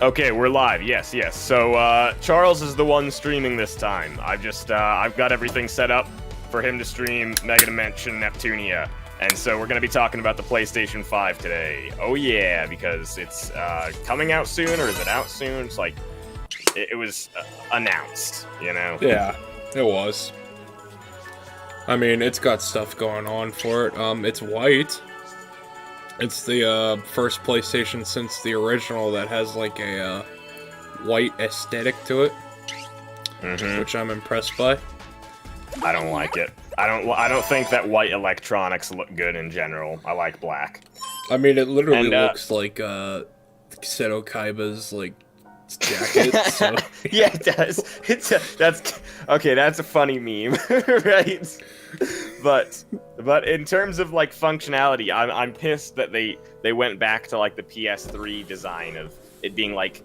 Okay, we're live. Yes, yes. So, Charles is the one streaming this time. I've got everything set up for him to stream Mega Dimension Neptunia. And so we're going to be talking about the PlayStation 5 today. Oh yeah, because it's, coming out soon, or is it out soon? It's like, it was announced, you know? Yeah, it was. I mean, it's got stuff going on for it. It's white. It's the first PlayStation since the original that has like a white aesthetic to it, which I'm impressed by. I don't like it. I don't think that white electronics look good in general. I like black. I mean, it literally looks like Seto Kaiba's like jacket. So. Yeah, it does. That's a funny meme, right? But in terms of like functionality, I'm pissed that they went back to like the PS3 design of it being like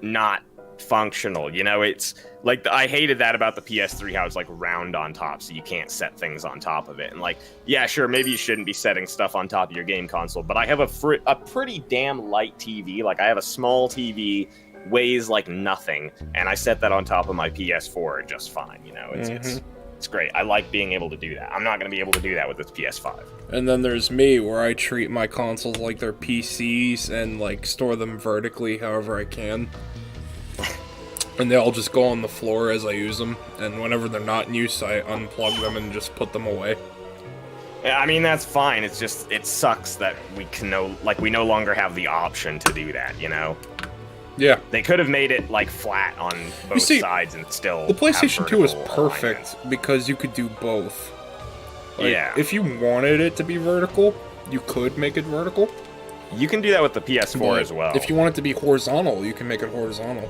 not functional. You know, it's like I hated that about the PS3, how it's like round on top, so you can't set things on top of it. And like, yeah, sure, maybe you shouldn't be setting stuff on top of your game console, but I have a pretty damn light TV. Like I have a small TV, weighs like nothing, and I set that on top of my PS4 just fine. You know, it's great. I like being able to do that. I'm not going to be able to do that with this PS5. And then there's me, where I treat my consoles like they're PCs and like store them vertically however I can. And they all just go on the floor as I use them, and whenever they're not in use, I unplug them and just put them away. Yeah, I mean, that's fine. It's just, it sucks that we we no longer have the option to do that, you know? Yeah. They could have made it, like, flat on both sides and still the PlayStation 2 is perfect alignment. because you could do both. Like, yeah. If you wanted it to be vertical, you could make it vertical. You can do that with the PS4 as well. If you want it to be horizontal, you can make it horizontal.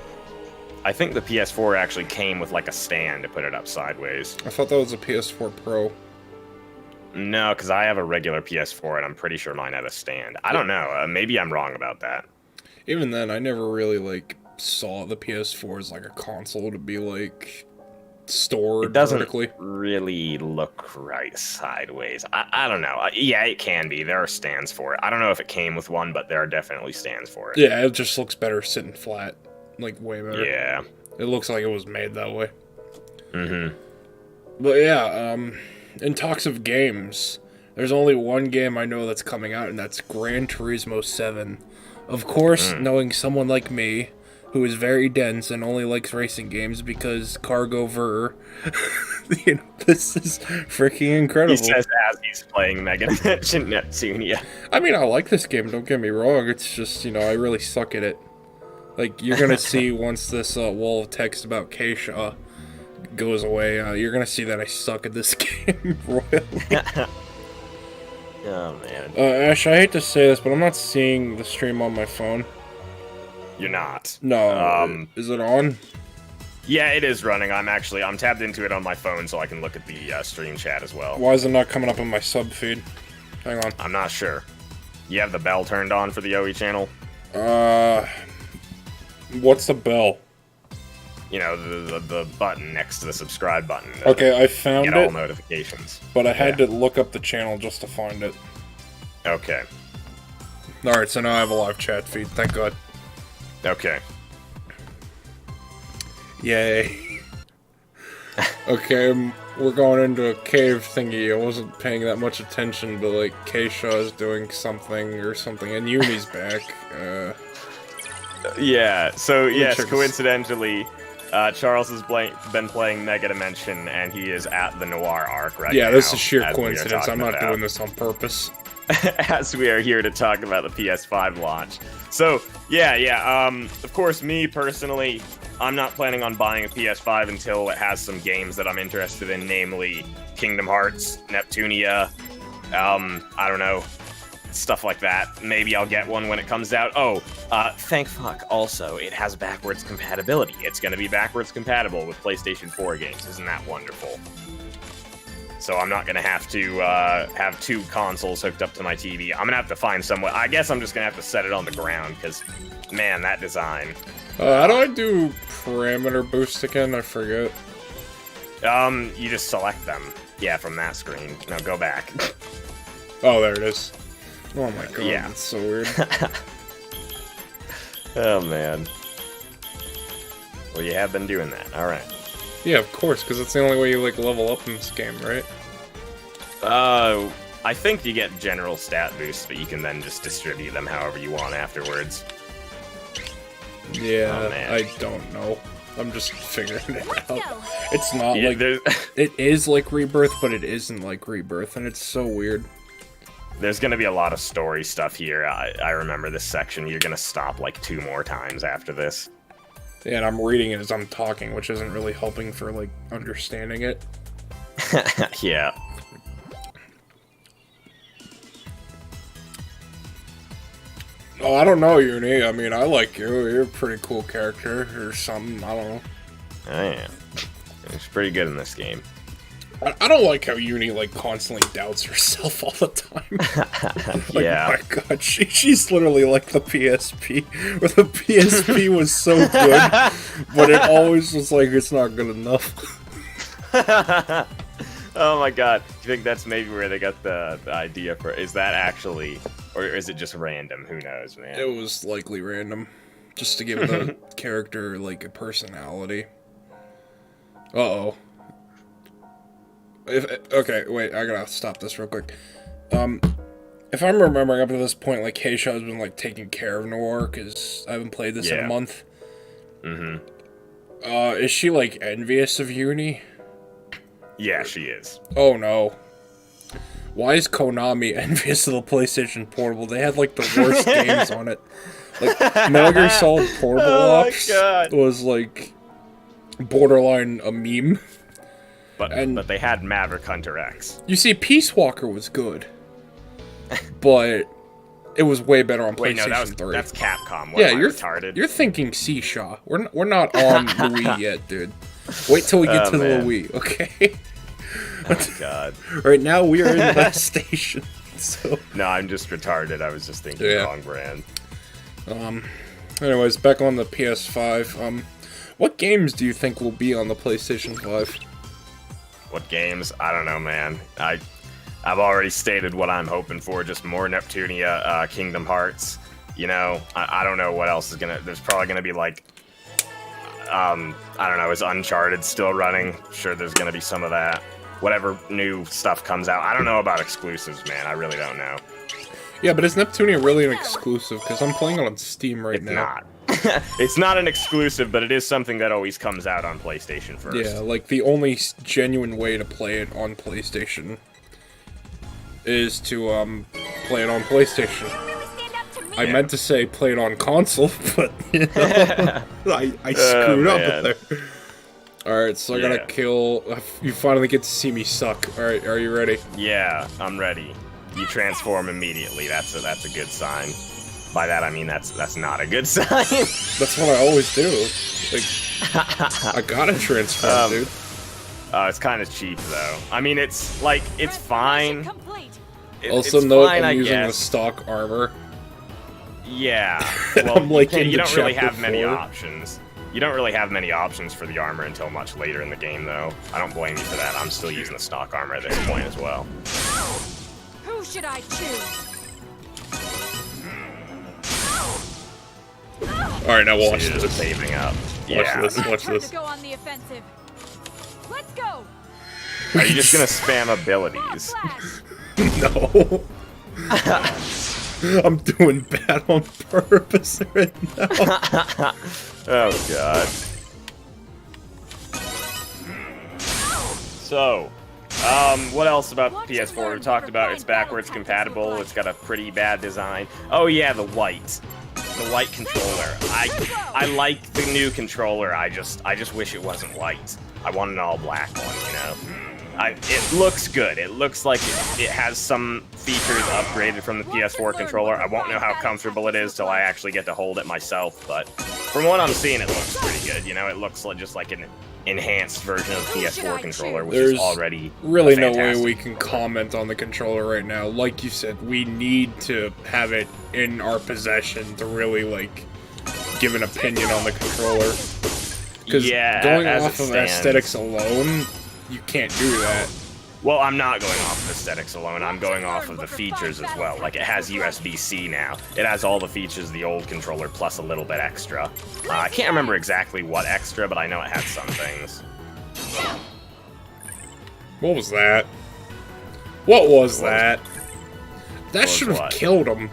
I think the PS4 actually came with, like, a stand to put it up sideways. I thought that was a PS4 Pro. No, because I have a regular PS4, and I'm pretty sure mine had a stand. I don't know. Maybe I'm wrong about that. Even then, I never really, like, saw the PS4 as, like, a console to be, like, stored vertically. It doesn't really look right sideways. I don't know. Yeah, it can be. There are stands for it. I don't know if it came with one, but there are definitely stands for it. Yeah, it just looks better sitting flat. Like, way better. Yeah. It looks like it was made that way. Mm-hmm. But yeah, in talks of games, there's only one game I know that's coming out, and that's Gran Turismo 7. Of course, knowing someone like me, who is very dense and only likes racing games because Cargo Ver, you know, this is freaking incredible. He says as he's playing Mega Dimension Neptunia. I mean, I like this game, don't get me wrong. It's just, you know, I really suck at it. Like, you're gonna see once this wall of text about Keisha goes away, you're gonna see that I suck at this game royally. Oh, man. Ash, I hate to say this, but I'm not seeing the stream on my phone. You're not. No. Is it on? Yeah, it is running. I'm tabbed into it on my phone so I can look at the stream chat as well. Why is it not coming up in my sub feed? Hang on. I'm not sure. You have the bell turned on for the OE channel? What's the bell? You know, the button next to the subscribe button. Okay, I found it. Get all notifications. But I had to look up the channel just to find it. Okay. Alright, so now I have a live chat feed, thank God. Okay. Yay. Okay, we're going into a cave thingy. I wasn't paying that much attention, but like, Keisha is doing something, and Uni's back. Yeah, so yes, coincidentally, Charles has been playing Mega Dimension, and he is at the Noir arc right now. Yeah, this is sheer coincidence. I'm not doing this on purpose. As we are here to talk about the PS5 launch. So, yeah, of course, me personally, I'm not planning on buying a PS5 until it has some games that I'm interested in, namely Kingdom Hearts, Neptunia, I don't know, stuff like that. Maybe I'll get one when it comes out. Oh, thank fuck, also, it has backwards compatibility. It's going to be backwards compatible with PlayStation 4 games. Isn't that wonderful? So I'm not going to have to have two consoles hooked up to my TV. I'm going to have to find somewhere. I guess I'm just going to have to set it on the ground, because, man, that design. How do I do parameter boost again? I forget. You just select them. Yeah, from that screen. Now go back. Oh, there it is. Oh my god, yeah. that's so weird. Oh, man. Well, you have been doing that. Alright. Yeah, of course, because it's the only way you, like, level up in this game, right? I think you get general stat boosts, but you can then just distribute them however you want afterwards. Yeah, Oh, man. I don't know. I'm just figuring it out. It's not Yeah, like... It is like Rebirth, but it isn't like Rebirth, and it's so weird. There's gonna be a lot of story stuff here. I remember this section. You're gonna stop like 2 more times after this. Yeah, and I'm reading it as I'm talking, which isn't really helping for, like, understanding it. Yeah. Oh, I don't know, Uni. I mean, I like you. You're a pretty cool character or something. I don't know. I am. It's pretty good in this game. I don't like how Uni, like, constantly doubts herself all the time. Like, Yeah. oh my god, she's literally like the PSP, where the PSP was so good, but it always was like, it's not good enough. Oh my god. Do you think that's maybe where they got the idea for... Is that actually... Or is it just random? Who knows, man? It was likely random, just to give the character, like, a personality. Uh-oh. Okay, wait, I gotta stop this real quick. If I'm remembering up to this point, like, Keisha has been, like, taking care of Noir, because I haven't played this in a month. Mm-hmm. Is she, like, envious of Uni? Yeah, she is. Oh, no. Why is Konami envious of the PlayStation Portable? They had, like, the worst games on it. Like, Metal Gear Solid Portable Ops was, like, borderline a meme. But they had Maverick Hunter X. You see, Peace Walker was good, but it was way better on Wait, PlayStation 3. That's Capcom. Yeah, you're retarded. You're thinking Seashaw. We're not on the Wii yet, dude. Wait till we get to the Wii, okay? Oh god. Right now we are in that station. So. No, I'm just retarded. I was just thinking wrong brand. Anyways, back on the PS5. What games do you think will be on the PlayStation 5? What games? I don't know, man. I've already stated what I'm hoping for. Just more Neptunia, Kingdom Hearts. You know, I don't know what else is gonna... There's probably gonna be, like... I don't know, is Uncharted still running? Sure, there's gonna be some of that. Whatever new stuff comes out. I don't know about exclusives, man. I really don't know. Yeah, but is Neptunia really an exclusive? Because I'm playing it on Steam right now. It's not. It's not an exclusive, but it is something that always comes out on PlayStation first. Yeah, like, the only genuine way to play it on PlayStation is to, play it on PlayStation. I meant to say play it on console, but, you know, I screwed up there. Alright, so I gotta kill... You finally get to see me suck. Alright, are you ready? Yeah, I'm ready. You transform immediately. That's a good sign. By that I mean that's not a good sign. That's what I always do. Like, I gotta transform, dude. It's kind of cheap though. I mean, it's like it's fine. Also, note I'm using the stock armor. Yeah. Well, I'm like you don't really have 4. many options. You don't really have many options for the armor until much later in the game, though. I don't blame you for that. I'm still using the stock armor at this point as well. Who should I choose? Alright, now watch She's this. saving up. Watch this. Go on the offensive. Let's go. Are you just gonna spam abilities? No. I'm doing bad on purpose right now. Oh god. So, what else about the PS4? We talked about it's backwards compatible. It's got a pretty bad design. Oh yeah, the white controller. I like the new controller. I just wish it wasn't white. I want an all black one, you know. It looks good. It looks like it has some features upgraded from the PS4 controller. I won't know how comfortable it is till I actually get to hold it myself, but from what I'm seeing, it looks pretty good. You know, it looks like just like an enhanced version of the PS4 controller, which is already really no way we can comment on the controller right now. Like you said, we need to have it in our possession to really, like, give an opinion on the controller. Because going off of aesthetics alone, you can't do that. Well, I'm not going off of aesthetics alone. I'm going off of the features as well. Like, it has USB-C now. It has all the features of the old controller plus a little bit extra. I can't remember exactly what extra, but I know it had some things. What was that? What was that? That should have what? killed him.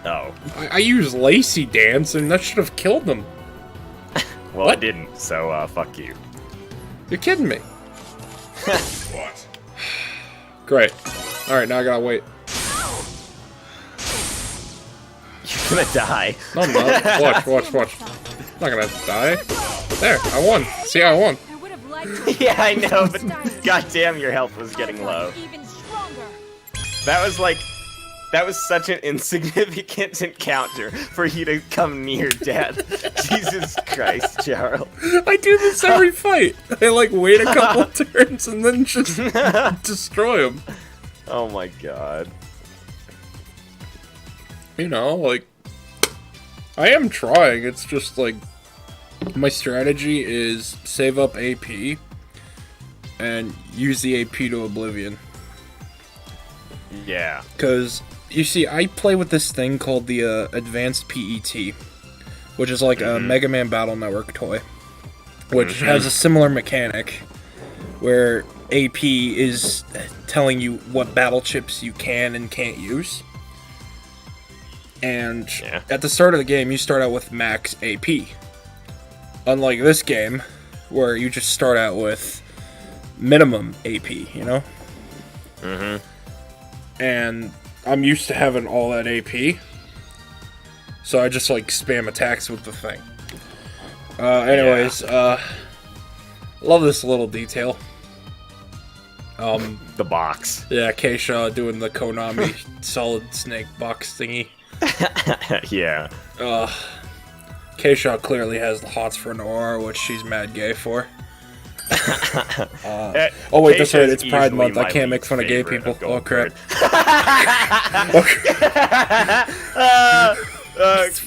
Oh. I used Lacy Dance, and that should have killed him. Well, What? it didn't, so, fuck you. You're kidding me. What? Great. Alright, now I gotta wait. You're gonna die. No, I'm not. Watch. I'm not gonna die. There, I won. See, I won. I would have liked to. Yeah, I know, but goddamn, your health was getting low. Even stronger. That was such an insignificant encounter for you to come near death. Jesus Christ, Charles. I do this every fight. I like wait a couple turns and then just destroy him. Oh my god. You know, like, I am trying. It's just like my strategy is save up AP and use the AP to oblivion. Yeah. Because, you see, I play with this thing called the Advanced PET, which is like a Mega Man Battle Network toy, which has a similar mechanic where AP is telling you what battle chips you can and can't use. And at the start of the game, you start out with max AP. Unlike this game, where you just start out with minimum AP, you know? And I'm used to having all that AP, so I just like spam attacks with the thing. Anyways, love this little detail. The box. Yeah, Keisha doing the Konami Solid Snake box thingy. Yeah. Keisha clearly has the hots for Noir, which she's mad gay for. Oh wait, that's right, it's Pride Month. I can't make fun of gay people. Oh crap.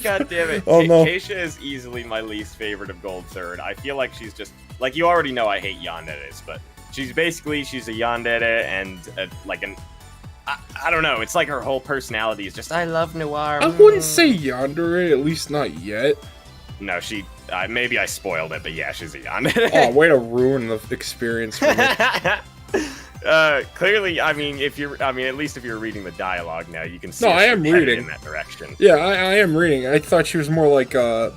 God damn it. Oh no. Keisha is easily my least favorite of Gold Third. I feel like she's just, like, you already know I hate yanderes, but she's a yandere and I don't know, it's like her whole personality is just, I love Noir. I wouldn't say yandere, at least not yet. No, maybe I spoiled it, but yeah, she's a yandere. Oh, way to ruin the experience for me. Clearly, I mean, at least if you're reading the dialogue now, you can see. No, I am reading in that direction. Yeah, I am reading. I thought she was more like a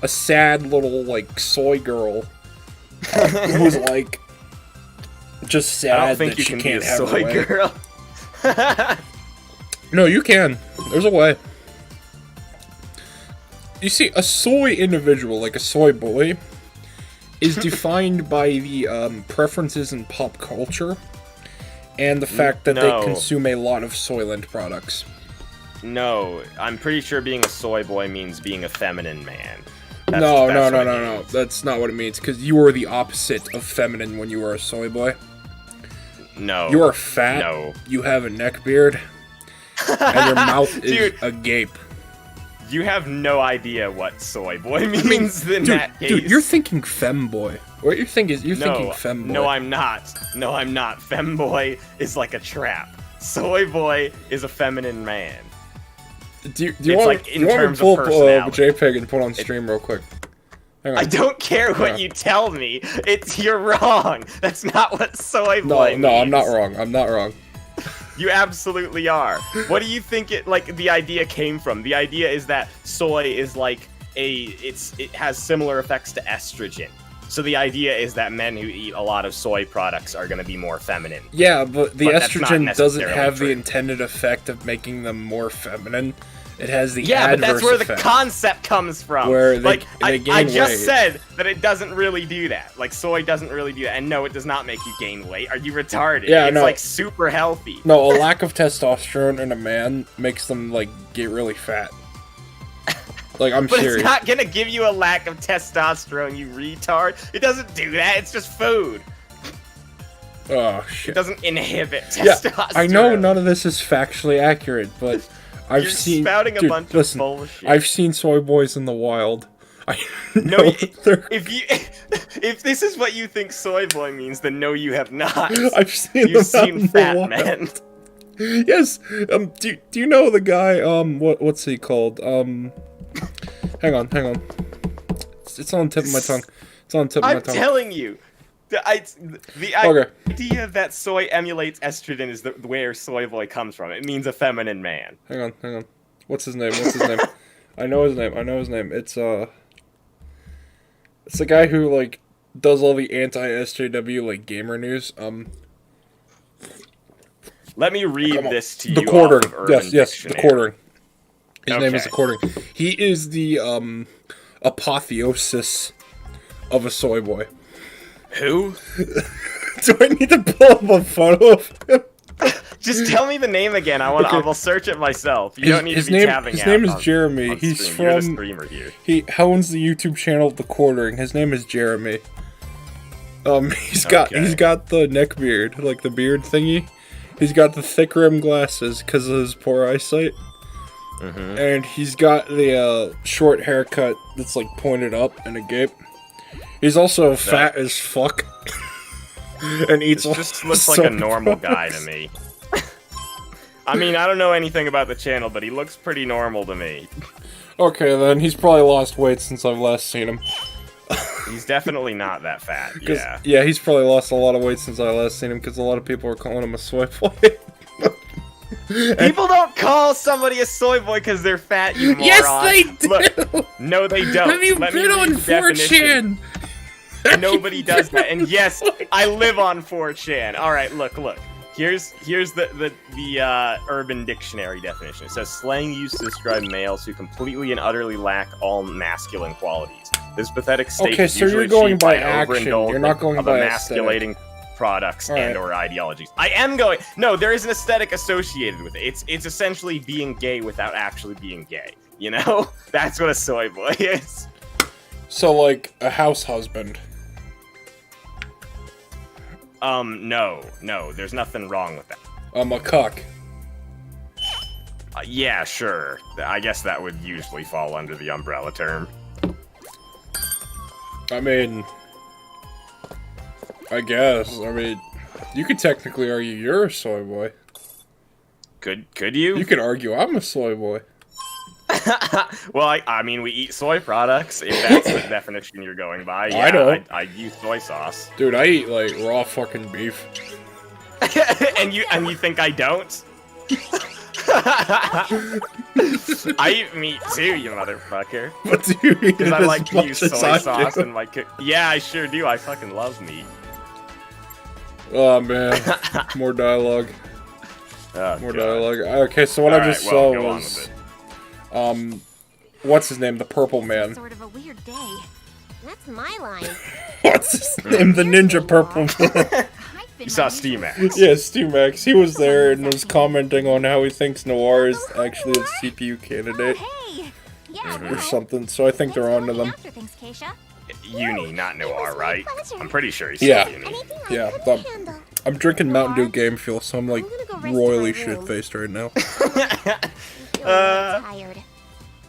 sad little like soy girl who was like just sad. I don't think that you she can can't be a have her soy way. girl. No, you can. There's a way. You see, a soy individual, like a soy boy, is defined by the preferences in pop culture and the fact that they consume a lot of Soylent products. No, I'm pretty sure being a soy boy means being a feminine man. No. That's not what it means, because you were the opposite of feminine when you were a soy boy. No. You are fat, No. you have a neck beard, and your mouth is agape. You have no idea what soy boy means in that case. Dude, you're thinking femboy. What you think is you're thinking femboy. No, I'm not. No, I'm not. Femboy is like a trap. Soy boy is a feminine man. Do you want like in to terms pull of up personality. JPEG and put on stream real quick? Hang on. I don't care what you tell me. You're wrong. That's not what soy boy means. No, I'm not wrong. I'm not wrong. You absolutely are. What do you think the idea came from? The idea is that soy is like it has similar effects to estrogen. So the idea is that men who eat a lot of soy products are going to be more feminine. Yeah, but the estrogen doesn't have true. the intended effect of making them more feminine. It has the but that's where effect. the concept comes from. Where they I gain just weight. said that it doesn't really do that. Like, soy doesn't really do that. And no, it does not make you gain weight. Are you retarded? Yeah, it's no. like super healthy. No, a lack of testosterone in a man makes them like get really fat. Like, I'm But serious. it's not gonna give you a lack of testosterone, you retard. It doesn't do that. It's just food. Oh It shit. doesn't inhibit Yeah, testosterone. I know none of this is factually accurate, but I've You're seen. spouting a Dude, bunch listen, of bullshit. I've seen soy boys in the wild. No, No, they're- if this is what you think soy boy means, then no, you have not. I've seen You've them out seen in the fat wild. men. Yes. Do you know the guy? What's he called? Hang on. It's on the tip of my tongue. It's on the tip of my I'm tongue. telling you, the Okay. idea that soy emulates estrogen is where soy boy comes from. It means a feminine man. Hang on. What's his name? I know his name. It's the guy who like does all the anti-SJW like gamer news. Let me read this to you. The quartering. Off of Urban Yes, the Dictionary. quartering. His name is Okay. the quartering. He is the apotheosis of a soy boy. Who? Do I need to pull up a photo of him? Just tell me the name again. I will search it myself. You don't need to be tabbing his out name is on- Jeremy. on He's stream. You're the from. streamer here. He owns the YouTube channel The Quartering. His name is Jeremy. He's got the neck beard, like the beard thingy. He's got the thick rim glasses because of his poor eyesight. Mm-hmm. And he's got the short haircut that's like pointed up and a gape. He's also fat as fuck. And eats This just looks so like a normal guy to me. I mean, I don't know anything about the channel, but he looks pretty normal to me. Okay, then he's probably lost weight since I've last seen him. He's definitely not that fat. 'Cause- Yeah. he's probably lost a lot of weight since I last seen him because a lot of people are calling him a soy boy. People don't call somebody a soy boy because they're fat, you moron. Yes, they do! Look, no, they don't. Have you Let me been read on the definition. 4chan? Nobody does that. And yes, I live on 4chan. All right, look. Here's the Urban Dictionary definition. It says slang used to describe males who completely and utterly lack all masculine qualities. This pathetic state Okay, is so you're usually going achieved by an action. You're overindulgence not going of by emasculating products All right. and or ideologies. I am going. No, there is an aesthetic associated with it. It's essentially being gay without actually being gay. You know, that's what a soy boy is. So, like, a house husband. No, there's nothing wrong with that. A cuck. Yeah, sure. I guess that would usually fall under the umbrella term. I mean... I guess. I mean, you could technically argue you're a soy boy. Could you? You could argue I'm a soy boy. Well, I mean, we eat soy products, if that's the definition you're going by. Yeah, I don't. I use soy sauce. Dude, I eat, like, raw fucking beef. and you think I don't? I eat meat too, you motherfucker. But do you eat Because it I as like to much use as soy I sauce do? in my cook. Yeah, I sure do. I fucking love meat. Oh, man. More dialogue. Oh, More God. dialogue. Okay, so what I just Alright, well, saw go on was... with it. What's his name? The Purple Man. Sort of a weird day. That's my line. What's his name? The Ninja Purple Man. You saw Steamax. Yeah, SteamX. He was there and was commenting on how he thinks Noir is actually a CPU candidate Hey! Yeah, Mm-hmm. or something, so I think they're onto them. After things, Keisha. Uni, not Noir, right? I'm pretty sure he's Yeah. still Uni. Anything I Yeah, couldn't handle. I'm drinking Mountain Dew Game Fuel, so I'm like I'm gonna go rest in royally my room. shit-faced right now. I'm tired.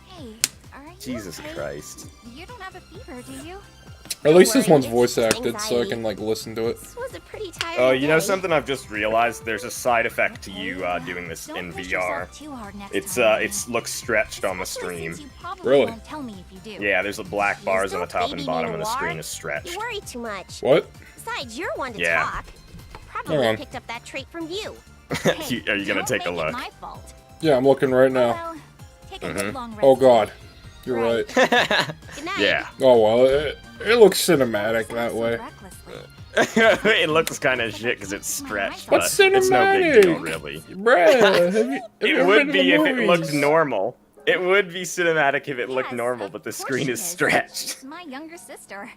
Hey, are you Jesus okay? Christ. You don't have a fever, do you? At least this worry, one's it's voice just acted, so I anxiety. can like listen to it. This was a pretty tired Oh, you know day. something I've just realized? There's a side effect to you doing this Don't in push VR. yourself too hard next It's time, it looks stretched on the Especially stream. since you probably Really? won't tell me if you do. Yeah, there's a black bars on the top and baby bottom, and the Noir. screen is You stretched. worry too much. What? Besides, you're one to Yeah. talk. Probably Hang on. picked up that trait from you. Hey, Are you gonna don't take a make it look? my fault. Yeah, I'm looking right now. Well, take a good long rest. Oh god. You're right. Good night. Yeah. Oh well, it looks cinematic that So way. recklessly. It looks kind of shit because it's stretched, but What's it's no big deal, cinematic? really. Bruh, have you It ever would been to be the if it looked movies? normal. It would be cinematic if it looked Yes, normal, of but the course screen she is stretched. She's my younger sister.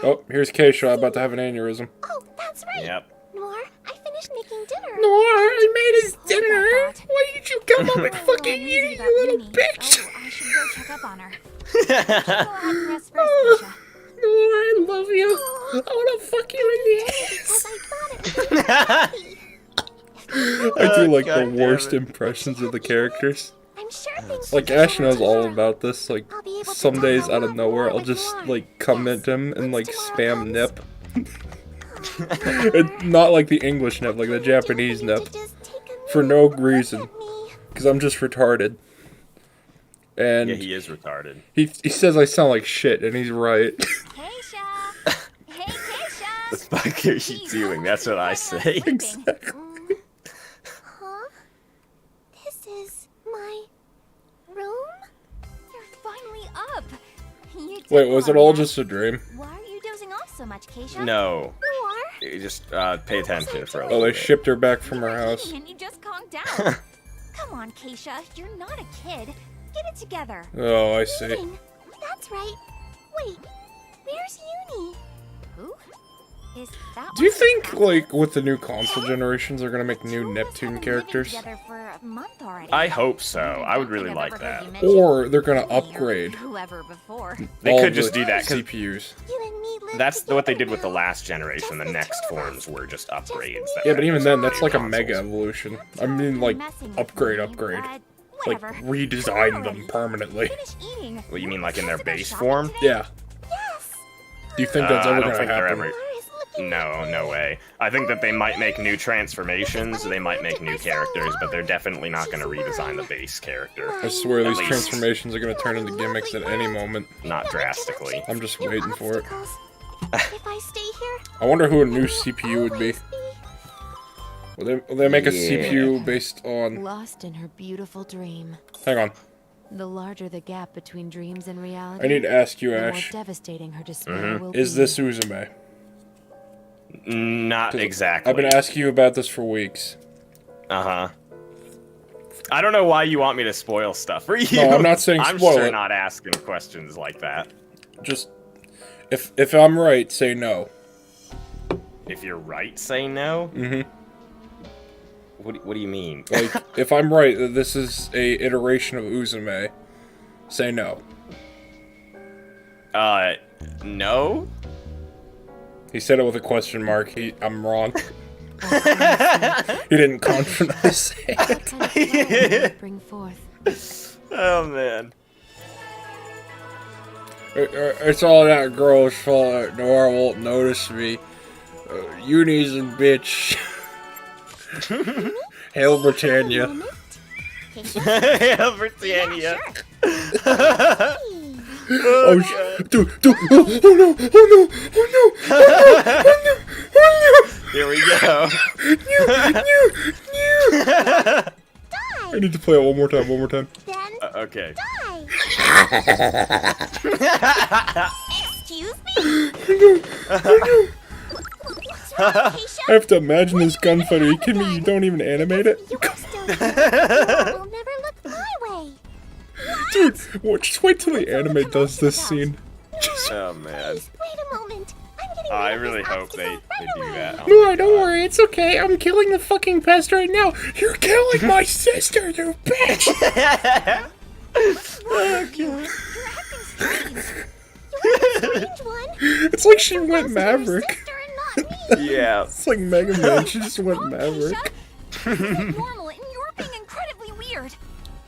Oh, here's Keisha about to have an aneurysm. Oh, that's right. Yep. Noir, I finished making dinner. Noir, I made his Hold that thought. Why did you come up and Oh, fucking I'm eat easy it, about you little Minnie. bitch? Oh, I should go check up on her. Go ahead and rest first, Keisha. Noir, I love you. I wanna fuck you in the Because ass. I thought it was I do like God the damn worst it. impressions of the characters. I'm I'm sure things Like, will Ash go knows all tomorrow. about this. Like, I'll be able to some tell days a out of lot nowhere, more I'll with just, Noir. like, come Yes, into him and, like, once spam tomorrow Nep. comes. It's not like the English Nep, like the Japanese Nep. For no reason. Because I'm just retarded. And Yeah, he is retarded. he says I sound like shit, and he's right. Keisha! Hey, Keisha! The fuck are you doing? That's what I say. Huh? This is my room? You're finally up. You did Wait, was it well, all yeah. just a dream? Why are you dozing off so much, Keisha? No. Noir? You just pay attention for a Oh, little they bit. shipped her back from You her were house. eating and you just calmed down. Come on, Keisha. You're not a kid. Get it together. Oh, I see. Eating. That's right. Wait, where's Uni? Who? Is that Do you what think, you're like, with the new console generations, they're gonna make The new two of us have Neptune been characters? living together for a month already. I hope so. I would don't really think I've like ever heard that. you mention Or they're gonna me or upgrade whoever before. They all could the just do that, 'cause CPUs. You and me live that's what they did together with the now. last generation. The Just the next two of forms us. were just upgrades. that Yeah, were but even then, that's like a consoles. mega evolution. I mean, like, Messing with upgrade. me, but Like, whatever. redesign them Alright. permanently. Finish eating. What, you mean like in their Supposed to go base shopping form? today? Yeah. Yes. Do you think that's I ever don't gonna think they're happen? ever. Noir is looking No, at me. no way. I think that they might make new transformations, they might make new characters, but they're definitely not going to redesign the base character. I swear At these least. transformations are gonna turn into gimmicks at any moment. Not drastically. I'm just New waiting for it. obstacles. If I stay here, I wonder who a new there CPU would be. always Will they make a Yeah. CPU based on... Lost in her beautiful dream. Hang on. The larger the gap between dreams and reality, I need to ask you, the more Ash. devastating her despair will Is be. this Uzume? Not 'Cause exactly. I've been asking you about this for weeks. Uh-huh. I don't know why you want me to spoil stuff for you. No, I'm not saying I'm spoil sure it. not asking questions like that. Just... If I'm right, say no. If you're right, say no? Mm-hmm. What do you mean? Like, if I'm right that this is a iteration of Uzume, say no. No? He said it with a question mark. I'm wrong. He didn't confidently say it. What kind of flower will it bring forth? Oh, man. It's all that girl's fault. Noir won't notice me. Uni's a bitch. Hail Britannia. Hail Britannia. Oh, dude, oh no, oh no. Here we go. I need to play it one more time. Then Okay. die. Excuse me? What's wrong, Keisha? I have to imagine this gunfight. Are you kidding me? You don't even animate it? You are still here. Will never look my way. Dude, just wait till the anime does this scene. Oh, man. Please, wait a moment. I'm getting I rid of really this hope they obstacle do right that. away. Oh my No, don't God. worry. It's okay. I'm killing the fucking pest right now. You're killing my sister, you bitch! You're acting strange. You're the strange one. It's like she went Close to your Maverick. sister and not me. Yeah. It's like Mega Man. She just went Maverick. This isn't normal, and you're being incredibly weird.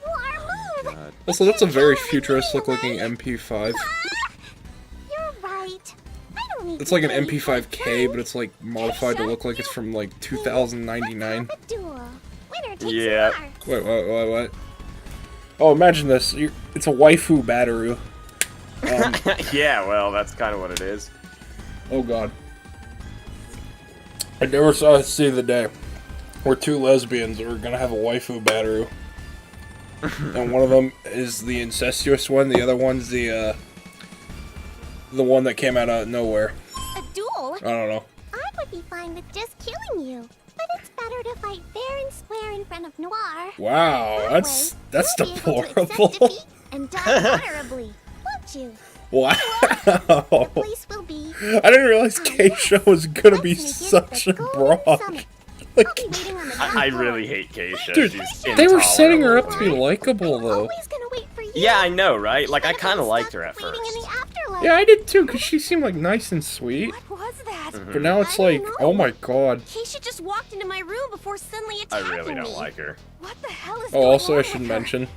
Noir, move. Also, that's a very futuristic looking MP5. You're right. I don't need It's to like an wait. MP5K, but it's like modified to look like it's from like 2099. A duel. Winner takes Yeah. Noir. What? Oh, imagine this. It's a waifu Bataru. Yeah, well, that's kind of what it is. Oh god. I never saw it see the day where two lesbians are gonna have a waifu Bataru. And one of them is the incestuous one, the other one's the one that came out of nowhere. A duel? I don't know. I would be fine with just killing you. But it's better to fight fair and square in front of Noir. Wow, That that's way, that's you'll be able to accept deplorable. defeat and die honorably, won't you? Wow. Place will be. I didn't realize Keisha was gonna be Let's make it such the a Golden broad. Summit. Like, I'll be waiting on the I back really door. hate Keisha. dude, She's they were setting her up to intolerable. be likable I'm though. always gonna wait for you. Yeah, I know, right? Like, I Even if kind of I'm liked stuck her at waiting first. in the afterlife. Yeah, I did too, because she seemed like nice and sweet. What was that? But now it's I like, don't oh know. my god. Keisha just walked into my room before suddenly I attacking really me. don't like her. What the hell is Oh, going also on I should with her? mention,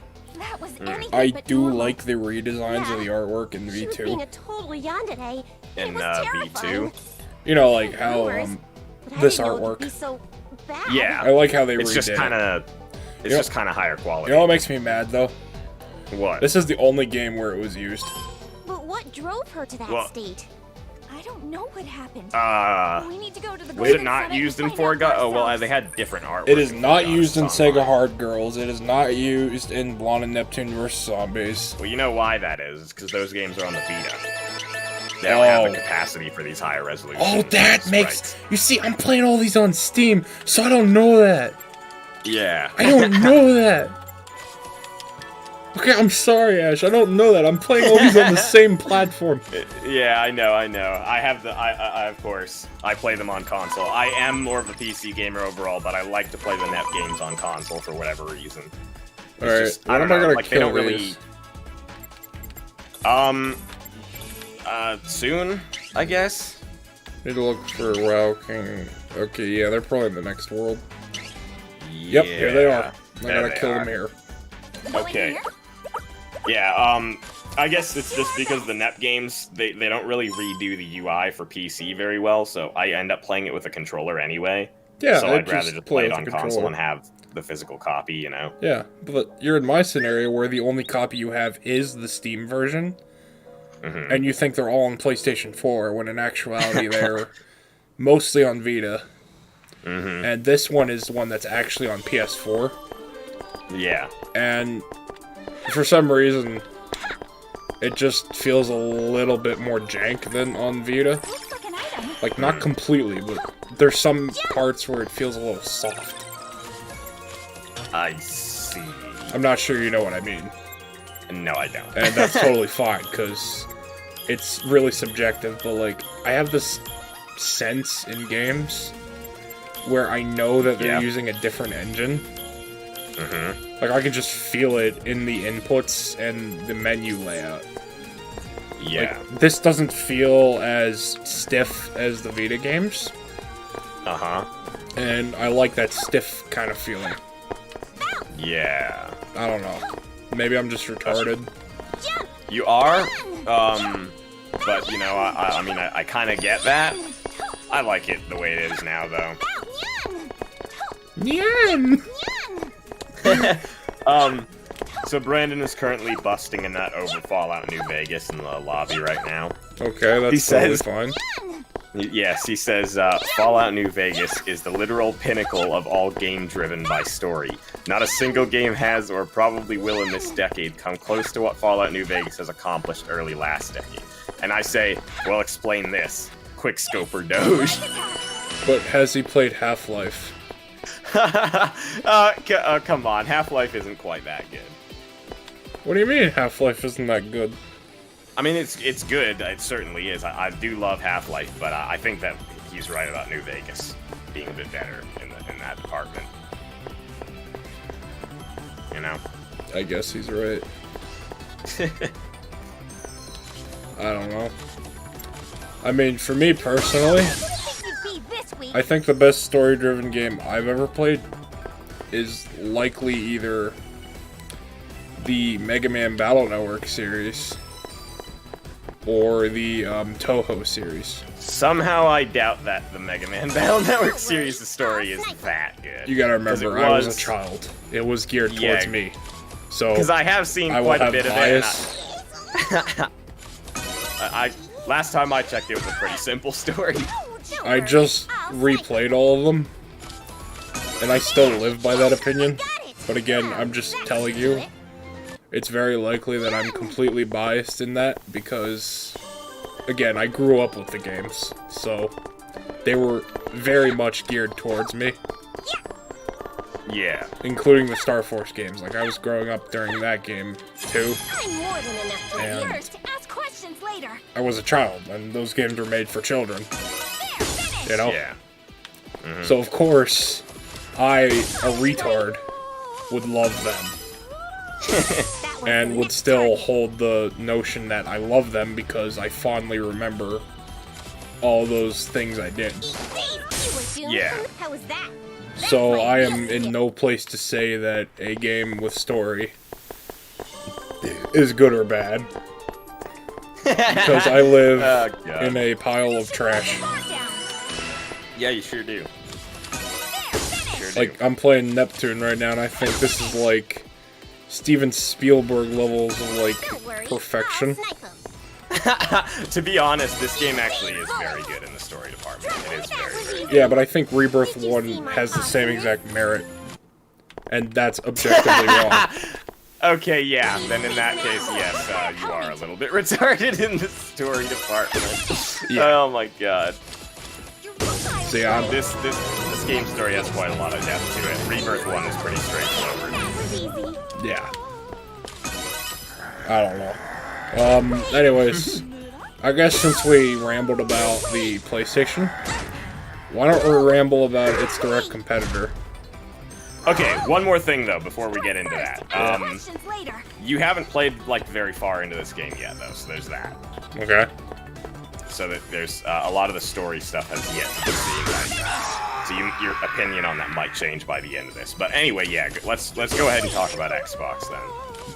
That was Mm. anything I but do normal. like the redesigns of the artwork in She was being V2. a total yandere. In It was V2. terrifying. You know, like how Yours, but I this didn't know it would artwork. be so bad. Yeah. I like how they It's redid just kind it. of, it's You just kind of higher quality. You know what makes me mad though? What? This is the only game where it was used. But what drove her to that Well- state? I don't know what happened. Was We need to go to the it Golden not Summit used and in find out Forgot? Oh well, ourselves. they had different artwork. It is not used in Sega Sega Hard Girls. It is not used in Blonde and Neptune vs. Zombies. Well, you know why that is? It's because those games are on the Vita. They don't have Oh. the capacity for these higher resolution. Oh, that makes... sprites. You see, I'm playing all these on Steam, so I don't know that. Yeah. I don't know that. Okay, I'm sorry, Ash. I don't know that. I'm playing all these on the same platform. Yeah, I know. I have the. I of course. I play them on console. I am more of a PC gamer overall, but I like to play the Nep games on console for whatever reason. It's Alright, just- when I am don't I know, gonna like, they kill don't really. these? Soon, I guess. Need to look for WoW King. Okay, yeah, they're probably in the next world. Yep, here they are. I There gotta they kill are. them here. Go in Okay. here? Yeah, I guess it's just because the Nep games, they don't really redo the UI for PC very well, so I end up playing it with a controller anyway. Yeah, so I I'd rather just play it with on the console controller. and have the physical copy, you know? Yeah, but you're in my scenario where the only copy you have is the Steam version, Mhm. and you think they're all on PlayStation 4, when in actuality they're mostly on Vita. Mhm. And this one is one that's actually on PS4. Yeah. And for some reason, it just feels a little bit more jank than on Vita. Looks like an item. Like, not completely, but there's some parts where it feels a little soft. I see. I'm not sure you know what I mean. No, I don't. And that's totally fine, because it's really subjective, but, like, I have this sense in games where I know that they're Yeah. using a different engine. Mhm. Like, I can just feel it in the inputs and the menu layout. Yeah. Like, this doesn't feel as stiff as the Vita games, Uh-huh. and I like that stiff kind of feeling. Yeah. I don't know. Maybe I'm just retarded. You are, but, you know, I mean, I kind of get that. I like it the way it is now, though. Nyan! So Brandon is currently busting a nut over Fallout New Vegas in the lobby right now. Okay, that's He totally says- fine. Yes, he says, Fallout New Vegas is the literal pinnacle of all game driven by story. Not a single game has, or probably will in this decade, come close to what Fallout New Vegas has accomplished early last decade. And I say, well, explain this. Quickscoper Doge. But has he played Half-Life? Come on, Half-Life isn't quite that good. What do you mean Half-Life isn't that good? I mean, it's good. It certainly is. I do love Half-Life, but I think that he's right about New Vegas being a bit better in that department. You know? I guess he's right. I don't know. I mean, for me personally, You'd be this week. I think the best story-driven game I've ever played is likely either the Mega Man Battle Network series or the Toho series. Somehow I doubt that the Mega Man Battle Network series story is that good. You gotta 'Cause remember, it I was a child. It was geared Yeah. towards me. So, Because I have seen I will quite a have bit bias. of it. I last time I checked, it was a pretty simple story. I just replayed all of them, and I still live by that opinion. But again, I'm just telling you, it's very likely that I'm completely biased in that because, again, I grew up with the games, so they were very much geared towards me, Yeah. including the Star Force games. Like, I was growing up during that game, too. I'm more than enough for And- yours to ask questions later. I was a child, and those games were made for children, There, finish. you know? Yeah. So, of course, I, a retard, would love them. That was And the would next still target. hold the notion that I love them because I fondly remember all those things I did. See, you were doomed. Yeah. How was that? So my I am biscuit. in no place to say that a game with story is good or bad. Because I live Oh, God. in a pile of trash. Yeah, you sure do. Sure do. Like, I'm playing Neptune right now, and I think this is like Steven Spielberg levels of like Don't worry, perfection. I'll snipe 'em. To be honest, this game actually is very good in the story department. It is very, very good. Yeah, but I think Rebirth 1 has the same exact merit. And that's objectively wrong. Okay, yeah, then in that case, yes, you are a little bit retarded in the story department. Yeah. Oh my god. So yeah, This game story has quite a lot of depth to it. Rebirth 1 is pretty straightforward. That was easy. yeah. I don't know. Anyways, I guess since we rambled about the PlayStation, why don't we ramble about its direct competitor? Okay, one more thing though before we get into that. Questions later. You haven't played like very far into this game yet though, so there's that. Okay. So that there's a lot of the story stuff has yet to be seen. So your opinion on that might change by the end of this. But anyway, yeah, let's go ahead and talk about Xbox then.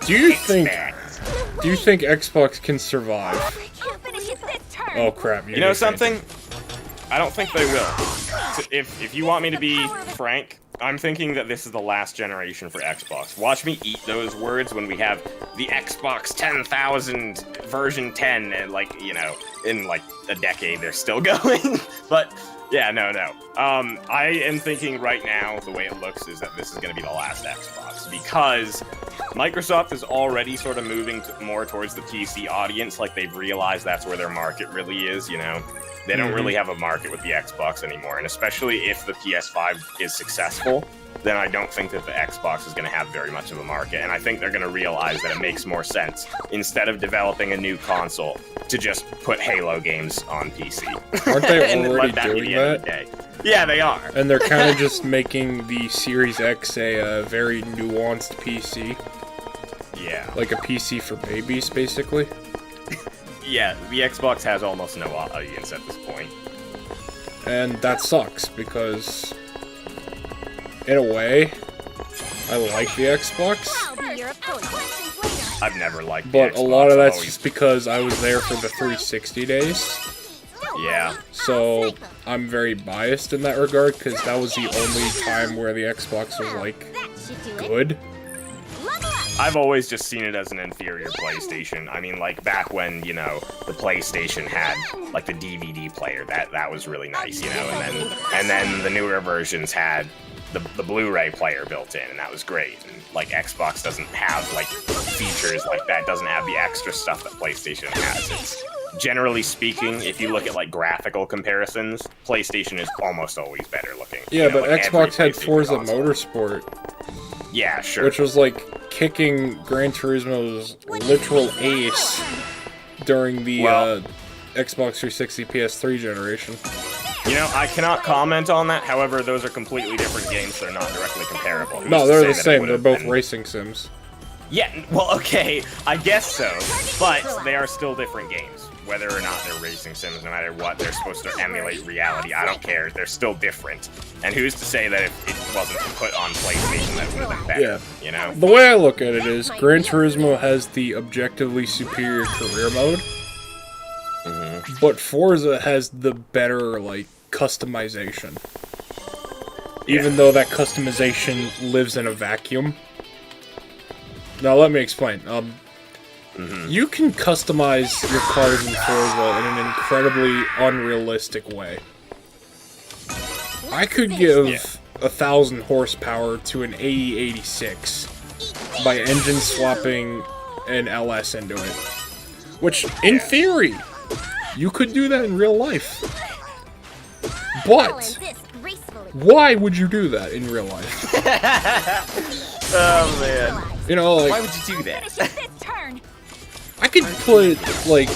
Do you think Xbox can survive? Can't finish it this turn. Oh crap! You know something? I don't think they will. So if you want me to be frank, I'm thinking that this is the last generation for Xbox. Watch me eat those words when we have the Xbox 10,000 version 10, and like, you know, in like a decade they're still going. But yeah, no. I am thinking right now, the way it looks is that this is going to be the last Xbox, because Microsoft is already sort of moving more towards the PC audience. Like, they've realized that's where their market really is, you know? They don't really have a market with the Xbox anymore, and especially if the PS5 is successful, then I don't think that the Xbox is going to have very much of a market, and I think they're going to realize that it makes more sense, instead of developing a new console, to just put Halo games on PC. Aren't they And already let be doing the end of that? the day. Yeah, they are. And they're kind of just making the Series X a very nuanced PC, Yeah. like a PC for babies, basically. Yeah, the Xbox has almost no audience at this point. And that sucks, because in a way, I like the Xbox, I'll be your opponent. Questions later. I've never liked the but Xbox. a lot of I've that's always- just because I was there for the 360 days, Yeah. so I'm very biased in that regard, because that was the only time where the Xbox was, like, That should do it. good. Level up. I've always just seen it as an inferior PlayStation. I mean, like, back when, you know, the PlayStation had, like, the DVD player, that was really nice, you know, and then the newer versions had the Blu-ray player built in, and that was great. And, like, Xbox doesn't have, like, features like that, doesn't have the extra stuff that PlayStation has. It's, generally speaking, if you look at, like, graphical comparisons, PlayStation is almost always better looking. Yeah, You know, but like, every Xbox had PlayStation Forza console. Motorsport, Yeah, sure. which was like kicking Gran Turismo's literal ace during the Well- Xbox 360 PS3 generation. You know, I cannot comment on that. However, those are completely different games. They're not directly comparable. Who's No, to they're say the that it same. would They're have both been- racing sims. Yeah, well, okay, I guess so. But they are still different games. Whether or not they're racing sims, no matter what, they're supposed to emulate reality. I don't care. They're still different. And who's to say that if it wasn't put on PlayStation, that would have been better? Yeah. You know? The way I look at it is, Gran Turismo has the objectively superior career mode, but Forza has the better, like, customization. Even though that customization lives in a vacuum. Now, let me explain. You can customize your cars in Forza in an incredibly unrealistic way. I could give 1,000 horsepower to an AE86 by engine swapping an LS into it. Which, in theory, you could do that in real life. But, This gracefully. why would you do that in real life? Oh, man. You know, Why like, would you do Finish that? it this turn. I could put, like,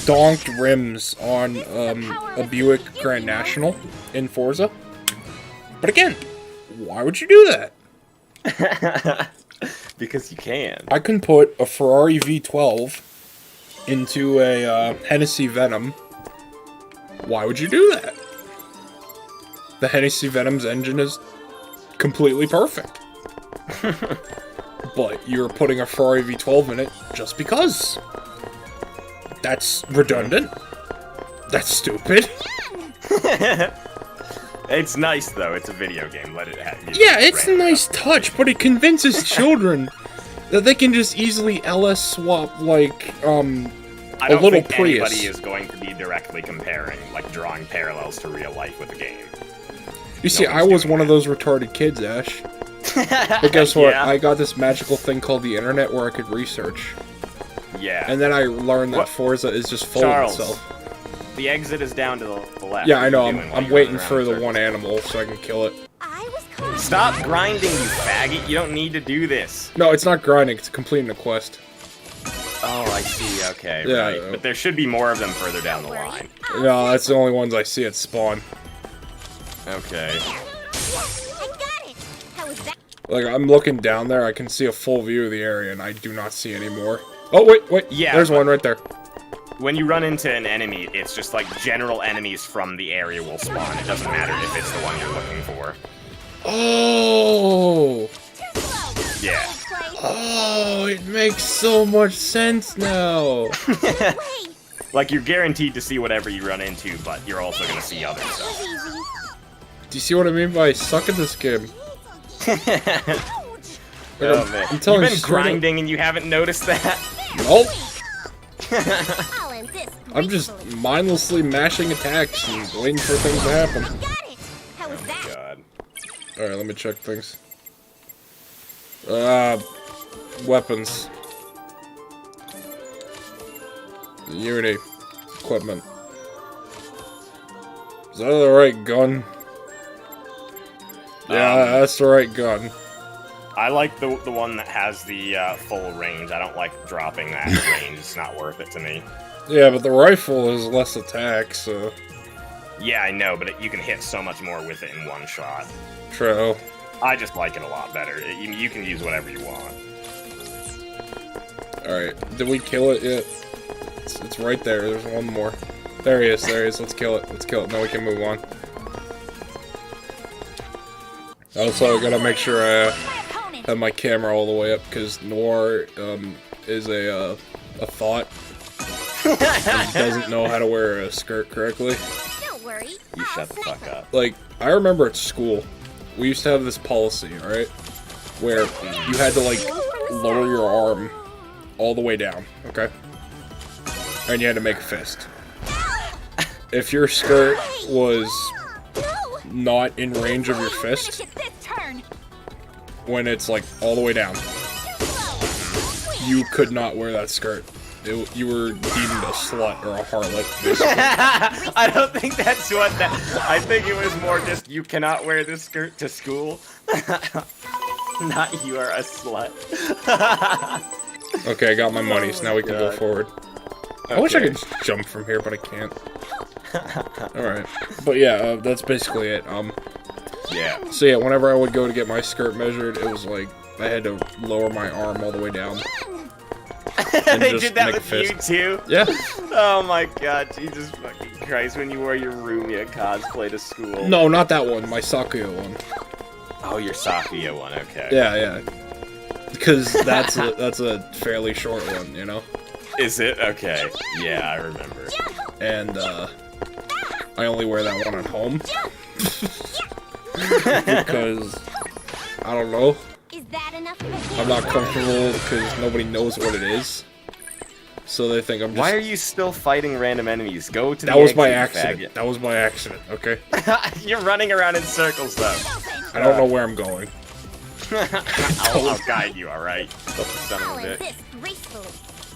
donked rims on a Buick Grand National in Forza. But again, why would you do that? Because you can. I can put a Ferrari V12 into a Hennessy Venom. Why would you do that? The Hennessy Venom's engine is completely perfect. but you're putting a Ferrari V12 in it just because. That's redundant. That's stupid. It's nice though. It's a video game. Let it have. Yeah, it's a nice touch, but it convinces children that they can just easily LS swap like I don't a little think Prius. anybody is going to be directly comparing, like drawing parallels to real life with the game. You see, No I one's was doing one of that. those retarded kids, Ash. But guess what? Yeah. I got this magical thing called the internet where I could research. Yeah. And then I learned that What? Forza is just full Charles, of itself. the exit is down to the left. Yeah, I What know. are you doing while I'm you waiting run for around the in one circles? animal so I can kill it. I was caught. Stop grinding, you faggot. You don't need to do this. No, it's not grinding. It's completing a quest. Oh, I see. Okay, Yeah, right. But there should be more of them further down the line. No, that's the only ones I see at spawn. Okay. Yes, I got it. How was that? Like, I'm looking down there, I can see a full view of the area, and I do not see any more. Oh, wait. Yeah, There's but- one right there. When you run into an enemy, it's just like general enemies from the area will spawn. It doesn't matter if it's the one you're looking for. Oh! Too slow. Yeah. Play. Oh, it makes so much sense now. Wait. Like, you're guaranteed to see whatever you run into, but you're also gonna see other That stuff. was easy. Do you see what I mean by suck at this game? Ouch. Oh, man. I'm telling You've you been straight up. grinding and you haven't noticed that? Nope. I'll end this I'm just gracefully. mindlessly mashing attacks and waiting for things to happen. Got it. How was that? God. Alright, let me check things. Weapons. Unity. Equipment. Is that the right gun? Yeah, that's the right gun. I like the one that has the full range. I don't like dropping that range. It's not worth it to me. Yeah, but the rifle is less attack, so... Yeah, I know, but you can hit so much more with it in one shot. True. I just like it a lot better. You can use whatever you want. Alright, did we kill it yet? It's right there, there's one more. There he is, let's kill it, now we can move on. Also, I gotta make sure I My opponent. have my camera all the way up, because Noir, is a thought. He doesn't know how to wear a skirt correctly. Don't worry. You shut the fuck up. Like, I remember at school, we used to have this policy, alright? Where you had to, like, lower your arm all the way down, okay? And you had to make a fist. If your skirt was No. not in range of your Finish fist, it this turn. when it's, like, all the way down, you could not wear that skirt. You were deemed a slut or a harlot, basically. I don't think that's what that. I think it was more just you cannot wear this skirt to school. Not you are a slut. Okay, I got my money, so now we can go God. forward. I wish I Okay. could jump from here, but I can't. Alright. But yeah, that's basically it. Yeah. So yeah, whenever I would go to get my skirt measured, it was like, I had to lower my arm all the way down. And They just did that make a with you fist. too. Yeah. Oh my god, Jesus fucking Christ! When you wore your Rumia cosplay to school. No, not that one, my Sakuya one. Oh, your Sakuya one. Okay. Yeah. Because that's a fairly short one, you know? Is it? Okay. Yeah, I remember. And, I only wear that one at home. Because, I don't know, Is that enough of a I'm not comfortable because nobody knows what it is. So they think I'm just... Why are you still fighting random enemies? Go to the That was by exit, you accident. That was by accident, okay? faggot. You're running around in circles though. I don't know where I'm going. I'll guide you, alright? Son I'll of a end bitch. this gracefully.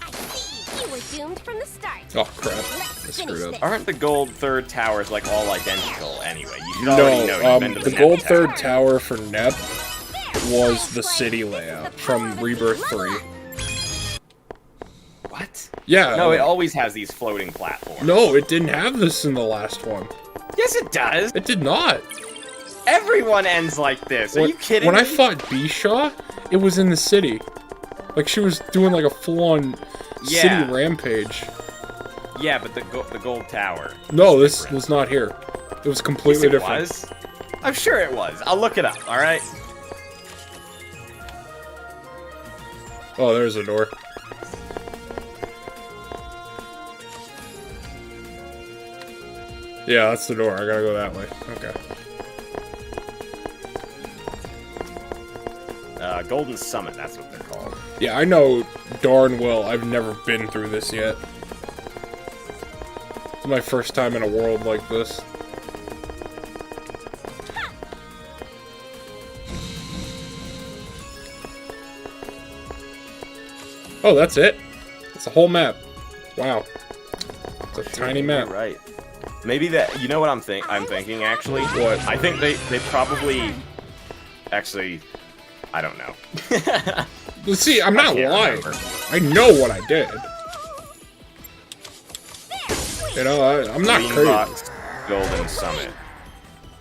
I see. You were doomed from the start. Oh, crap. Let's I finish screwed up. this. Aren't the gold third towers like all identical anyway? You should already know. No, You've been to the Nep gold Tower. third tower for Nep was the city layout from Rebirth 3. What? Yeah. No, it always has these floating platforms. No, it didn't have this in the last one. Yes, it does. It did not. Everyone ends like this. Are you kidding When me? I fought Bishaw, it was in the city. Like, she was doing like a full-on Yeah. city rampage. Yeah, but the gold tower. No, is this different. was not here. It was Yes, completely it different. was. I'm sure it was. I'll look it up. All right. Oh, there's a door. Yeah, that's the door. I gotta go that way. Okay. Golden Summit, that's what they're called. Yeah, I know darn well I've never been through this yet. It's my first time in a world like this. Oh, that's it? That's a whole map. Wow. It's a tiny map. You're right. Maybe that, you know what I'm thinking actually? What? I think they probably, actually, I don't know. Let's see, I'm not can't lying. remember. I know what I did. You know, I'm not Lean crazy. Box, Golden Summit.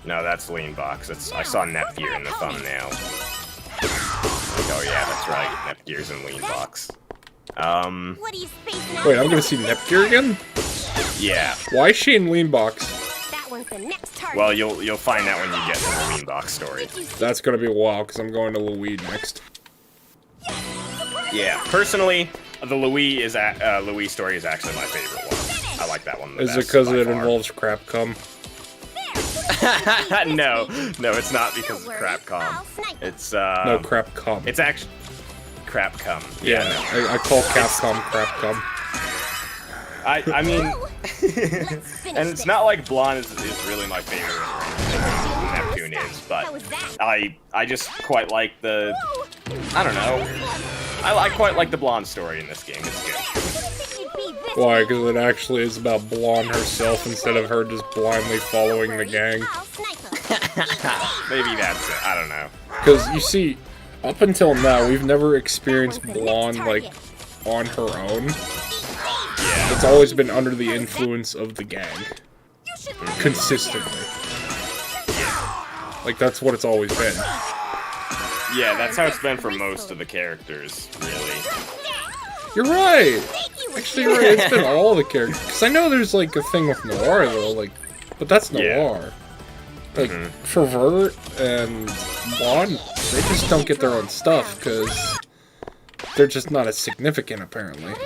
No, that's Lean Box. I saw Nepgear in the thumbnail. Oh yeah, that's right. Nepgear's in Lean Box. What are you spacing out? Wait, I'm gonna see Nepgear again? Yeah. Why is she in Lean Box? That one's the next target. Well, you'll find out when you get to the Lean Box story. That's gonna be a while, because I'm going to Louis next. Yeah. Personally, the Louis story is actually my favorite one. I like that one the Is it best because by it far. involves crap cum? No, it's not because of crap com. I'll snipe it. It's No, crap cum. It's actually crap cum. Yeah, no. I call Capcom crap cum. I mean, Let's finish and it's this. not like Blonde is really my favorite. Neptune is, How but was that? I just quite like the, I don't know. I quite like the Blonde story in this game. It's good. Why? Because it actually is about Blonde herself instead of her just blindly following the gang. I'll snipe her. Maybe that's it. I don't know. Because, you see, up until now, we've never experienced Blonde, like, on her own. Yeah. It's always been under the influence of the gang. Consistently. Like, that's what it's always been. Yeah, that's how it's been for most of the characters, really. You're right! Actually, you're right, it's been all the characters. Because I know there's, like, a thing with Noir, though, like, but that's Noir. Yeah. Like, Pervert and Blonde, they just don't get their own stuff, because they're just not as significant, apparently. I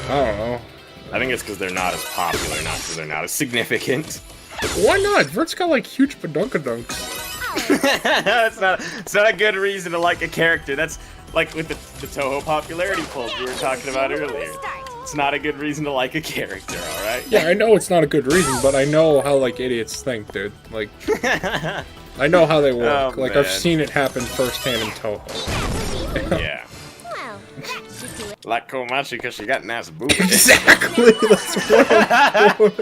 don't know. I think it's because they're not as popular, not because they're not as significant. Why not? Vert's got, like, huge badunkadunks. It's not a good reason to like a character. That's like with the Toho popularity polls we were talking about earlier. It's not a good reason to like a character, alright? Yeah, I know it's not a good reason, but I know how, like, idiots think, dude. Like, I know how they work. Oh, like, I've man. seen it happen firsthand in Toho. Yeah. Well, that should do it. Like Komachi because she got nice boobs. Exactly! That's what I'm doing.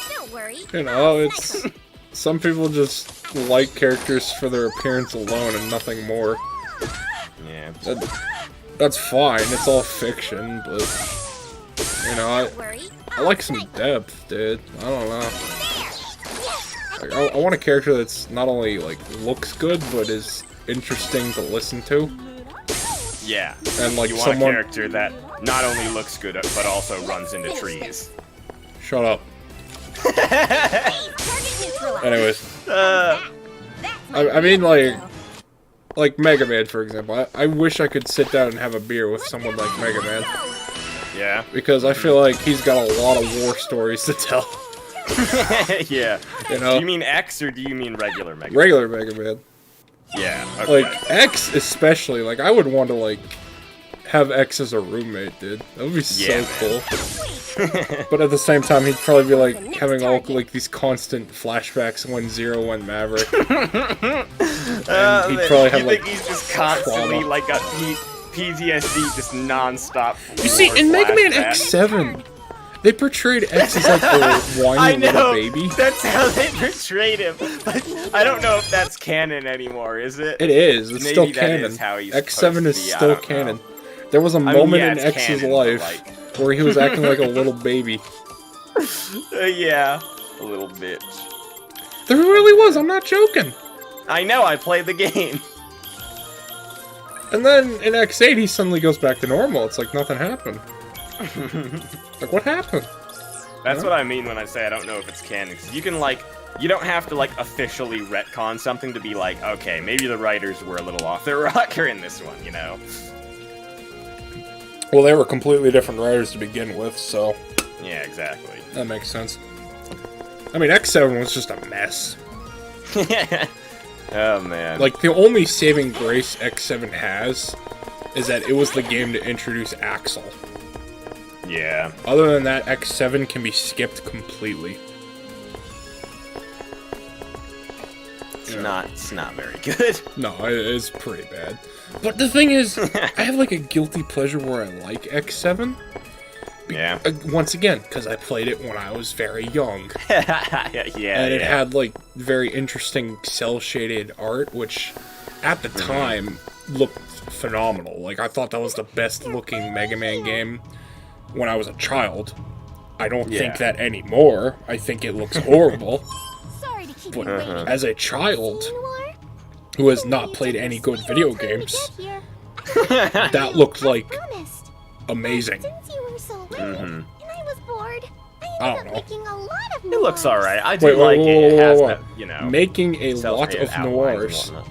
Don't worry. You know, it's... Some people just like characters for their appearance alone and nothing more. Yeah. That's fine, it's all fiction, but... You know, Don't worry. I like some depth, dude. I don't know. Like, I want a character that's not only, like, looks good, but is interesting to listen to. Yeah. And, like, You want someone... a character that not only looks good, but also runs into trees. Shut up. Target neutralized. Anyways. Uh, I mean, like Mega Man, for example. I wish I could sit down and have a beer with someone like Mega Man. yeah. Because I feel like he's got a lot of war stories to tell. Yeah. You know? Do you mean X or do you mean regular Mega? Regular Mega Man. Yeah. Okay. Like, X especially. Like, I would want to, like, have X as a roommate, dude. That would be so Yeah, man. cool. But at the same time, he'd probably be, like, having all, like, these constant flashbacks when Zero went Maverick. And he'd probably have, you like, think he's just constantly trauma. like got PTSD just non-stop? You see, in Mega Man X7, they portrayed X as like a I whiny little know, baby. that's how they portrayed him. But I don't know if that's canon anymore, is it? It is. It's Maybe still that canon. is how he's X7 supposed is to be, I still don't know. canon. There was a mean, moment yeah, in it's X's canon, but, life like- where he was acting like a little baby. Yeah, a little bitch. There really was. I'm not joking. I know, I played the game. And then in X8, he suddenly goes back to normal. It's like nothing happened. Like, what happened? That's what I mean when I say I don't know if it's canon. 'Cause you can, like, you don't have to, like, officially retcon something to be like, okay, maybe the writers were a little off their rocker in this one, you know? Well, they were completely different writers to begin with, so... Yeah, exactly. That makes sense. I mean, X7 was just a mess. Oh, man. Like, the only saving grace X7 has is that it was the game to introduce Axel. Yeah. Other than that, X7 can be skipped completely. It's not very good. No, it's pretty bad. But the thing is, I have like a guilty pleasure where I like X7. Yeah. Once again, because I played it when I was very young. Yeah, And it had like very interesting cel-shaded art, which at the time looked phenomenal. Like, I thought that was the best looking Mega Man game when I was a child. I don't think that anymore. I think it looks horrible. Sorry to keep But you waiting. as a child who has not played any good video games, that looked like Promised. amazing. Since you were so late, and I was bored, I I don't ended know. up making a lot of It looks noise. alright. I do Wait, like it. It has whoa. that, you know, Making a lot cel-shaded of outlines and noirs. whatnot.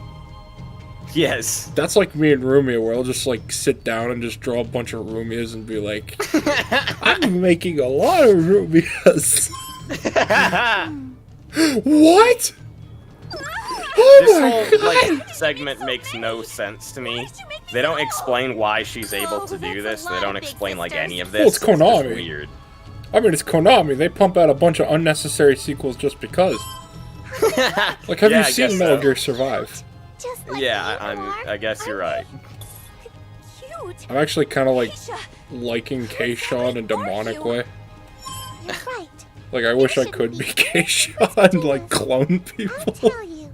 Yes. That's like me and Rumia, where I'll just like sit down and just draw a bunch of Rumias and be like, I'm making a lot of Rumias. What? Oh This my whole god! like segment makes no sense to me. They don't explain why she's able to do this. They don't explain like any of this. Well, it's just Konami. weird. I mean, it's Konami. They pump out a bunch of unnecessary sequels just because. Like, have Yeah, you I seen guess Metal so. Gear Survive? Just like Yeah, you are. I guess you're right. Cute. I'm actually kind of like Keisha, liking K-Shawn in a demonic way. You're right. Like, I wish I could be K-Shawn and like clone I'll people. tell you.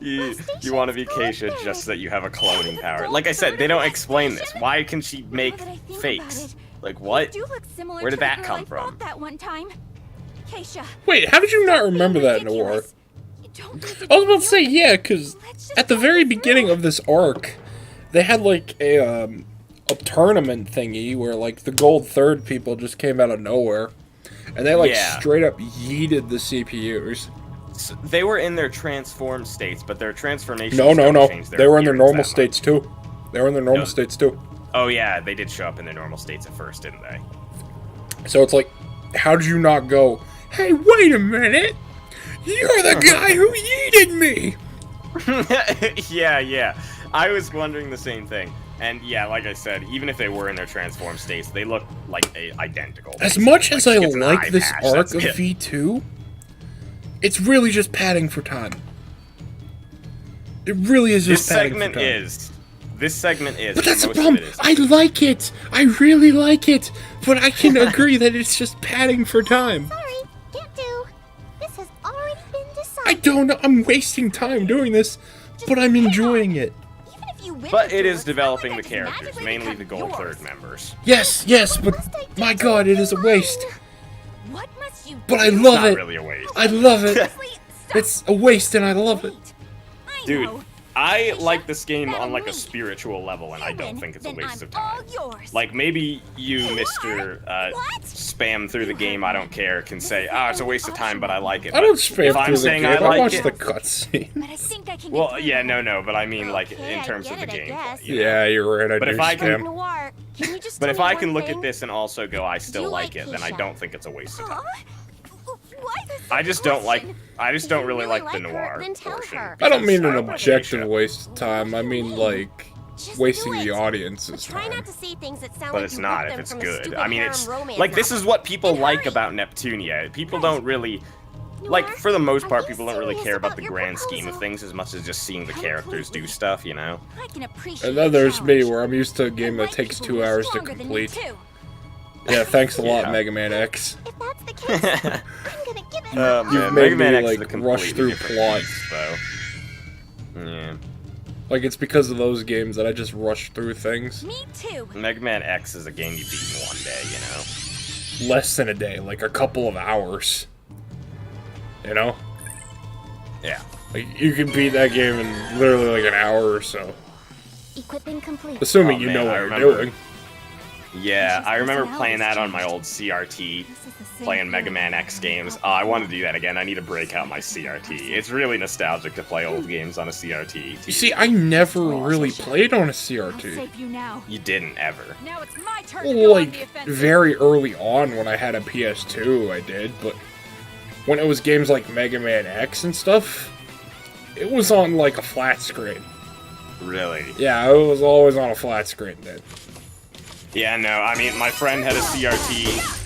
Keisha, You want to be Keisha just so that you have a cloning power. Like I said, they don't explain this. Why can she make now that I think fakes? about it, Like what? you do look similar Where did to the that girl come I from? fought that one time. Keisha. Wait, how did you not remember that, Noir? Ridiculous. You don't need to I was about to be say, yeah, because Let's just at the talk very it beginning through. of this arc, they had like a tournament thingy where like the gold third people just came out of nowhere, and they like Yeah. straight up yeeted the CPUs. So they were in their transformed states, but their transformations No. don't change their They were in their appearance normal that much. states too. They were in their normal No. states too. Oh yeah, they did show up in their normal states at first, didn't they? So it's like, how did you not go, hey, wait a minute! You're the guy who yeeted me! Yeah. I was wondering the same thing. And yeah, like I said, even if they were in their transformed states, they look like identical. As much as I Like, it's an eye like this patch, arc that's of it. V2, it's really just padding for time. It really is This just padding segment for time. is. This segment is. But that's the most of problem. it is. I like it. I really like it. But I can agree that it's just padding for time. sorry, can't do. This has already been I decided. don't know. I'm wasting time doing this, but I'm enjoying it. Even if you win But the it duel, is it's developing not the like I can characters, magically mainly the become gold yours. third members. Yes, but my god, it is a waste. What must you But I do? love Not it. really a waste. I love it. Honestly, stop. It's a waste and I love it. Wait. I Dude, know. I like this game That'll on like a win. spiritual level, and I You don't win, think it's a then waste I'm of time. all yours. Like maybe you, Mr. What? Spam through the game, I don't care, can say, it's a waste of time, but I like it. I don't But spam if I'm through the saying game. I I like watch it, the cutscene. But I think I can well, get yeah, through no, but I mean like Okay, in I terms of get the it, I gameplay. guess. you know? Yeah, you're right. I But do if I can- spam. Noir, can you just But tell if me I one can look thing? at this and also go, I still you like like it, then I Keisha? don't think it's a waste of time. Huh? Why this I just don't like. question? I just If don't you really really like the like her, noir then tell portion. her. I don't mean because an I like objective Keisha. waste of time. I mean like Just wasting do the it. audience's Try time. not to say things that sound But like it's you not ripped if them it's from a good. stupid I mean, harem it's romance like this novel. is what people Then like hurry. about Neptunia. People don't really. Like, Noir, for the most are part, you people don't really serious care about about the your grand scheme of proposal? things as much as just seeing the characters do stuff, you know? I can appreciate And then there's the me, challenge. where I'm used to a game I that like takes people 2 who are hours to stronger than me, complete. too. Yeah, thanks a lot, Yeah. Mega Man X. If that's the case, I'm gonna give it Oh, my man, all. made Mega Man me, X is like, a completely rush through different plot. beast, though. Yeah. Like, it's because of those games that I just rush through things. Me too. Mega Man X is a game you beat in one day, you know? Less than a day, like a couple of hours. You know? Yeah. Like, you can beat that game in literally like an hour or so. Equipment complete. Assuming Oh, you man, know what I you're remember. doing. Yeah, I remember Personalities playing that on my changed. old CRT, This is the same playing Mega feeling Man I X had games. about I want to do that again. I need to break out my CRT. It's really nostalgic to play old games on a CRT. You see, I never really played on a I'll CRT. save you now. You didn't ever. Now it's my turn to go on the Like, offensive. very early on when I had a PS2, I did, but when it was games like Mega Man X and stuff, it was on, like, a flat screen. Really? Yeah, it was always on a flat screen then. Yeah, no, I mean, my friend had a CRT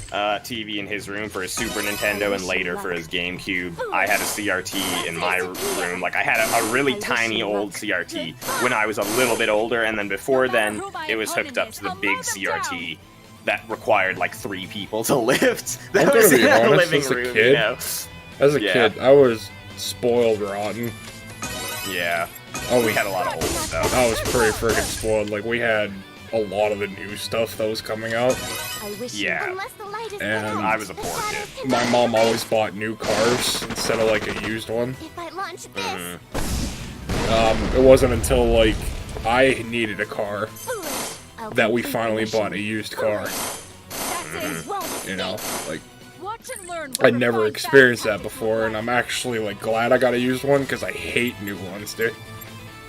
TV in his room for his Super Nintendo and later for his GameCube. I had a CRT in my room. Like, I had a really tiny old CRT when I was a little bit older, and then before then, it was hooked up to the big CRT that required, like, 3 people to lift. That I'm was gonna be in a honest, living as a room, kid- you know? As a Yeah. kid, I was spoiled rotten. Yeah. Oh, We had a lot of old stuff. I was pretty freaking spoiled. Like, we had a lot of the new stuff that was coming out. I wish Yeah. unless the light is And put out, I was a the poor shadows kid. can My be mom hidden. always bought new cars instead of, like, a used one. If I launch this, Mm-hmm. It wasn't until, like, I needed a car foolish. I'll that we complete the finally mission. bought a used car. That's it. Won't You know, like, Watch and learn. I'd never experienced that before, and I'm actually, like, glad I got a used one, because I hate new ones, dude.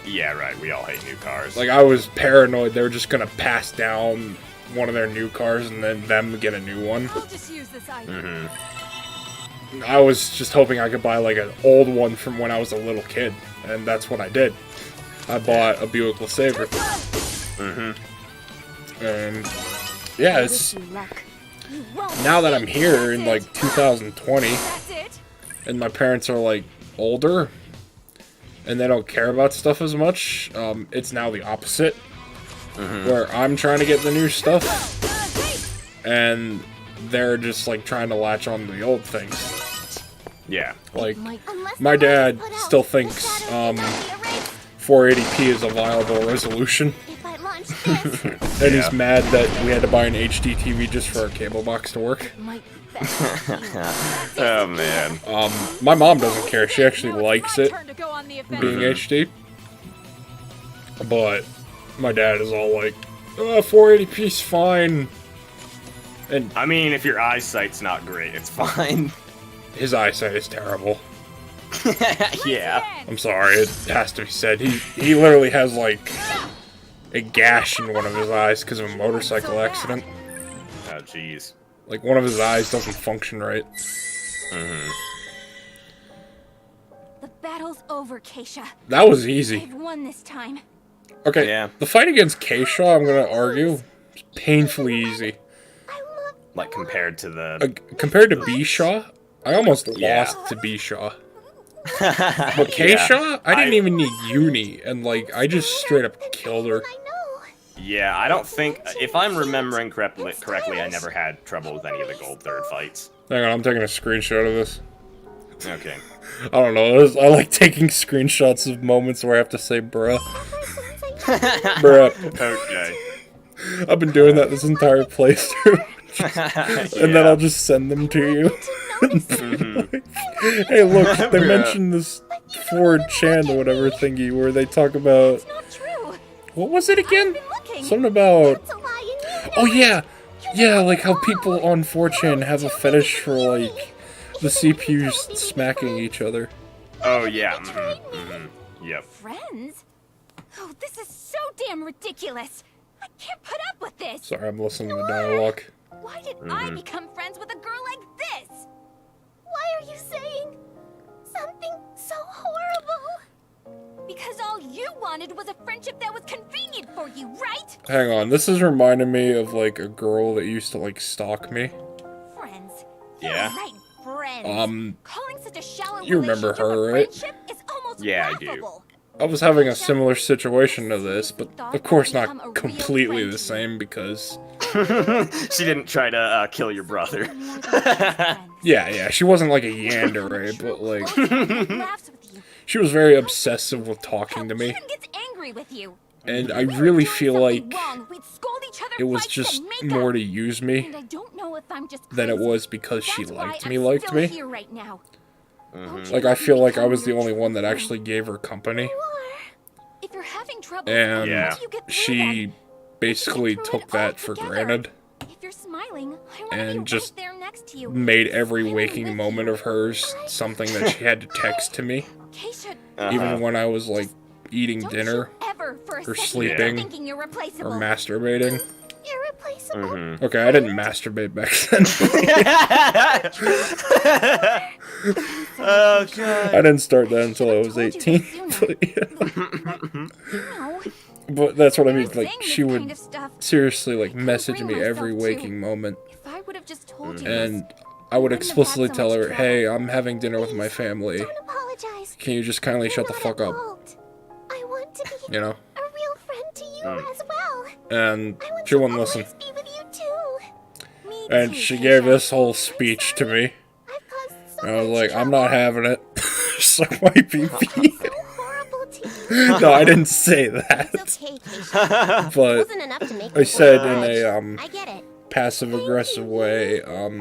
Yeah, right. We all hate new cars. Like, I was paranoid they were just gonna pass down one of their new cars and then them get a new one. I'll just use this item. Mm-hmm. I was just hoping I could buy, like, an old one from when I was a little kid, and that's what I did. I bought a Buick LeSabre. Mm-hmm. And, yeah, I it's... wish you luck. You won't Now that I'm here in, like, 2020, That's it. and my parents are, like, older, and they don't care about stuff as much, it's now the opposite. Where I'm trying to get the new stuff, and they're just, like, trying to latch on to the old things. Yeah. Like, Unless my the light is dad put out, still the thinks, shadows cannot be erased. 480p is a viable resolution, If I launch this, and Yeah. he's mad that we had to buy an HD TV just for our cable box to work. Might Oh, man. My mom doesn't care, she actually Now it's likes my it turn to go on the being offensive. HD. But my dad is all like, 480p's fine. And I mean, if your eyesight's not great, it's fine. his eyesight is terrible. Yeah. I'm sorry, it has to be said. He literally has, like, a gash in one of his eyes because of a motorcycle accident. Oh, jeez. Like, one of his eyes doesn't function right. The battle's over, Keisha. That was easy. I've won this time. Okay, Yeah. the fight against Keisha, I'm gonna argue, is painfully easy. Like, compared to the... Compared to Bishaw, I almost Yeah. lost to Bishaw. But Keisha, I didn't even need Uni, and, like, I just straight up killed her. I know. Yeah, I don't think... If I'm remembering correctly, I never had trouble with any of the Gold Third fights. Hang on, I'm taking a screenshot of this. Okay. I don't know, I like taking screenshots of moments where I have to say bruh. Bruh. Okay. I've been doing that this entire playthrough. And then Yeah. I'll just send them to you. Hey, look, they Bruh. mentioned this 4chan or whatever thingy where they talk about... It's not true. What was it again? Been looking. Something about... It's a lie and you Oh, yeah! Yeah, like how people on 4chan have a fetish for, like, the CPUs smacking each other. Oh, yeah. Yep. Friends? Oh, this is so damn ridiculous. I can't put up with this. Sorry, I'm listening to the dialogue. Why did I become friends with a girl like this? Why are you saying something so horrible? Because all you wanted was a friendship that was convenient for you, right? Hang on, this is reminding me of, like, a girl that used to, like, stalk me. Friends. Yeah. You're right, friends. Calling such a shallow you remember relationship her, a right? friendship is almost Yeah, I do. laughable. I was having a similar situation to this, but of course not completely the same because... She didn't try to kill your brother. More than just friends. Yeah, she wasn't like a yandere, but, like, Laughs with you. she was very obsessive with talking to me. Even gets angry with you. And I really feel Something like wrong, we'd scold each other, it was fight, just then make more up. to use me And I don't know if I'm just than it crazy. was because she That's why liked I'm me. still Me. here right now. Won't you Like, I let me feel like I become was the your only true one that friend? actually gave her company. If you're having trouble, And Yeah. how do you get through she them? basically Get through took it all that for together. granted If you're smiling, I want and to be just right there next to you. made every Smiling waking with moment you. of hers something that she had to text to me, Keisha, even when I was like eating don't dinner you ever for a or second sleeping thinking you're or replaceable. masturbating. Irreplaceable. Okay, I didn't masturbate back then. Oh god. I didn't start that until I Should've was told you 18. this sooner. But, yeah. No, But that's what I mean. saying Like, this she would kind of stuff. seriously like couldn't message bring me every myself to. waking moment, If I would have just told you and this, I would wouldn't have had explicitly so tell much her, trouble. "Hey, I'm having dinner with my family. Don't apologize. Can you just kindly shut the You're fuck not at up?" fault. I want to be You know? a real friend to you as well. And I want she to wouldn't always listen. be with you too. me And too, she Keisha. gave this whole speech to me. I've caused so And I was much like, I'm trouble. not having it. Suck my pee. So horrible to you. No, I didn't say that. It's okay, Keisha. But Wasn't enough to make I me said feel in judged. a I get it. passive aggressive way, Now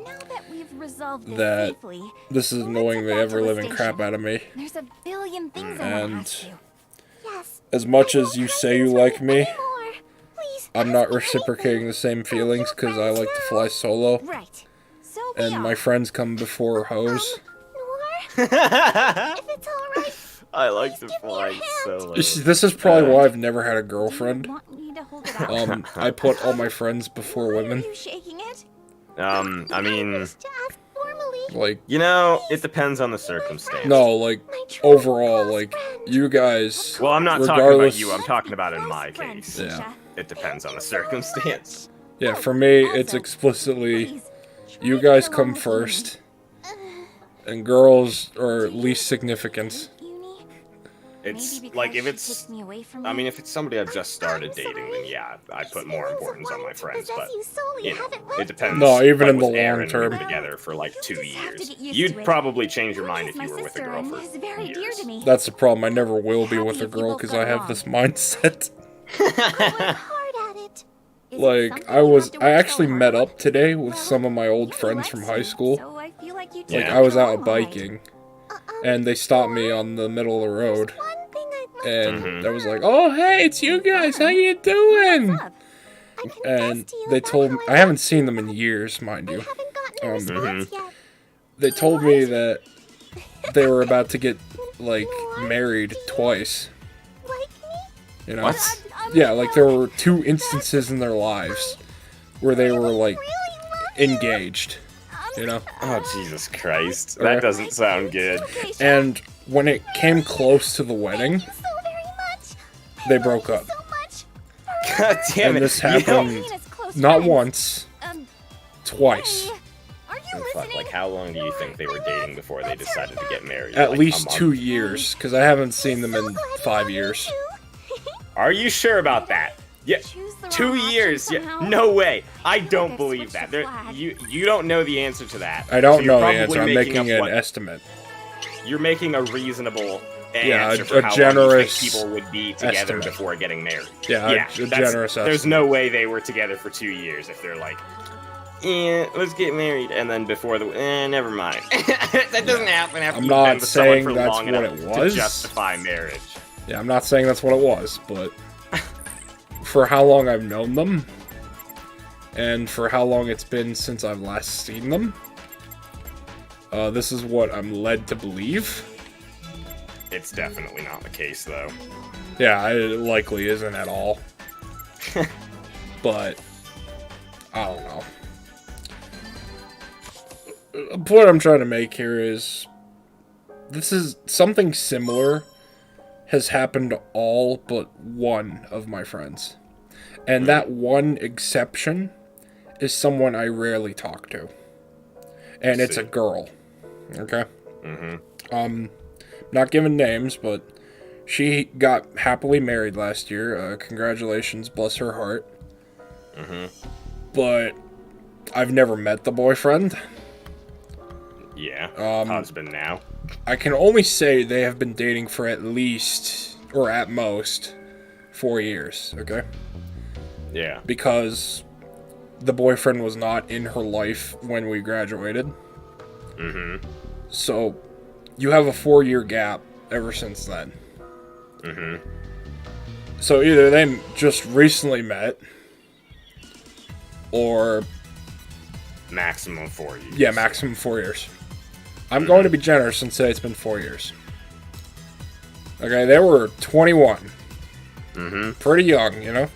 that we've resolved this that safely, this is let's annoying head the back ever to the living crap station. out of me. There's a billion things I want And to ask you. Yes. as much I as won't you hide say you this like from me, anymore. Please, I'm ask not me reciprocating anything. the same We're feelings real because I like to friends fly now. solo, Right. So we and are. my friends come before hoes. Noir, if it's alright, I like the give me your flight hand. so This is probably why I've never had a girlfriend. Do you want me to hold it out? I put all my friends before Why women. are you shaking it? I I mean, wish to ask formally. Like, you know, it depends on the circumstance. no, like, My true overall, close like, friend. you guys, Well, I'm not talking regardless, about you. I'm talking about in Close my friends, case. Yeah. Keisha. It depends on the circumstance. yeah, for me, it's Also, explicitly, Please, you try to guys get come along with Uni. first, and girls are least significant. Uni? It's Maybe like because if she it's, takes me away from I you? mean, if it's somebody I've just started I'm dating, sorry. then yeah, I These put more feelings of importance on my wanting to friends. possess But you solely you know, haven't left it depends. No, even Like in the with Aaron, long term. we've been together for like You 2 just have to years. get used You'd to it. probably change your Uni mind is if my you were with a sister girl and for is very dear years. to me. That's the problem. I never will be Happy with a if you girl both because got I have along. this mindset. Work hard at it. Is it Like, something I you was, have to I work actually so met hard up today with Well, some of my old Uni friends likes from you, high school. So I feel like you two Like, Yeah. I was get out along all right. biking, and they stopped me on the middle of the road, One thing I'd like and Mhm. I was like, "Oh, hey, it's you guys. How you doing?" What's up? I confess And to you they about told how me, I I haven't left seen you, them in but years, mind I you. haven't gotten a Um, response yet. They told me that they were about to get, like, married twice. Like me? You know? What? Yeah, like, there were 2 instances in their lives where they were, like, Really love you. engaged. You know? Oh Jesus Christ, Okay. that doesn't sound good. Keisha, And when it came close to the wedding, Thank you so very much. I they love broke you up. so much. God damn And it! this You know- happened Being as close not friends. once, Um, twice. hey, are you Oh, fuck, listening? like how long do you think they were dating before they decided to get married? At Like, least a month? 2 years, because I haven't seen them So in glad to 5 have you years. too. Are you sure about that? Yeah. Choose the 2 wrong option years? Yeah. somehow. No way. I I don't switched believe the that. There, flag. you don't know the answer to that. I don't So you're know the probably answer. I'm making up an what- estimate. You're making a reasonable Yeah, answer a for how long you generous think people would be together estimate. before getting married. Yeah, a that's- generous There's estimate. no way they were together for 2 years if they're like, let's get married, and then before the, never mind. That doesn't happen after I'm you've not been with someone saying for that's long what enough it was. to justify marriage. Yeah, I'm not saying that's what it was, but for how long I've known them, and for how long it's been since I've last seen them, this is what I'm led to believe. It's definitely not the case, though. Yeah, it likely isn't at all. But, I don't know. The point I'm trying to make here is, this is something similar has happened to all but one of my friends. And that one exception is someone I rarely talk to. And it's a girl. Okay? Not giving names, but she got happily married last year. Congratulations, bless her heart. But I've never met the boyfriend. Yeah. Husband now. I can only say they have been dating for at least, or at most, 4 years, okay? Yeah. Because the boyfriend was not in her life when we graduated. So, you have a 4-year gap ever since then. So either they just recently met, or Maximum 4 years. yeah, maximum 4 years. I'm going to be generous and say it's been 4 years. Okay, they were 21. Mm-hmm. Pretty young, you know?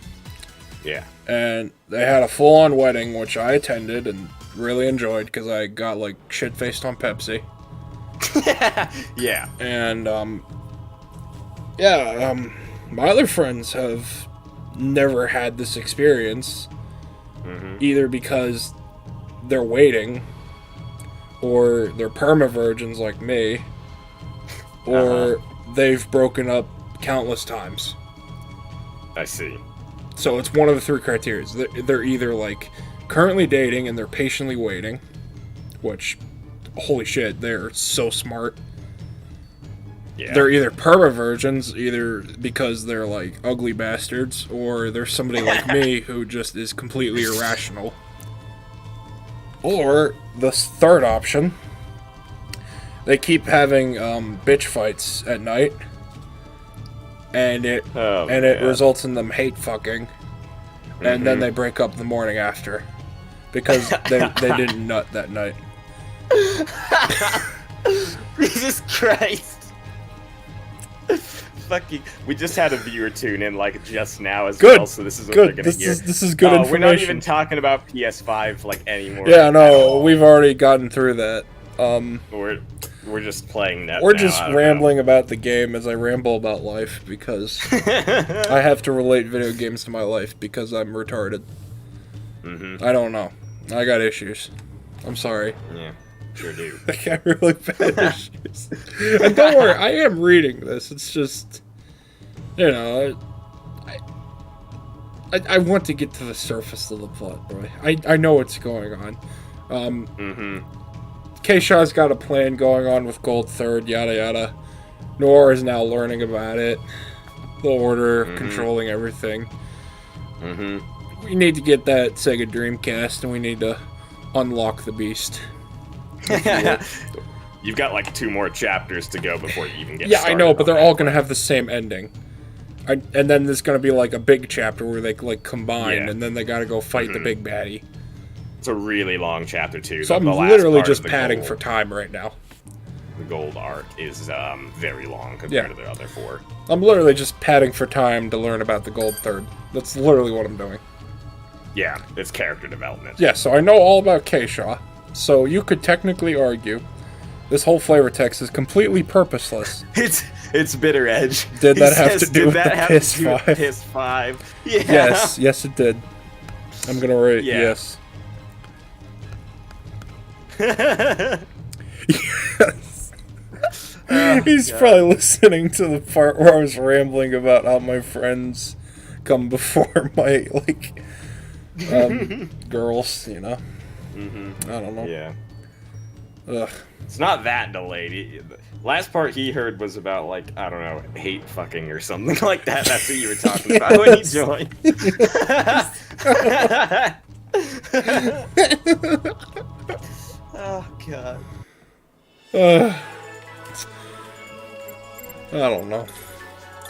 Yeah. And they had a full-on wedding, which I attended and really enjoyed because I got, like, shit-faced on Pepsi. Yeah. And, my other friends have never had this experience, either because they're waiting, or they're perma-virgins like me, or they've broken up countless times. I see. So it's one of the three criteria. They're either, like, currently dating and they're patiently waiting, which, holy shit, they're so smart. Yeah. They're either perma-virgins, either because they're, like, ugly bastards, or they're somebody like me who just is completely irrational. Or, the third option, they keep having, bitch fights at night, and it results in them hate fucking, and then they break up the morning after, because they didn't nut that night. Jesus Christ. Fucking, we just had a viewer tune in like just now as Good. well, so this is what Good. they're gonna hear. This is good information. We're not even talking about PS5 like anymore. Yeah, no, we've already gotten through that. We're just playing Nep We're now, just I don't rambling about the game as I ramble about life, because I have to relate video games to my life because I'm retarded. I don't know. I got issues. I'm sorry. Yeah, sure do. I got really bad issues. And don't worry, I am reading this. It's just, you know, I want to get to the surface of the plot, bro. I know what's going on. K-Shaw's got a plan going on with Gold Third, yada yada. Noir is now learning about it. The Order controlling everything. We need to get that Sega Dreamcast, and we need to unlock the beast. You've got like 2 more chapters to go before you even get Yeah, started. I know, but they're all going to have the same ending. And then there's going to be like a big chapter where they like combine, and then they got to go fight the big baddie. It's a really long chapter too. So I'm the last literally part just of the padding gold- for time right now. The gold arc is very long compared to the other 4. I'm literally just padding for time to learn about the Gold Third. That's literally what I'm doing. Yeah, it's character development. Yeah, so I know all about K-Shaw. So you could technically argue this whole flavor text is completely purposeless. It's bitter edge. Did He that have says, to do "Did with that the have to do with PS5? PS5? Yeah. Yes, it did. I'm gonna rate yes. Yes. He's probably listening to the part where I was rambling about how my friends come before my, like, girls, you know? I don't know. Yeah. Ugh. It's not that delayed. Last part he heard was about, like, I don't know, hate fucking or something like that. That's what you were talking about when you joined. Oh, God. I don't know.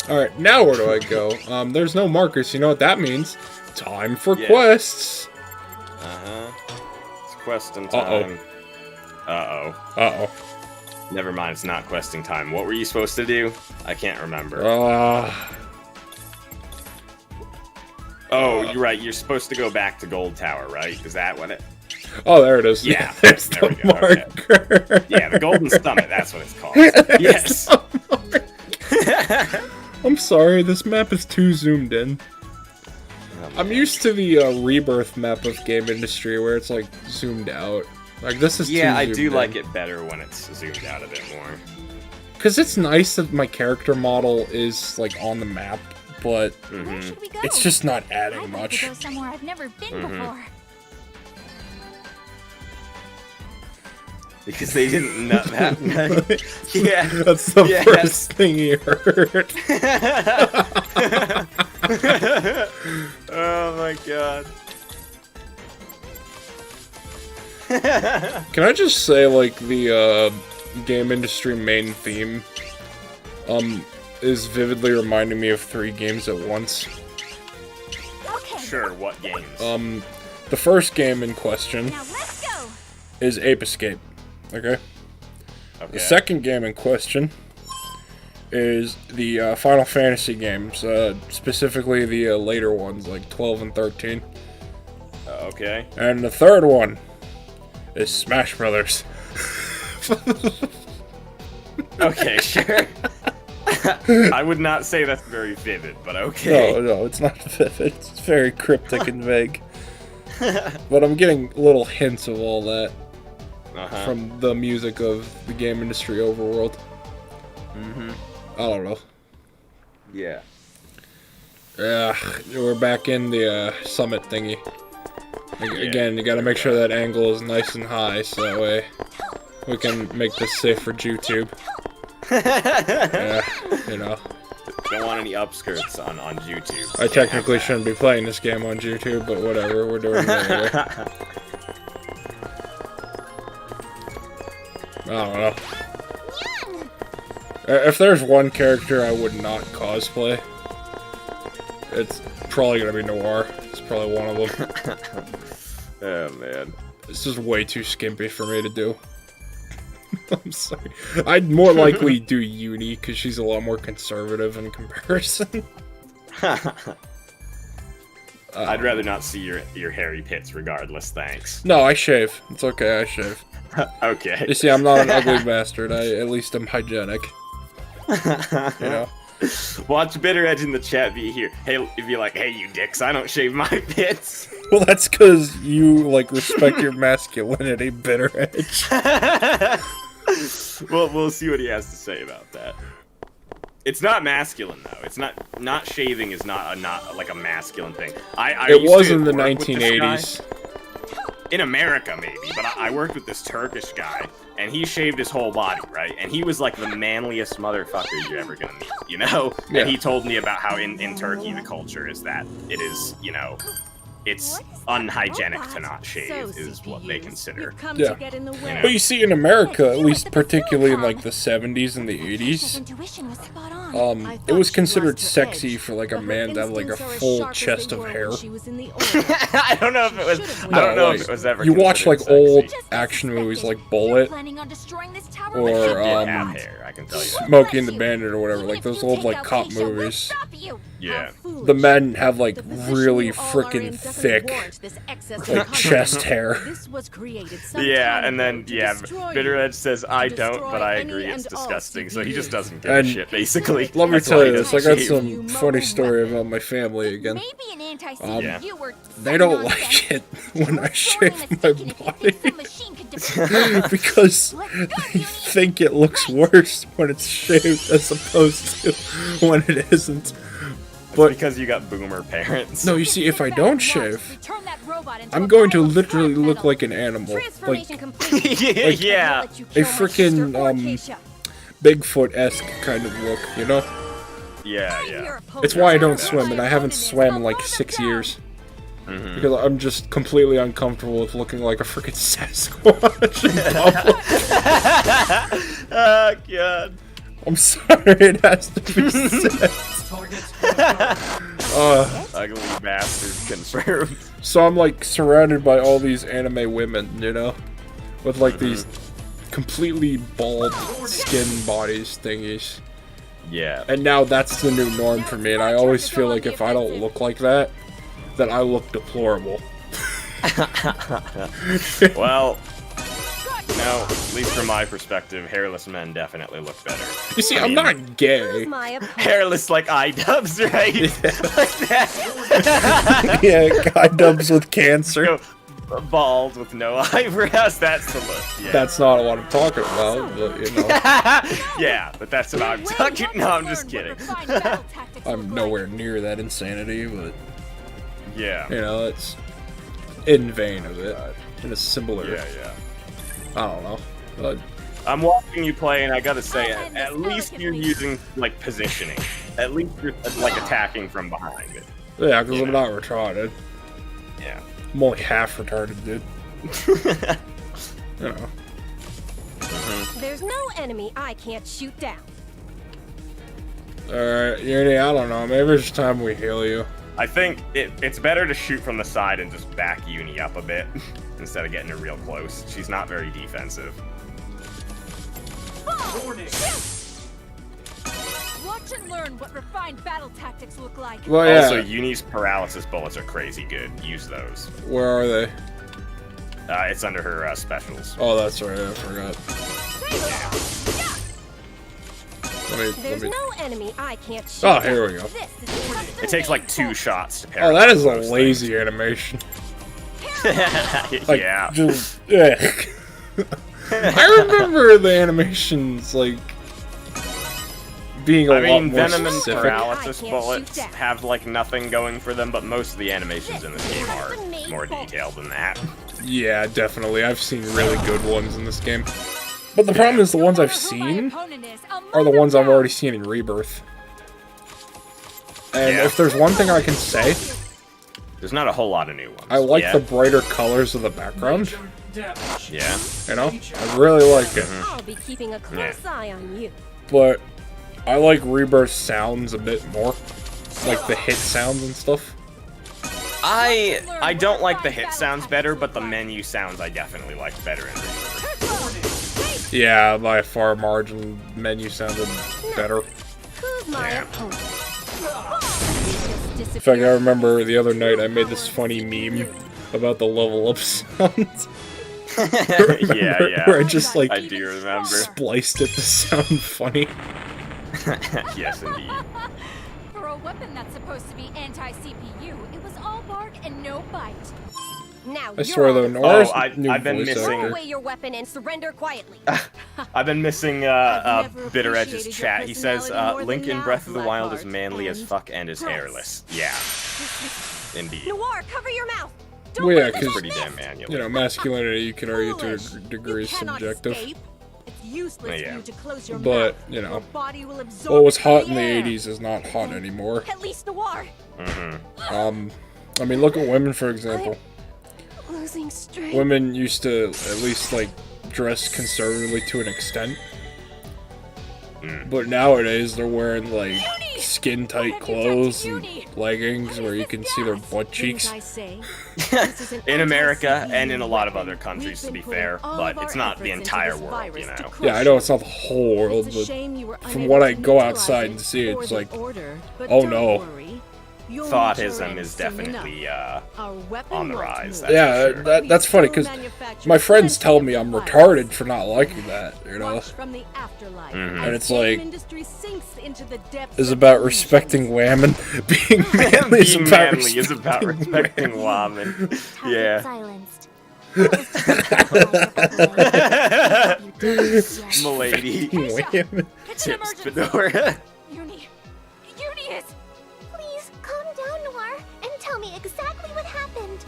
Alright, now where do I go? There's no markers. You know what that means? Time for quests. It's questing time. Uh-oh. Never mind, it's not questing time. What were you supposed to do? I can't remember. Oh, you're right. You're supposed to go back to Gold Tower, right? Is that what it... Oh, there it is. Yeah, there's there we the go. marker. Okay. Yeah, the Golden Summit, that's what it's called. Yes. I'm sorry, this map is too zoomed in. I'm used to the Rebirth map of Game Industry where it's like zoomed out. Like this is Yeah, too I zoomed do in. like it better when it's zoomed out a bit more. Because it's nice that my character model is like on the map, but Where should we go? it's just not I'd adding like much. to go somewhere I've never been before. Because they didn't nut that night. Yeah. That's the Yes. first thing you heard. Oh my god. Can I just say, like, the Game Industry main theme is vividly reminding me of 3 games at once. Okay. Sure, what games? The first game in question Now let's go. is Ape Escape. Okay. Okay. The second game in question is the Final Fantasy games, specifically the later ones, like 12 and 13. Okay. And the third one is Smash Brothers. Okay, sure. I would not say that's very vivid, but okay. No, it's not vivid. It's very cryptic and vague. But I'm getting little hints of all that from the music of the game industry overworld. I don't know. Yeah. Yeah, we're back in the summit thingy. Again, you gotta make sure that angle is nice and high, so that way we can make this safe for YouTube. Yeah, you know. Don't want any upskirts on YouTube. I technically shouldn't be playing this game on YouTube, but whatever, we're doing it anyway. I don't know. If there's one character I would not cosplay, it's probably gonna be Noir. It's probably one of them. Oh man. This is way too skimpy for me to do. I'm sorry. I'd more likely do Uni, because she's a lot more conservative in comparison. I'd rather not see your hairy pits regardless, thanks. No, I shave. It's okay, I shave. Okay. You see, I'm not an ugly bastard. At least I'm hygienic. You know? Watch Bitter Edge in the chat be like, hey, you dicks, I don't shave my pits. Well, that's because you, like, respect your masculinity, Bitter Edge. Well, we'll see what he has to say about that. It's not masculine though. It's not shaving is not like a masculine thing. It was in the 1980s. In America, maybe, but I worked with this Turkish guy, and he shaved his whole body, right? And he was like the manliest motherfucker you're ever gonna meet, you know? Yeah. And he told me about how in Turkey the culture is that it is, you know, it's unhygienic to not shave, is what they consider. Yeah. But you see, in America, at least particularly in like the 70s and the 80s, it was considered sexy for like a man to have like a full chest of hair. I don't know if it was. I don't know if it was ever. You watch like considered old sexy. action movies like Bullet or Have hair, I can tell you that. Smokey and the Bandit or whatever, like those old like cop movies. Yeah. The men have like really freaking thick like chest hair. Yeah, and then Bitter Edge says I don't, but I agree it's disgusting. So he just doesn't give a And shit, basically. Let me That's tell why you he this, I doesn't got shave. some funny story about my family again. Yeah. They don't like it when I shave my body because they think it looks worse when it's shaved as opposed to when it isn't. But Because you got boomer parents. no, you see, if I don't shave, I'm going to literally look like an animal, like Yeah. a freaking Bigfoot-esque kind of look, you know? Yeah. It's why I don't swim, and I haven't swam in like 6 years. Because I'm just completely uncomfortable with looking like a freaking Sasquatch in public. Oh god. I'm sorry, it has to be said. Ugly bastard confirmed. So I'm like surrounded by all these anime women, you know? With like these completely bald skin bodies thingies. Yeah. And now that's the new norm for me, and I always feel like if I don't look like that, then I look deplorable. Well, no, at least from my perspective, hairless men definitely look better. You see, I I'm mean, not gay. hairless like iDubbbz, right? Like that. Yeah, guy dubs with cancer. You know, bald with no eyebrows, that's the look. Yeah. That's not what I'm talking about, but you know. Yeah, but that's what I'm talking. No, I'm just kidding. I'm nowhere near that insanity, but Yeah. you know, it's in vain of it. In a similar, Yeah. I don't know. But I'm watching you play, and I gotta say, at least you're using like positioning. At least you're like attacking from behind it. yeah, because You I'm know. not retarded. Yeah. I'm only half retarded, dude. You know. There's no enemy I can't shoot down. Alright, Uni, I don't know. Maybe it's time we heal you. I think it's better to shoot from the side and just back Uni up a bit instead of getting her real close. She's not very defensive. Watch and learn what refined battle tactics look like. Well, yeah. Also, Uni's paralysis bullets are crazy good. Use those. Where are they? It's under her specials. Oh, that's right. I forgot. There's no enemy I can't shoot. Oh, here we go. It takes like 2 shots to paralyze. Oh, that is a those lazy animation. things. Like, Yeah. just, I remember the animations, like, being a lot more Venom and specific. paralysis bullets have like nothing going for them, but most of the animations in this game are more detailed than that. Yeah, definitely. I've seen really good ones in this game. But the problem is the ones I've seen are the ones I've already seen in Rebirth. And if there's one thing I can say, there's not a whole lot of new ones. I like the brighter colors of the background. Yeah. You know? I really like it. I'll be keeping a close eye on you. But I like Rebirth sounds a bit more. Like the hit sounds and stuff. I don't like the hit sounds better, but the menu sounds I definitely like better in Rebirth. Yeah, by a far margin, menu sounded better. Who's my opponent? In fact, I remember the other night I made this funny meme about the level up sounds. Yeah. Where I just like I do remember. spliced it to sound funny. Yes, indeed. For a weapon that's supposed to be anti-CPU, it was all bark and no bite. Now I swear though, Oh, Nora's I've new been voice missing- throw actor. away your weapon and surrender quietly. I've been missing never Bitter Edge's appreciated your chat. He says personality more Link than in now, Breath of the Wild is Blackheart. manly as And fuck and is press. hairless. Yeah, indeed. Noir, cover your mouth. Don't Well, yeah, let it because, Pretty damn manual. you know, masculinity, you can argue to a Foolish. degree, is You cannot subjective. escape. It's useless Yeah. for you to close your But, mouth. you know, Your body will absorb what was it hot from in the air. 80s is not hot anymore. At least Noir. I mean, look at women, for example. Losing strength. Women used to at least, like, dress conservatively to an extent. But nowadays, they're wearing, like, skin-tight clothes and leggings where you can see their butt cheeks. In America and in a lot of other countries, to be fair, but it's not the entire world, you know. Yeah, I know it's not the whole world, but from what I go outside and see, it's like, oh no. Thoughtism is definitely on the rise. That's Yeah, for sure. that's funny, because my friends tell me I'm retarded for not liking that, you know? And it's like, is about respecting women. Being manly is Being about manly is about respecting women. Yeah. Silenced. Milady. women. It's an Tips emergency. Fedora. Uni is... Please calm down, Noir, and tell me exactly what happened.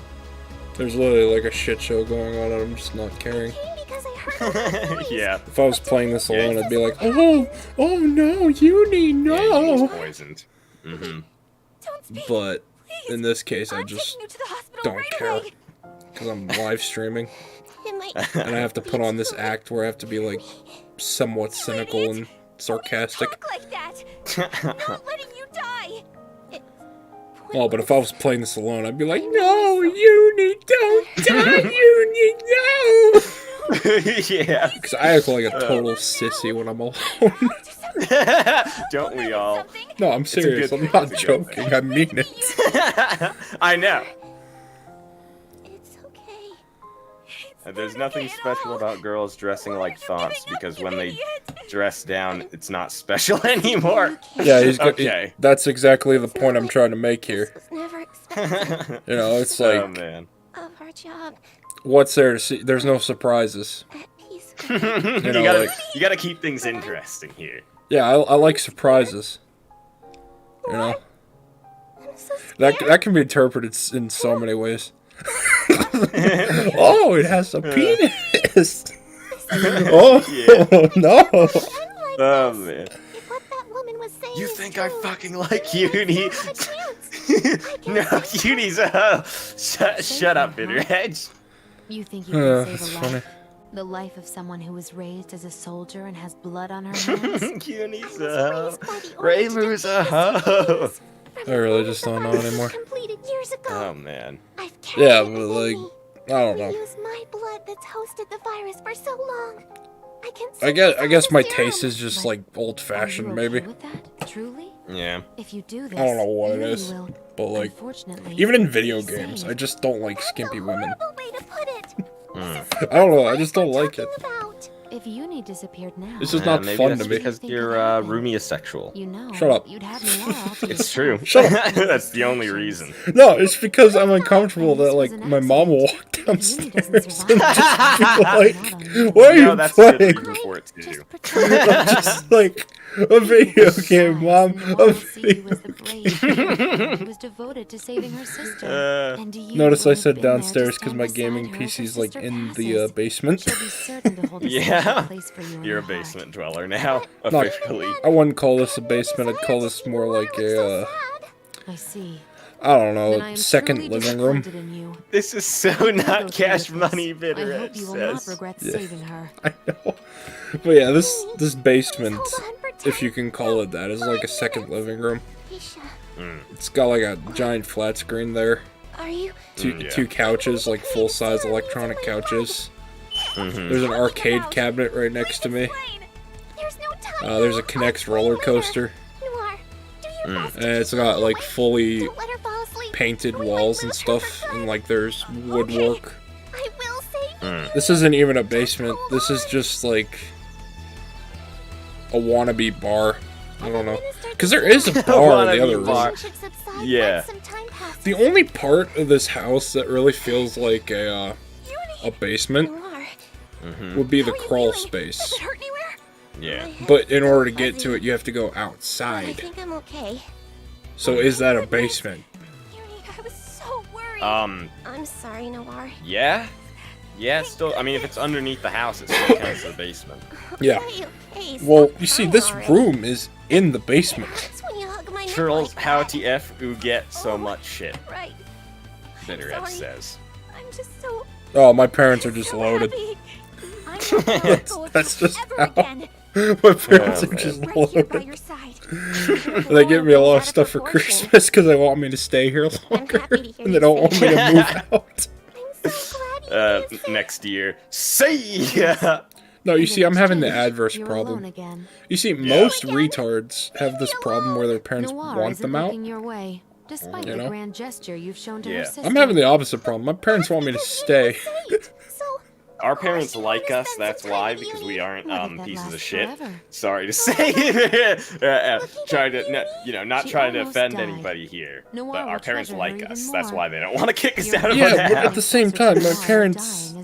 There's literally like a shit show going on, and I'm just not caring. Came because I heard a noise. Yeah. If I was playing this alone, I'd be like, oh no, Uni, Yeah, no. he's poisoned. Mm-hmm. Don't speak, But please. in this case, I I'm just taking you to the hospital don't right care. away. Because I'm live streaming, It might and I have to put on this act where I have to be like somewhat cynical and sarcastic. Talk like that. Not letting you die. Oh, but if I was playing this alone, I'd be like, no, Uni, don't die, Uni, no! Yeah. Because I act like a total sissy when I'm alone. Don't we all? No, I'm serious. good I'm thing. not It's a good joking. I mean it. I know. It's okay. There's nothing special about girls dressing like thonts because when they dress down, it's not special anymore. Yeah, he's good. Okay. That's exactly the point I'm trying to make here. This was never expected You know, it's Oh like, man. of our job. what's there to see? There's no surprises. At peace. You You know, gotta, like, you gotta keep things interesting here. yeah, I like surprises. You know, I'm so scared. that can be interpreted in so many ways. Oh, it has a penis. Oh no! Unlike Oh this, man. if what that woman was saying You is think I true, fucking like we Uni? don't have a chance. No, Uni's a hoe. Shut up, Bitter Edge. You think you can That's save a funny. life? The life of someone who was raised as a soldier and has blood on her hands. Cunie's I a hoe. was raised by the Raymu's a hoe. I really just don't know anymore. Completed years ago. Oh man. I've carried Yeah, it but within like, me. I don't We know. use my blood that's hosted the virus for so long. I can I guess my synthesize taste serum. is just like old Are you fashioned, okay maybe. with that? Truly? Yeah. If you do this, I don't know what it Yuri is, will, but like, unfortunately, even in video be games, saved. I just don't like That's skimpy a women. horrible way to put it. I don't know. I just don't like it. About. If Uni disappeared now, This is not maybe fun that's to me. because Think you're of anything. Rumia sexual. you know, Shut up. You'd have Noir all to It's yourself. true. Shut up. That's the only reason. No, it's because I'm uncomfortable that like This was an my mom will walk Uni downstairs doesn't and survive. just be Not like, on you. "Why are No, you that's a good playing?" reason for it too. Just pretend. I'm just like a video game, mom. A video game. He was devoted to saving her sister. And you Notice I would have said been there to downstairs because stand my beside gaming her as her PC's like sister in passes. the basement. She'll be certain to hold a Yeah. special place for you in You're a her heart. basement dweller now, No. officially. I wouldn't call this a basement. I'd call this more like a I see. I don't Then I know, am second truly living room. disappointed in you. This is so Go not through cash with this. money bitter, I hope it you will not says. regret Yeah. saving her. I know. But yeah, this basement, Hold on, pretend. if you can call it that, is like a second living room. Keisha, It's got like a giant flat screen there. are you? Yeah. Two couches, like full-size electronic couches. There's an arcade cabinet right next to me. There's no time. There's a Kinect roller coaster. Noir, do your best. And it's got like fully Don't let her fall asleep. painted We might walls and lose her for stuff, good. and like there's woodwork. I will save you. This isn't even a basement. This is just like a wannabe bar. I don't know. Because there is a bar in the other room. bar. Should subside Yeah. once some time passes. The only part of this house that really feels like a basement Noir, would be the how are you crawl feeling? space. Does it hurt anywhere? Yeah. But in order to get to it, you have to go I outside. think I'm okay. So is that a basement? Yuri, I was so worried. Uh. I'm sorry, Noir. Yeah? Yeah, it's still, I mean, if it's underneath the house, it still counts as a basement. Yeah. Okay, okay, Well, stop you see, crying this already. room is in the basement. That's when you hug my neck Trolls, like how that. TF you get so much shit, Right. Bitterhead sorry. says. I'm just so Oh, my parents are just so loaded. happy. I'm not gonna let go of That's you just ever how- again. My parents Oh, are man. just Right here by loaded. your side. They give me a lot of Out stuff for proportion. Christmas because they want me to stay here I'm longer. happy to hear And they you don't say want me to that. move out. I'm so glad you did say Next year. See ya! No, you In see, I'm having the exchange, adverse you're problem. alone again. You see, most retards have this problem where their parents Noir want isn't them out. looking your way, despite You the know? grand gesture you've shown to Yeah. her sister. I'm having the opposite problem. My parents want me to stay. So, Our parents like us, spend that's some time why, with because Uni. we aren't What if that pieces of lasts shit. forever? Sorry to say. Trying to, not She trying to almost offend died. anybody here. Noir but our will parents treasure her like even us. That's more. why they don't want to kick us You're out of Yeah, our but at house. the same time, my parents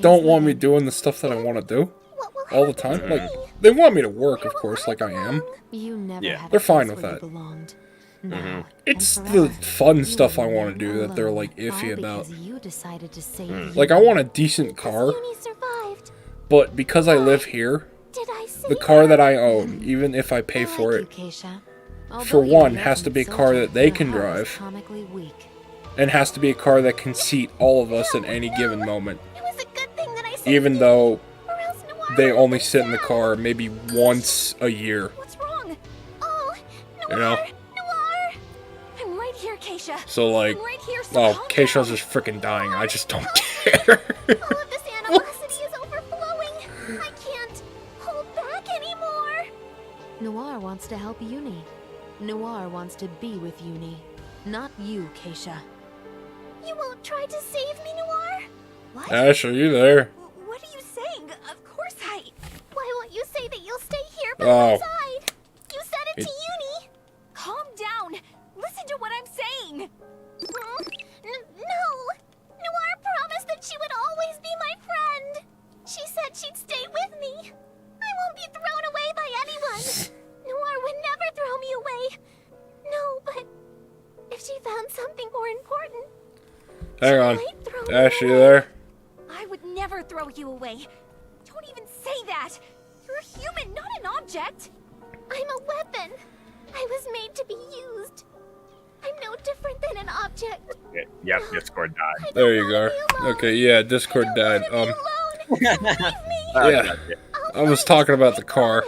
don't want me doing the stuff that I want to do what will all the happen time. to Like, me? they want me to work, of course, like I am. You never Yeah. had a They're fine place with where you that. belonged. Now, and It's the forever, fun you stuff I will want to remain do that they're alone, like iffy all about. because you decided to save Like, I want a decent car, Uni survived. but because I live here, Did I say the car that I own, even if I pay for it, for one, has to be a car that they can drive. and has to be a car that can seat all of us at any given moment. It was a good thing that I saved Even you, though or else Noir they would only have sit in the been car maybe once a year. What's wrong? Oh, Noir, You know? Noir. I'm right here, Keisha. So like, I'm right here, so oh, calm Keisha's down. just freaking dying. I just don't care. All of this animosity is overflowing. I can't hold back anymore. Noir wants to help Uni. Noir wants to be with Uni. Not you, Keisha. You won't try to save me, Noir? What? Ash, are you there? What are you saying? Of course I... Why won't you say that you'll stay here by Oh. my side? You said it to It- Uni. Calm down. Listen to what I'm saying. No. Noir promised that she would always be my friend. She said she'd stay with me. I won't be thrown away by anyone. Noir would never throw me away. No, but if she found something more important, Hang on. might throw me Ash, you away. there? I would never throw you away. Don't even say that. You're a human, not an object. I'm a weapon. I was made to be used. I'm no different than an object. Yeah, Discord died. I don't There you wanna go. be alone. Okay, yeah, Discord I don't died. wanna be alone. Yeah. I was talking about the car.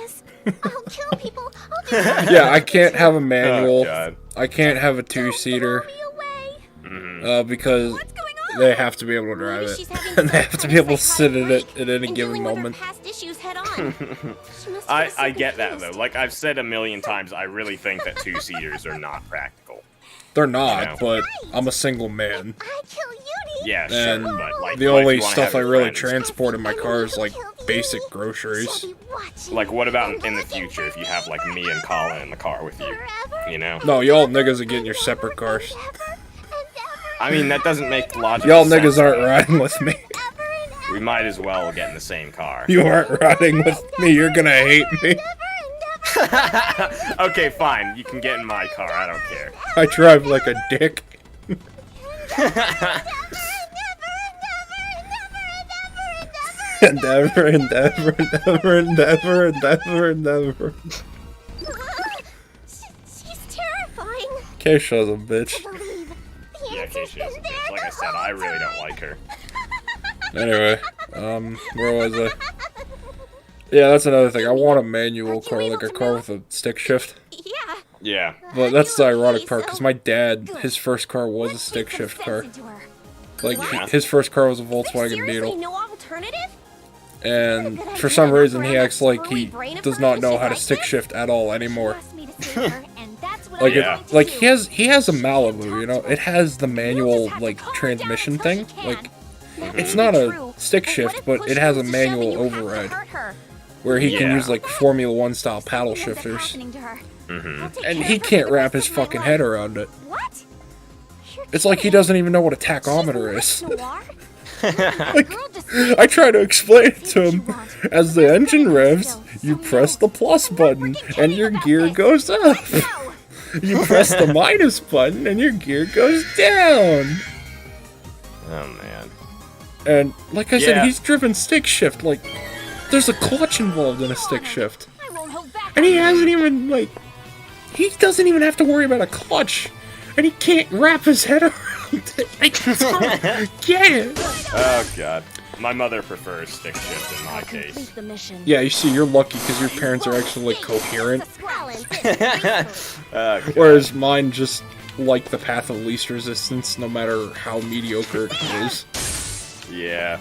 I'll kill people. I'll kill Yeah, I can't have a Oh, manual. God. I can't have a two-seater me away. because What's going on? they have to be able to drive Maybe it, she's having and they have to be able to sit in it at any and given dealing with her moment. past issues head on. She must I feel so get that confused. though. Like I've said a million times, I really think that two-seaters are not practical. They're not, Yeah. but I'm a single man. I kill Uni. Yeah, And sure, but like the what if only you wanna stuff have I your really friends? transport in my car is like Kill you. basic She'll groceries. be watching Like what about in the future if you have like me and Colin in the car with you? forever. You know? No, y'all niggas are getting your separate cars. Ever and I mean that doesn't make logical Y'all sense. niggas aren't riding with me. ever and ever. We might as well get in the same car. You aren't riding with me. You're gonna hate me. Okay, fine. You can get in my car. I don't care. I drive like a dick. Endeavor, endeavor, endeavor, endeavor, endeavor, endeavor. She's terrifying. Keisha's a bitch. Believe the Yeah, answer's Casey is a been bitch. there Like I the said, I whole really time. don't like her. Anyway, where was I? Yeah, that's another thing. I want a manual car, like a car with a stick shift. Yeah. Yeah. But that's the ironic part, because my dad, his first car was a stick Speak some shift car. sense into her. Like, Yeah. his first car was a Is there Volkswagen seriously Beetle. no alternative? And for some reason, he acts like he does not know how to stick shift at all anymore. Asked me to save her, and that's what Like, I'm Yeah. going to like do. he has a Malibu, you know. It has the manual like transmission thing. Like, it's not a stick shift, but it has a manual override where he can Yeah. use like Formula One style paddle shifters. Mm-hmm. And he can't wrap his fucking head around it. What? It's like he doesn't even know what a tachometer is. Noir? Like, I try to explain it to him. As the engine revs, you press the plus button and your gear goes up. No. You press the minus button and your gear goes down. Oh man. And like I said, Yeah. he's driven stick shift. Like, there's a clutch involved in a stick shift. I won't hold back. And he hasn't even, like, he doesn't even have to worry about a clutch. And he can't wrap his head around it. I don't get it. Oh god. My mother prefers stick shift in my case. the mission. Yeah, you see, you're lucky because your parents are actually, like, coherent. Oh, God. Whereas mine just like the path of least resistance, no matter how mediocre it is. Yeah.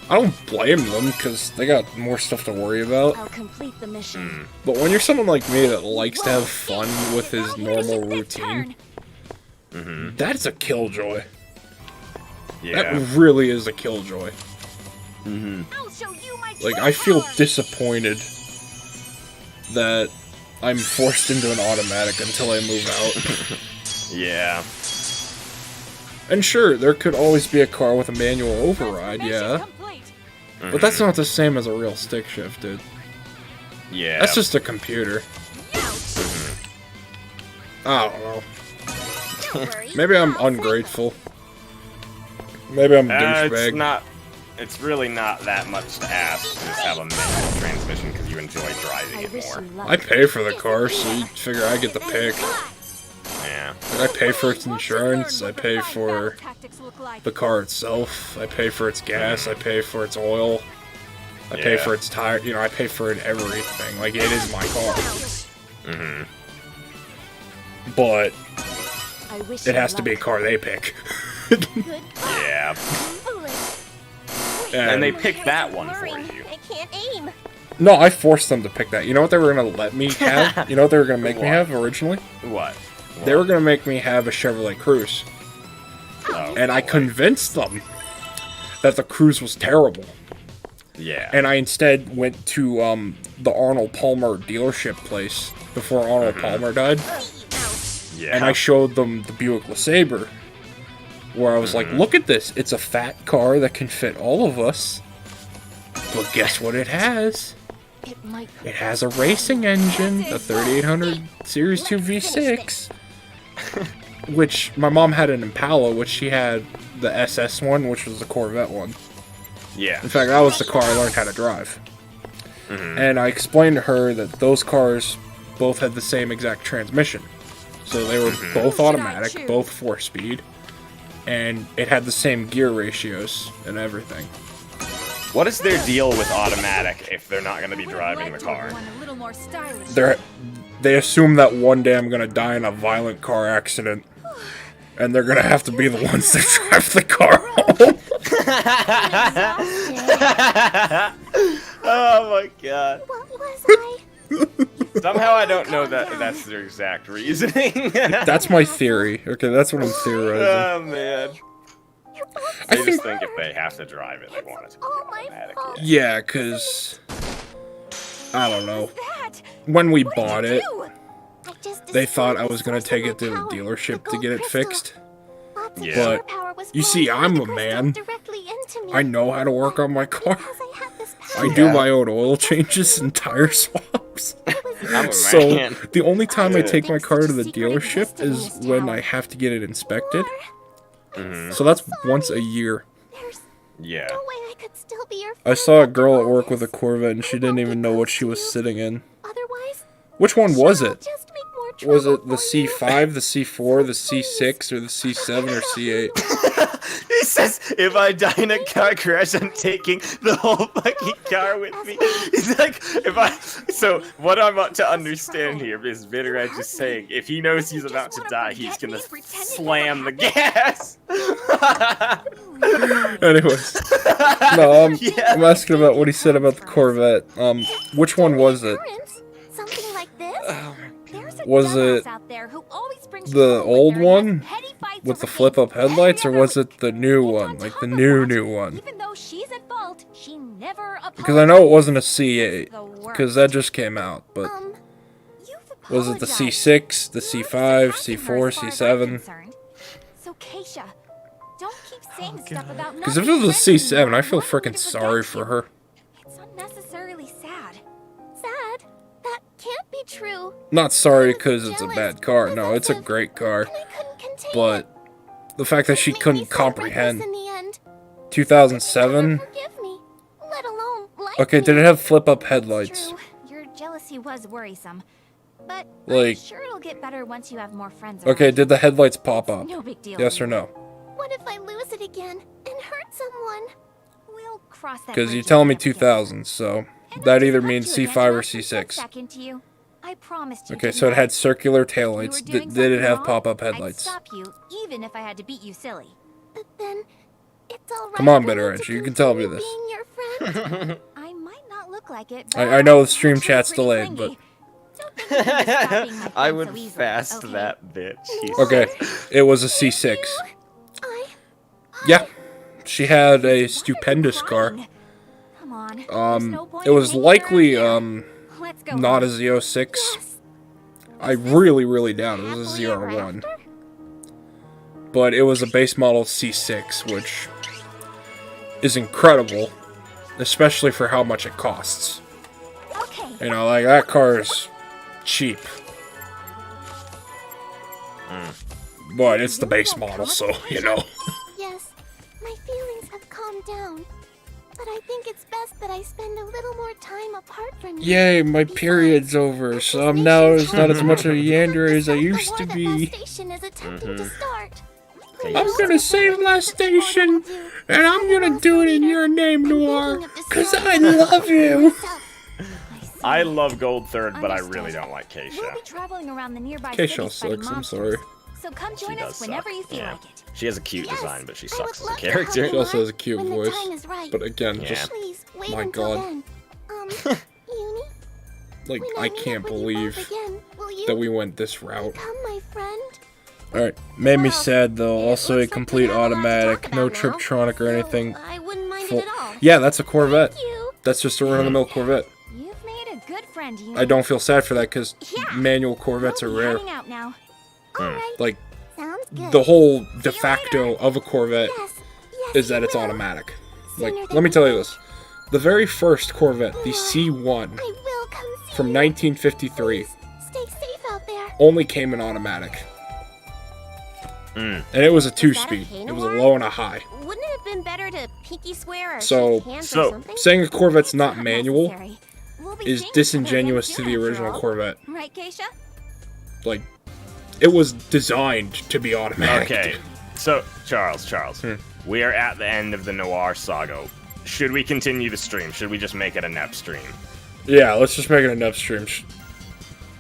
I don't blame them, because they got more stuff to worry about. I'll complete the mission. But when you're someone like me that likes to have fun with his normal routine, that's a killjoy. Yeah. That really is a killjoy. I'll show you my Like, true I feel power. disappointed that I'm forced into an automatic until I move out. Yeah. And sure, there could always be a car with a manual override, yeah. Complete. But that's not the same as a real stick shift, dude. Yeah. That's just a computer. I don't know. Don't worry. Maybe I'm ungrateful. Maybe I'm a It's douchebag. not. It's really not that much to ask to just have a manual transmission because you enjoy driving I it wish more. you luck. I pay for the car, so you figure I get the pick. Yeah. Like, I pay for its insurance, I pay for the car itself, I pay for its gas, I pay for its oil, I pay Yeah. for its tire, you know, I pay for it everything. Like, it is my car. Mm-hmm. But I wish it you has to be a luck. car they pick. Yeah. Foolish. And they And picked that one for Blurring. you. I can't aim. no, I forced them to pick that. You know what they were gonna let me have? You know what they were gonna make me What? have originally? What? They were gonna make me have a Chevrolet Cruze. Oh, And I boy. convinced them that the Cruze was terrible. Yeah. And I instead went to the Arnold Palmer dealership place before Arnold Palmer died. Yeah. And I showed them the Buick LeSabre, where I was like, look at this. It's a fat car that can fit all of us. But guess what it has? It might. It has a racing engine, the 3800 Series 2 V6. Which, my mom had an Impala, which she had the SS one, which was the Corvette one. Yeah. In fact, that was the car I learned how to drive. And I explained to her that those cars both had the same exact transmission. So they were both automatic, both 4-speed, and it had the same gear ratios and everything. What is their deal with automatic if they're not going to be driving the car? They assume that one day I'm gonna die in a violent car accident, and they're gonna have to be the ones that drive the car home. Oh my god. What was I? Somehow I don't know that that's their exact reasoning. That's my theory. Okay, that's what I'm theorizing. Oh man. I They think, just think if they have to drive it, they want it to be all my automatic. fault. yeah, cause I don't know. That? When we bought it, I just they thought I destroyed was the gonna source take of it to the my power, dealership the to get gold it crystal. fixed. Lots of Yeah. solar But, power was you see, flowing I'm through a the crystal man. directly into me. I know how to work on my car. Because I had this power. I do my own oil changes and tire swaps. I'm a So, man. the only time I Yeah. take my car to the Secret dealership existed in is this when tower. I have to get it inspected. Mhm. So that's once a year. There's Yeah. no way I could still be your I friend saw a after girl all at work with a this. Corvette and she didn't even know what she was sitting in. Otherwise, Which one was sure, I'll it? just make more Was trouble it the for you. C5, the C4, the C6, or the C7 or C8? He says, if I die in a car crash, I'm taking the whole fucking car with me. He's like, so what I'm about to understand here is Vidorad just saying, if he knows he's about to die, he's gonna slam the gas. Anyways, no, Yeah. I'm asking about what he said about the Corvette. Which one was it? Currents? Something like this? There's a Was dumbass it out there who always brings the trouble old with her and one has petty fights with over the flip-up things headlights, or never was it the new And one, on like top the of new that, one? Even though she's at fault, she never Because I know it wasn't a apologizes. C8, The worst. because that just came out, but You've was it the apologized. C6, the You're C5, surpassing her C4, as far as I'm C7? concerned. So Keisha, don't keep saying stuff about Because not if it being was a friends C7, anymore. I feel Why would freaking it sorry protect for you? her. It's unnecessarily sad. Sad? That can't be true. Not sorry because it's a bad car. No, it's a great car. And I couldn't contain But the fact that she Make me couldn't celebrate comprehend this in the end. 2007. Never forgive me, let alone like Okay, me. did it have flip-up It's headlights? true. Your jealousy was worrisome. But Like- I'm sure it'll get better once you have more friends Okay, around. did the headlights pop up? No big deal. Yes or no? What if I lose it again and hurt someone? We'll cross that Because bridge you're if telling we me ever get there. 2000, so And that I either just means left you again C5 to or let me get C6. back into you. I promised you Okay, didn't so it know. had circular If you were taillights. doing Did it something have wrong, pop-up I'd headlights? stop you, even if I had to beat you silly. But then, it's alright. Come on, for me Bitter to Edge, you can tell me continue this. being your friend. I might not look like it, I but know the I'm stream actually chat's pretty delayed, clingy. but- Don't think you can just stop being my I friend would so easily, fast okay? that bitch. He's- Okay, it was a C6. I Yeah, she had a Why are you stupendous car. crying? Come on. There's no point It in was hanging likely, around here. Let's go not a home. Z06. yes. I really doubt it was a Happily ever Z01. after? But it was a base model C6, which is incredible, especially for how much it costs. Okay. You know, like, that car is cheap. But it's the base model, so, you know. Yes, my feelings have calmed down. But I think it's best that I spend a little more time apart from you. Yay, my period's over, so I'm now not as much of a yander as I used to be. Station is attempting to start. Okay, I'm gonna save Last Station, and I'm gonna do it in your name, Noir, cause I love you. I love Gold Third, but I really don't like We'll Keisha. be traveling around the nearby Keisha cities fighting sucks, I'm monsters. sorry. So come She join does us suck. whenever you feel Yeah. like it. She has a cute Yes, design, but she I would sucks as a love to help character. you She also has a out cute when the voice, time is right. but again, Yeah. just, Please wait my until God. then. Uni, like, when I meet can't up with you believe both again, will you that we went this route. become my friend? Alright, made me Well, sad though, it also a looks like we complete have a lot to automatic, talk no about now, Triptronic or so anything. I wouldn't mind Full- it at all. Yeah, that's a Corvette. Thank you. That's just a run-of-the-mill Corvette. You've made a good friend, Uni. I don't feel sad for that because Yeah. manual Corvettes are We'll be rare. heading out now. Hmm. Alright, Like, sounds good. the whole de facto of a Corvette yes, yes, is that you it's will. automatic. Like, Sooner let me than tell you later. this. The very first Corvette, the C1, I will come see from you. 1953, Please, stay safe out there. only came in automatic. Mm. And it was a that a 2-speed. cane It was a award? low and a high. Wouldn't it have been better to pinky swear or So- shake hands so- or something? Saying a Corvette's It's not manual necessary. We'll be is seeing each other disingenuous again to soon, the after original all. Corvette. Right, Keisha? Like, it was designed to be automatic. Okay, so Charles, Hmm. we are at the end of the Noir saga. should we continue the stream? Should we just make it a Nep stream? Yeah, let's just make it a Nep stream.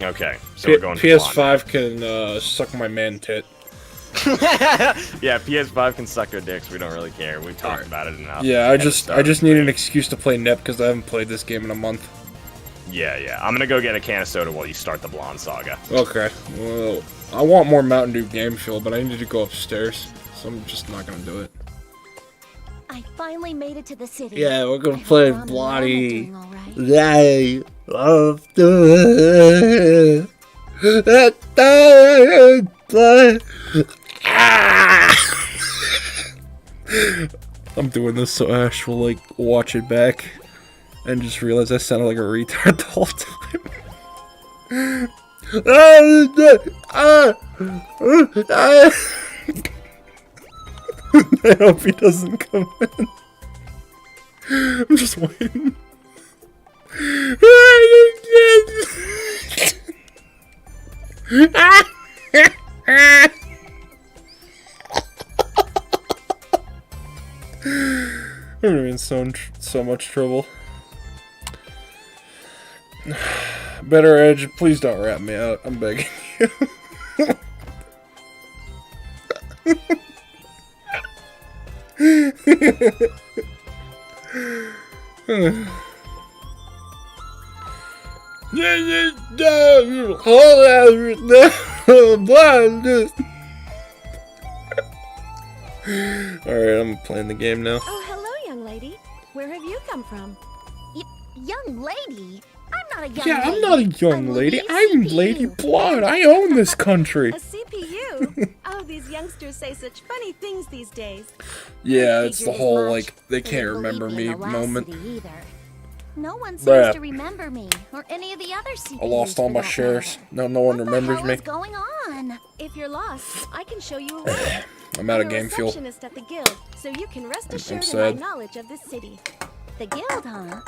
Okay, so we're going PS5 can suck my man tit. Yeah, PS5 can suck our dicks. We don't really care. We talked about it enough. Yeah, I just need an excuse to play Nep because I haven't played this game in a month. Yeah. I'm gonna go get a can of soda while you start the Blonde Saga. Okay. Well, I want more Mountain Dew game fuel, but I need to go upstairs, so I'm just not gonna do it. I finally made it to the city. Yeah, we're gonna I hope play Mom and Dad are bloody. doing all right. They love to play. I'm doing this so Ash will like watch it back and just realize I sounded like a retard the whole time. I hope he doesn't come in. I'm just waiting. I'm in so much trouble. Better Edge, please don't rat me out. I'm begging you. Alright, I'm playing the game now. Oh, hello, young lady. Where have you come from? Young lady? I'm not a young Yeah, lady. I'm not a young I'm lady. Lady I'm CPU. Lady Blood. I own this country. A CPU? Oh, these youngsters say such funny things these days. Yeah, it's the Figured as whole, much. like, they They can't didn't remember believe me in the last moment. city either. No one seems Bruh. to remember me, or any of the other CPUs. I lost all for my that shares. matter. No one What remembers the me. hell is going on? If you're lost, I can show you around. I'm out of I'm a game fuel. receptionist at the guild, so you can rest assured in sad. my knowledge of this city. The guild, huh?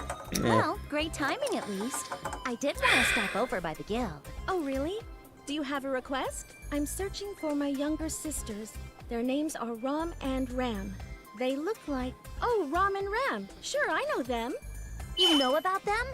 Well, great timing at least. I did want to stop over by the guild. Oh, really? Do you have a request? I'm searching for my younger sisters. Their names are Rom and Ram. They look like... Oh, Rom and Ram. Sure, I know them. You know about them?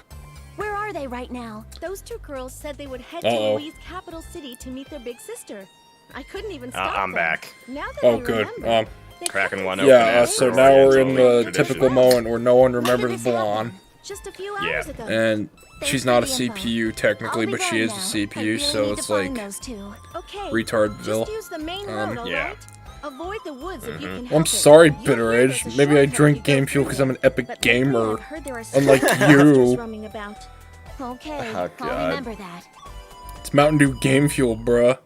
Where are they right now? Those two girls said they would head Uh-oh. to Louise's capital city to meet their big sister. I couldn't even stop I'm them. back. Now that Oh, I good. remember, they Cracking one couldn't open. Yeah, as so per now we're in Oriental the tradition. typical moment where no one When did remembers this happen? Blonde. Just a few Yeah. hours ago. And Thanks she's for not a the info. CPU technically, I'll be but she going is now. a I CPU, really so need it's to find like those two. Okay. retardville. Just use the main road, alright? yeah. Avoid the woods if you can help I'm it. sorry, You'll Bitter hear Edge. there's a Maybe I shortcut drink if you go game fuel through because I'm an it. epic But lately gamer. I've heard there are Unlike some you. monsters roaming about. Okay, Oh, I'll God. remember that. It's Mountain Dew game fuel, bruh.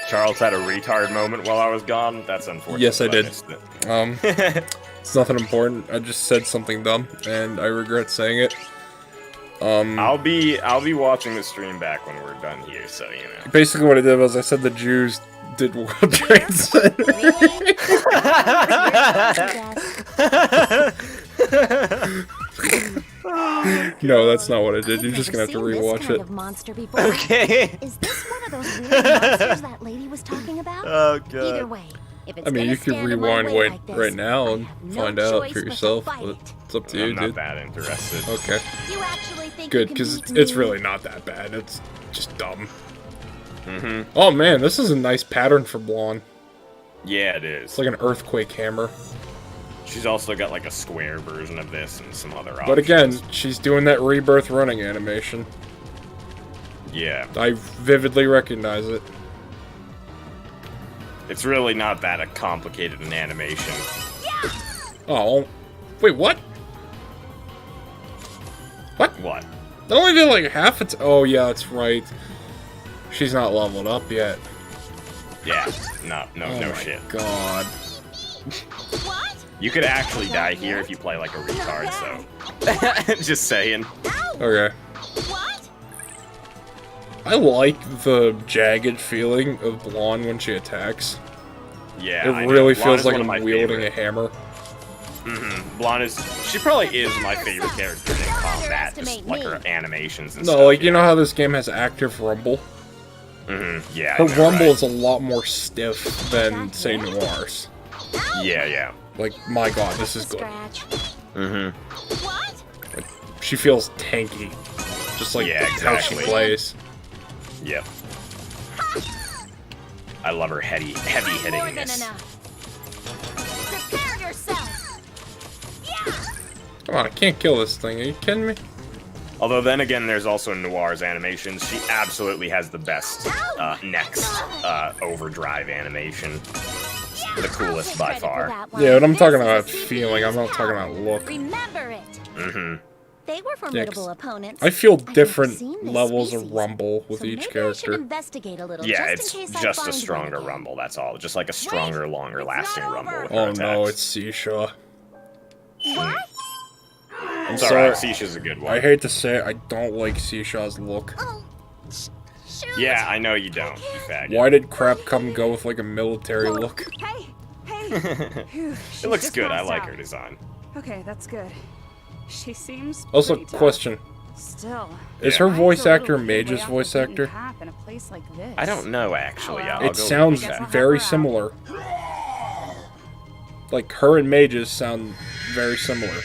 Charles had a retard moment while I was gone. That's unfortunate. Yes, I but did. missed it. It's nothing important. I just said something dumb, and I regret saying it. I'll be watching the stream back when we're done here, so you know. Basically what I did was I said the Jews did World Trade Center. Really? No, that's not what I did. You're I've just never gonna have to seen this rewatch kind it. of monster before. Okay. Is this one of those weird monsters that lady was talking about? Oh Either god. way, if it's I mean, gonna you could stand in my rewind way like this, right now I and have no find out choice for but to yourself, fight but it. it's up to you, I'm not dude. that interested. Okay, You actually think good, you can because beat it's me? really not that bad. It's just dumb. Mm-hmm. Oh man, this is a nice pattern for Blonde. Yeah, it is. It's like an earthquake hammer. She's also got like a square version of this and some other options. But again, she's doing that rebirth running animation. Yeah. I vividly recognize it. It's really not that complicated an animation. Oh, wait, what? What? What? That only did like half its. Oh yeah, that's right. She's not leveled up yet. Yeah. No Oh my shit. God. What? You could actually die here if you play like a retard, so. Just saying. Okay. What? I like the jagged feeling of Blonde when she attacks. Yeah, It I know. really Blonde feels is like one of I'm my wielding favorite. a hammer. Blonde is. She probably is my favorite character in combat. Just underestimate like me. her animations and No, stuff. like you know how this game has active rumble. Yeah. Her I know, rumble right? is a lot more stiff than say Noir's. Yeah. Like my God, this is good. Scratch. Mm-hmm. What? She feels tanky. Just like Yeah, how she exactly. plays. Yep. I love her heavy I'm more than hittingness. enough. Prepare yourself. Yeah. Come on, I can't kill this thing. Are you kidding me? Although then again, there's also Noir's animations. She absolutely has the best next overdrive animation. The coolest by far. Yeah, but I'm talking about feeling. I'm not talking about look. Remember it. Mm-hmm. They were formidable opponents. I feel I've never different seen this levels of species, rumble with so each maybe I should character. investigate a little, Yeah, just in it's case I just a find one stronger again. rumble, that's all. Just like a stronger, longer lasting not rumble over. with Oh her no, attacks. it's Seisha. What? It's sorry. alright, Seisha's a good one. I hate to say it, I don't like Seisha's look. Oh, shoot. Yeah, I know you don't, you faggot. Why did Crapcom go with like a military look? Hey, hey. Phew, she It looks just good, I passed like out. her design. Okay, that's good. She seems Also, pretty tough. question. Still. Is Yeah. her why is voice the actor little kid way Mage's off the voice beaten actor? path in a place like this? I don't know, actually. Well, I'll It go sounds check. I'll help very her out. similar. Like, her and Mage's sound very similar.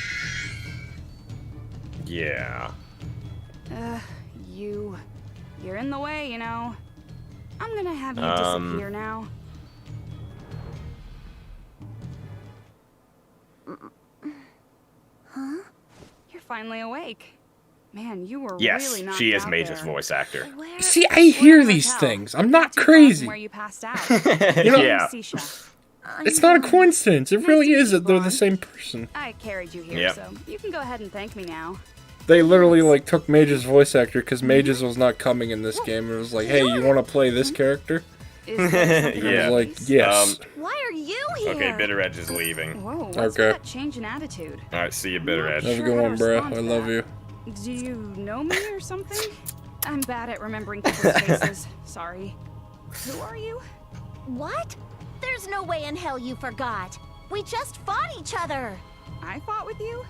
Yeah. You're in the way, you know. I'm gonna have you disappear now. Huh? You're finally awake. Man, you were Yes, really knocked she is out Mage's there. voice actor. Where? See, I hear Where these hotel? things. I'm not Too far from crazy. Where you passed out. Yeah. Seisha. It's not a coincidence. It Nice really to meet is you, that they're the Blonde. same person. I carried you here, Yep. so you can go ahead and thank me now. They literally, like, took Mage's voice actor because Mage's was not coming in this game. And it was like, hey, you want to play this character? Is there something Yeah. I on was the like, case? yes. Why are you here? Okay, Bitter Edge is leaving. Whoa, what's Okay. that change in attitude? Alright, see you, Bitter Edge. Have a Sure good how to one, bruh. respond I to love that. you. Do you know me or something? I'm bad at remembering people's faces. Sorry. Who are you? What? There's no way in hell you forgot. We just fought each other. I fought with you?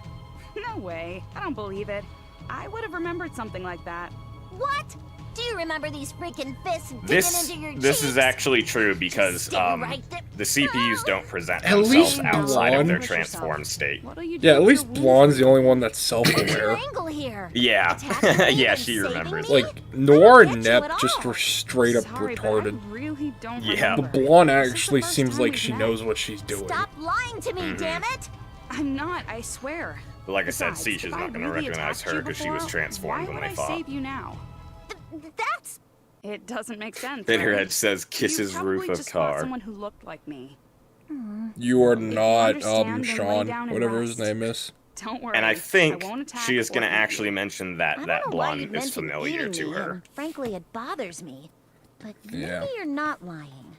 No way. I don't believe it. I would have remembered something like that. What? Do you remember these freaking fists digging This into your this is cheeks? actually true because Stay right there. the CPUs don't present At themselves least outside of their Blonde- transformed state. What'll you do Yeah, at with least your wounds? Blonde's the only one that's What's your self-aware. angle here? Yeah, Attacking me yeah, and she saving remembers. me? Like, Noir and get you Nep at just all. were straight up Sorry, but retarded. I really don't Yeah. The remember. blonde This is the actually first seems time like we've she met. knows what she's doing. Stop lying to me, Mm-hmm. damn it! I'm not, I swear. But like I said, Besides, Seisha's if I not going to really recognize attacked her you because she was before, transformed why when would they I fought. save you now? That's... It doesn't make sense. Bitter right? Edge says, You kisses probably roof of just fought car. someone who looked like me. You are you not, understand, then lay Sean, down and whatever his rest. name is. Don't worry. And I think won't attack she is or going to hurt you. actually mention that I that don't know why blonde you'd is mention familiar eating to me, her. and frankly, it bothers me. But maybe Yeah. you're not lying.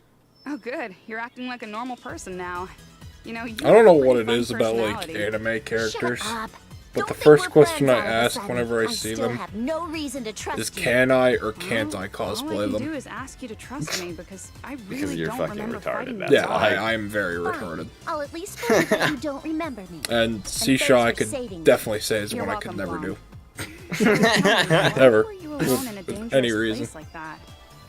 Oh, good. You're acting like a normal person now. You know, you I don't know have a what pretty it fun is about, like, personality. anime characters. Shut up. But Don't the think first we're question friends I all of a ask sudden. whenever I see still them have no reason to trust is you. can I or can't I All I cosplay can do them? is ask you to trust me because I Because really you're don't fucking remember retarded, fighting that's you. Yeah, why. I am very Fine. retarded. I'll at least believe that you don't remember me. And thanks Seisha, I for could saving me. definitely say is You're one I could welcome, never do. Blonde. Never. Why were you alone in a dangerous any place reason. like that?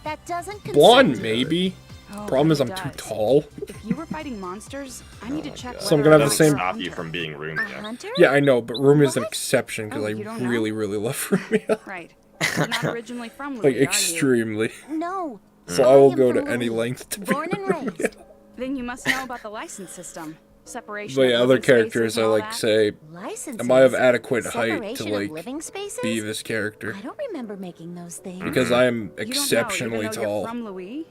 That doesn't concern Blonde, you. maybe. Oh, Problem is but I'm it too does. tall. If you were fighting monsters, I need to check. So I'm whether gonna or have not the you're same- a Stop you hunter. from being A Rumia. hunter? Yeah, I know, but Rumia's an What? exception because Oh, I you don't know? really, really love Rumia. Right. You're not originally from Louis, Like, are you? extremely. No. So I will am go from to any Louis, length to be Born and Rumia. raised. Then you must know about the license system. Separation. But of yeah, other living spaces characters I and all like that. say, Licenses. am I of adequate height to, Separation of like, living spaces? be this character? I don't remember making those things. Because I am You don't know, exceptionally even though you're tall. from Louis,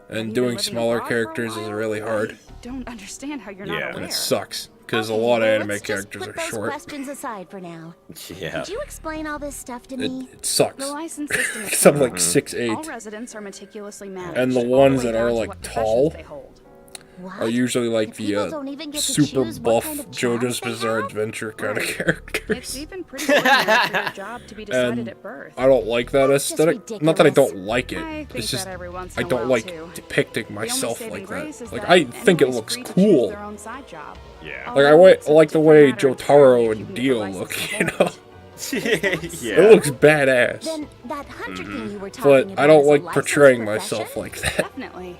And even doing living smaller abroad for a characters is while, really hard. I don't understand how you're Yeah. not And And aware. it sucks. Because a Okay, lot of well, anime let's just characters put are those short. questions aside for now. Yeah. Could you explain all this stuff to me? It sucks. The license system is Because I'm like thorough. All 6'8". residents are meticulously managed. And the all ones way that down are, to like, what professions tall they hold. What? Are usually like The people the don't even get to super choose what buff kind of JoJo's jobs they Bizarre have? Adventure kind of Right. characters. It's even pretty ordinary for your job to be decided And at birth. I don't like that That's just aesthetic. Not that I ridiculous. don't like it. I think It's just that every once I in a don't while, like too. depicting The only myself saving like grace that. is Like that I think it anybody's looks free to choose cool. their own side job. Yeah. Like I Although it's a like the different way matter entirely Jotaro if you and need a Dio license look, to you know. hold. Yeah. It looks badass. Then that hunter thing you were talking But about I don't is a like licensed portraying profession? myself like that. Definitely.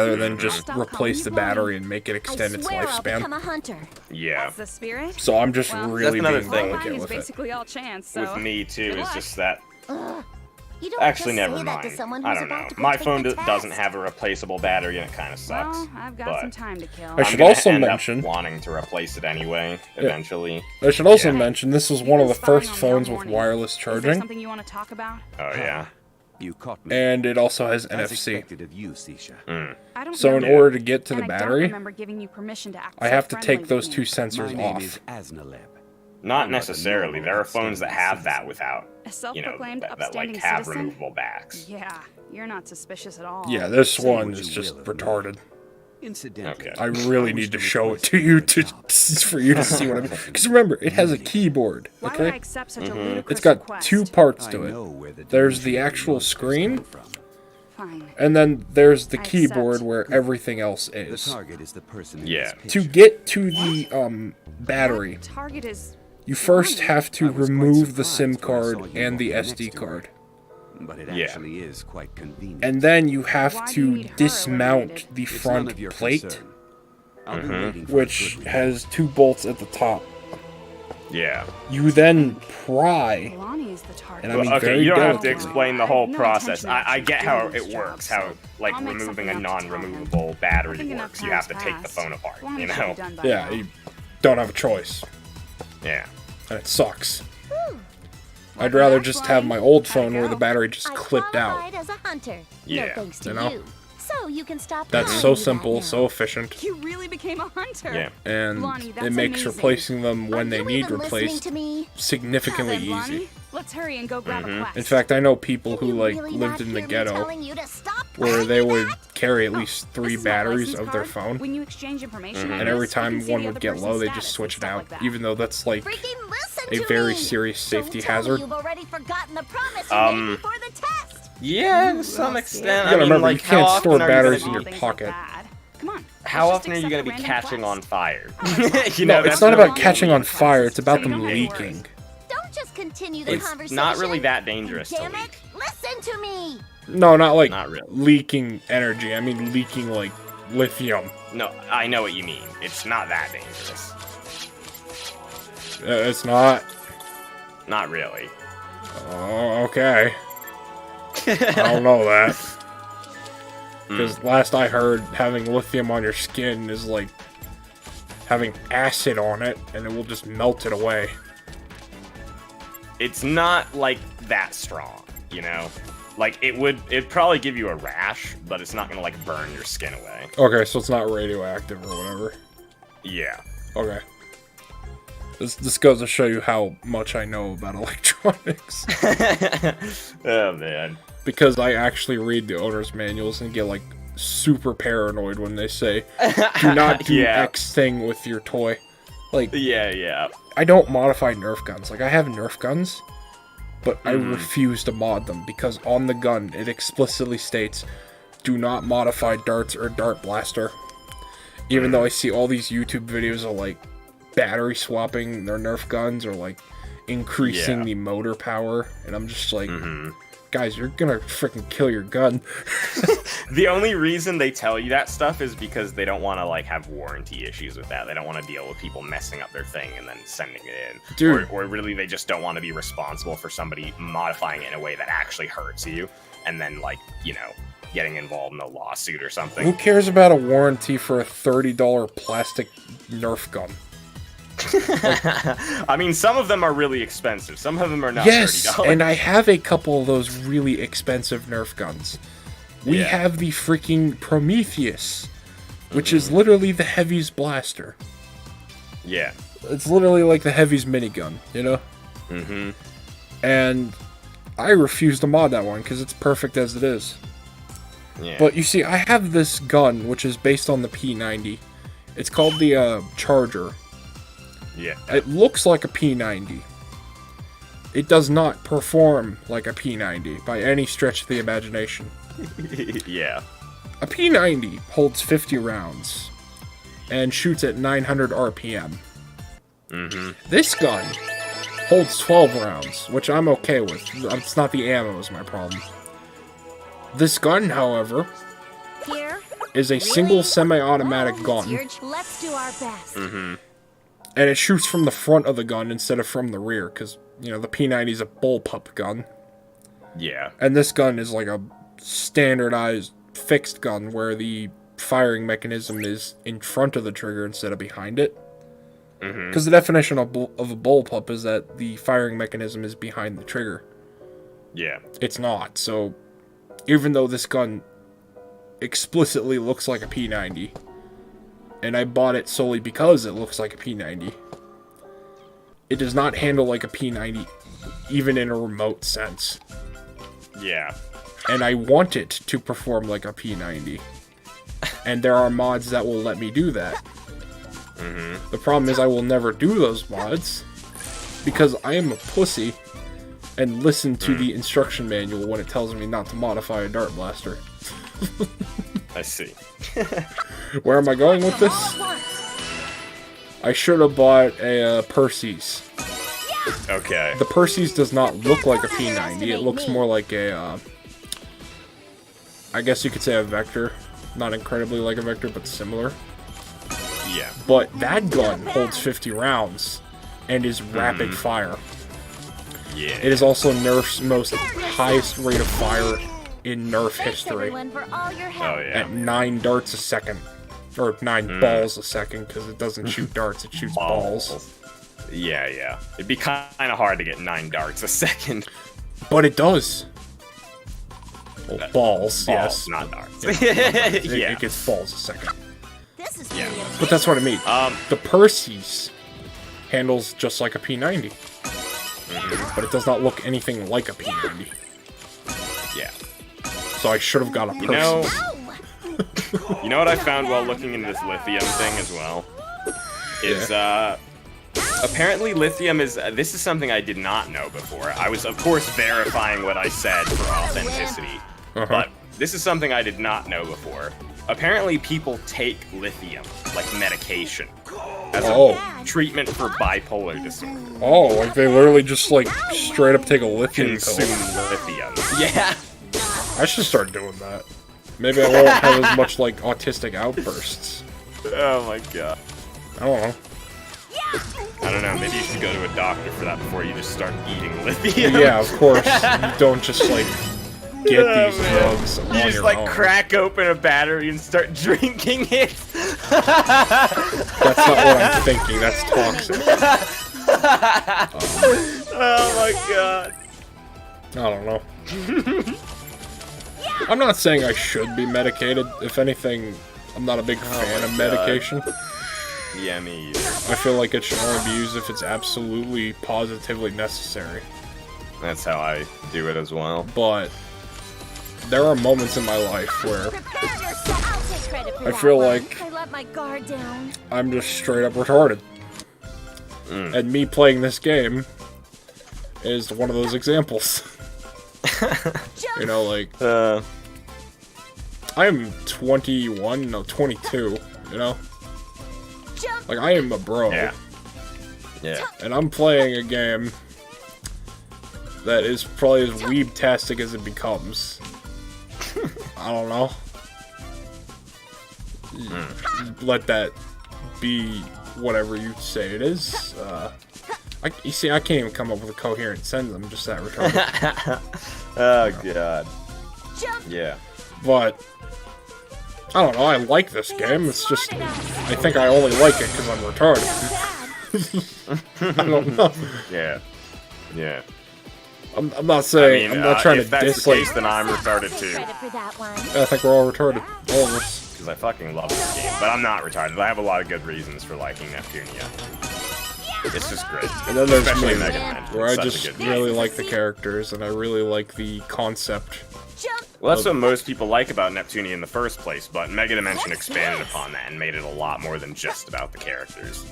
rather than just Stop replace the calling me battery and make it I extend its swear I'll become lifespan. a hunter. Yeah. That's the spirit. So I'm just Well, really another being thing. Flying delicate is with it. basically all chance, so. With me too, Good is luck. just that. You don't Actually, just never say that to mind. someone I who's don't know. about to go My take phone the doesn't test. have a replaceable battery, and it kind of sucks. Well, I've got but some time to kill. I should I'm gonna also end mention- up wanting to replace it anyway, eventually. I should also Yeah. mention this was You've one of been the spying first on me phones all with morning. wireless Is there charging, something you want to talk about? Oh yeah. You caught me. and it also has As NFC. expected of you, Sisha. I don't So know in you, order to get to the and I don't battery, remember giving you permission to act I so have to friendly take with those me. two My sensors name off. is Asnaleb. Not I'm a necessarily. There are normal, phones that upstanding have that citizen. without, A you know, self-proclaimed that like upstanding have citizen? removable backs. Yeah, You're not suspicious at all. Yeah, this Say one what is you just will of me. retarded. Incidentally, Okay. I really need to show it to you for you to see what I mean. Because remember, it has a keyboard, Why would I okay? accept such a ludicrous It's got request? 2 parts I to know it. where the There's the delusion actual monsters screen, come from. Fine. and then there's the I keyboard accept. where everything else The is. target is the person in Yeah. this To picture. get to the battery, That target is. you first Ronnie. have to I was quite remove the SIM surprised when I saw card you and the walking next SD to card. her. But it Yeah. actually is quite convenient. And then you have Why do you to need her dismount eliminated? the It's none front of your plate, concern. I'll be waiting for a which good has 2 bolts at the top. Yeah. You then pry. Lonnie is the target. And I Well, mean, okay, very you don't have to delicately. explain the I have whole no process. intention of I get how doing this it job, works, how so like I'll make removing something a up to tell him. non-removable I battery think enough works. You have to time's take the passed. phone apart, Lonnie you should be know? done by Yeah, now. you don't have a choice. Yeah. And it sucks. I'd Welcome rather back, just Lonnie. have my old How'd it phone where the go? battery just I clipped out. qualified as a hunter. Yeah. No thanks to You know? you. So you can stop That's calling so me that simple, now. so efficient, You really became a hunter. Yeah. and Lonnie, that's it makes amazing. replacing them when Are they you need even listening replaced to me? significantly Now then, Lonnie, easy. let's hurry and go grab a quest. In fact, I know people who You like really lived not in the hear me ghetto telling you to stop where telling they me would that? carry at least This 3 is my batteries license of their card. phone, When you exchange information, and every you can time see one the would other get low, person's they status just and switch it stuff out, like that. even though that's like Freaking listen a to very me. serious safety Don't tell me hazard. You've already forgotten the promise you made before the test. Yeah, to some well, extent. yeah. I You gotta mean, remember, like, you can't how store often are you batteries gonna in be- your Small pocket. things are bad. Come on. How let's just often are you accept going a to be random catching quest. on fire? Oh, you No, know, it's that's not really about catching on requests, fire, it's about so you them don't have to worry. leaking. Don't just continue the It's conversation. not really that And dangerous to damn leak. it, listen to me. No, not like Not really. leaking energy. I mean leaking like lithium. No, I know what you mean. It's not that dangerous. It's not. Not really. Oh, okay. I don't know that. Because last I heard, having lithium on your skin is like having acid on it, and it will just melt it away. It's not like that strong, you know? Like it'd probably give you a rash, but it's not gonna like burn your skin away. Okay, so it's not radioactive or whatever. Yeah. Okay. This goes to show you how much I know about electronics. Oh man. Because I actually read the owner's manuals and get like super paranoid when they say, do not do Yeah. X thing with your toy. Like, Yeah. I don't modify Nerf guns. Like, I have Nerf guns, but I Mm-hmm. refuse to mod them because on the gun it explicitly states, do not modify darts or dart blaster. Even though I see all these YouTube videos of like battery swapping their Nerf guns or like increasing Yeah. the motor power, and I'm just like, guys, you're gonna freaking kill your gun. The only reason they tell you that stuff is because they don't want to like have warranty issues with that. They don't want to deal with people messing up their thing and then sending it in. Dude. Or really they just don't want to be responsible for somebody modifying it in a way that actually hurts you and then like, you know, getting involved in a lawsuit or Who something. cares about a warranty for a $30 plastic Nerf gun? I mean, some of them are really expensive. Some of them are not Yes, $30. and I have a couple of those really expensive Nerf guns. We Yeah. have the freaking Prometheus, which Mm-hmm. is literally the Heavy's blaster. Yeah. It's literally like the Heavy's minigun, you know? Mm-hmm. And I refuse to mod that one because it's perfect as it is. Yeah. But you see, I have this gun, which is based on the P90. It's called the Charger. yeah. It looks like a P90. It does not perform like a P90 by any stretch of the imagination. Yeah. A P90 holds 50 rounds and shoots at 900 RPM. This gun holds 12 rounds, which I'm okay with. It's not the ammo is my problem. This gun, however, Here. is a single semi-automatic Oh, gun, Let's do our best. and it shoots from the front of the gun instead of from the rear, because, you know, the P90 is a bullpup gun. Yeah. And this gun is like a standardized fixed gun where the firing mechanism is in front of the trigger instead of behind it. Because the definition of a bullpup is that the firing mechanism is behind the trigger. Yeah. It's not. So even though this gun explicitly looks like a P90, and I bought it solely because it looks like a P90, it does not handle like a P90 even in a remote sense. Yeah. and I want it to perform like a P90. And there are mods that will let me do that. The problem is I will never do those mods because I am a pussy and listen to the instruction manual when it tells me not to modify a dart blaster. I see. Where am I going with this? I should have bought a Percy's. Okay. The Percy's does not look like a P90. It looks more like a, I guess you could say a Vector. Not incredibly like a Vector, but similar. Yeah. But that gun holds 50 rounds and is rapid fire. Yeah. It is also Nerf's most highest rate of fire in Nerf history. Oh, yeah. At 9 darts a second. Or 9 balls a second, because it doesn't shoot darts, it shoots balls. Yeah, yeah. It'd be kind of hard to get 9 darts a second. But it does. Well, balls, yes. Not darts. It gets balls a second. Yeah. But that's what I mean. The Percy's handles just like a P90. But it does not look anything like a P90. Yeah. So I should have got a Percy's. You know what I found while looking into this lithium thing as well? Is, apparently lithium is, this is something I did not know before. I was, of course, verifying what I said for authenticity. But this is something I did not know before. Apparently people take lithium, like medication, as a treatment for bipolar disorder. Oh, like they literally just, like, straight up take a lithium Consume pill. lithium. Yeah. I should start doing that. Maybe I won't have as much, like, autistic outbursts. Oh my god. I don't know. I don't know, maybe you should go to a doctor for that before you just start eating lithium. Yeah, of course. You don't just, like, get these drugs on You just, your like, own. crack open a battery and start drinking it. That's not what I'm thinking. That's toxic. Oh my god. I don't know. I'm not saying I should be medicated. If anything, I'm not a big fan of medication. Yeah, me either. I feel like it should only be used if it's absolutely, positively necessary. That's how I do it as well. But there are moments in my life where I feel like I let my guard down. I'm just straight up retarded. And me playing this game is one of those examples. You know, like, I'm 21, no, 22, you know? Like, I am a bro. Yeah. Yeah. And I'm playing a game that is probably as weeb-tastic as it becomes. I don't know. Let that be whatever you say it is. You see, I can't even come up with a coherent sentence. I'm just that retarded. Oh god. Yeah. But I don't know. I like this game. It's just I think I only like it because I'm retarded. I don't know. Yeah. Yeah. I'm not saying. I mean, I'm not trying if to that's diss. the case, then I'm retarded too. I think we're all retarded. All of us. Because I fucking love this game. But I'm not retarded. I have a lot of good reasons for liking Neptunia. It's just great. And then there's Especially me, Mega Man. where I It's such a just good game. really like the characters and I really like the concept. Well, that's what most people like about Neptunia in the first place, but Mega Dimension expanded upon that and made it a lot more than just about the characters.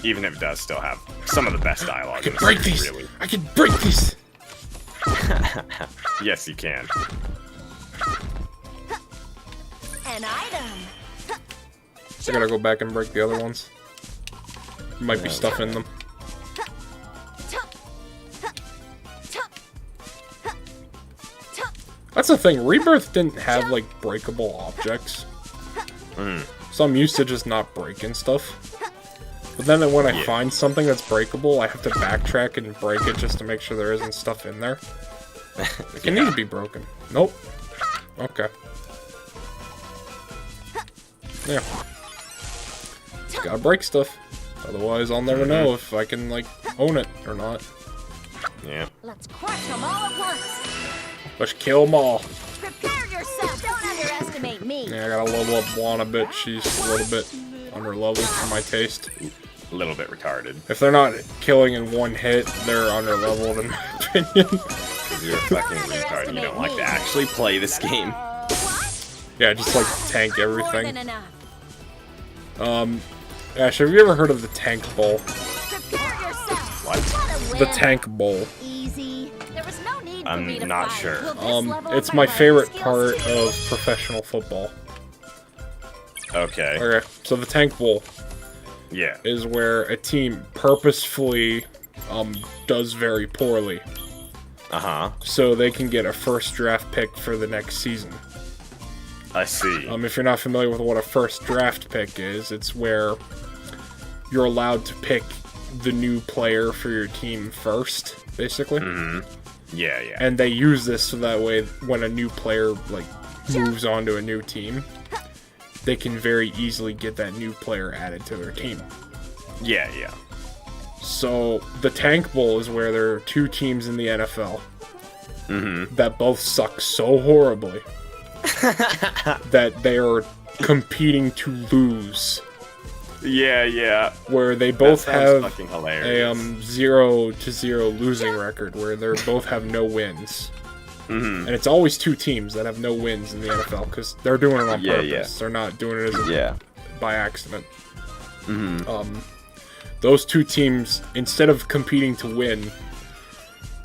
Even if it does still have some of the best dialogue. I can break these. Really. I can break these. Yes, you can. An item. I gotta go back and break the other ones. Might be stuff in them. That's the thing. Rebirth didn't have like breakable objects. So I'm used to just not breaking stuff. But then when I find something that's breakable, I have to backtrack and break it just to make sure there isn't stuff in there. Like, it needs to be broken. Nope. Okay. Yeah. Gotta break stuff. Otherwise, I'll never know if I can, like, own it or not. Yeah. Let's crush them all at once. Let's kill them all. Prepare yourself. Don't underestimate me. Yeah, I gotta level up Juan a bit. She's a little bit under leveled for my taste. A little bit retarded. If they're not killing in one hit, they're under leveled in my opinion. because you're a fucking retard. You don't like to actually play this game. Yeah, just like tank More everything. than enough. Ash, have you ever heard of the tank bowl? Prepare yourself. What? The tank bowl. Easy. There was no need for I'm me to not fight. sure. Will this level It's up my favorite skills part too? of professional football. Okay. Okay, so the tank bowl Yeah. is where a team purposefully does very poorly, Uh-huh. so they can get a first draft pick for the next season. I see. If you're not familiar with what a first draft pick is, it's where you're allowed to pick the new player for your team first, basically. Yeah, yeah. And they use this so that way when a new player like moves on to a new team, they can very easily get that new player added to their team. Yeah, yeah. So the tank bowl is where there are two teams in the NFL that both suck so horribly that they are competing to lose. Yeah, yeah. Where they both That sounds have fucking hilarious. a 0-0 losing record, where they both have no wins. And it's always two teams that have no wins in the NFL because they're doing it on Yeah, purpose. yeah. They're not doing it as Yeah. by accident. Those two teams, instead of competing to win,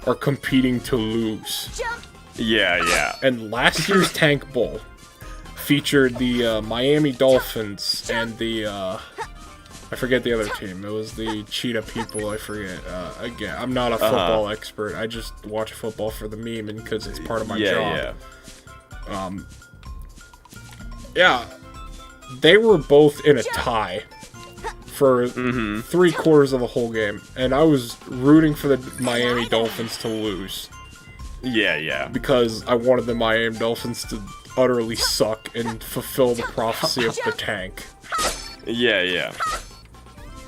are competing to lose. Yeah, yeah. And last year's Tank Bowl featured the Miami Dolphins and the I forget the other team. It was the Cheetah people. I forget. Again, I'm not a football expert. I just watch football for the meme and because it's part of my job. Yeah. Yeah, they were both in a tie for 3/4 of the whole game, and I was rooting for the Miami Dolphins to lose Yeah, yeah. because I wanted the Miami Dolphins to utterly suck and fulfill the prophecy of the tank. Yeah, yeah.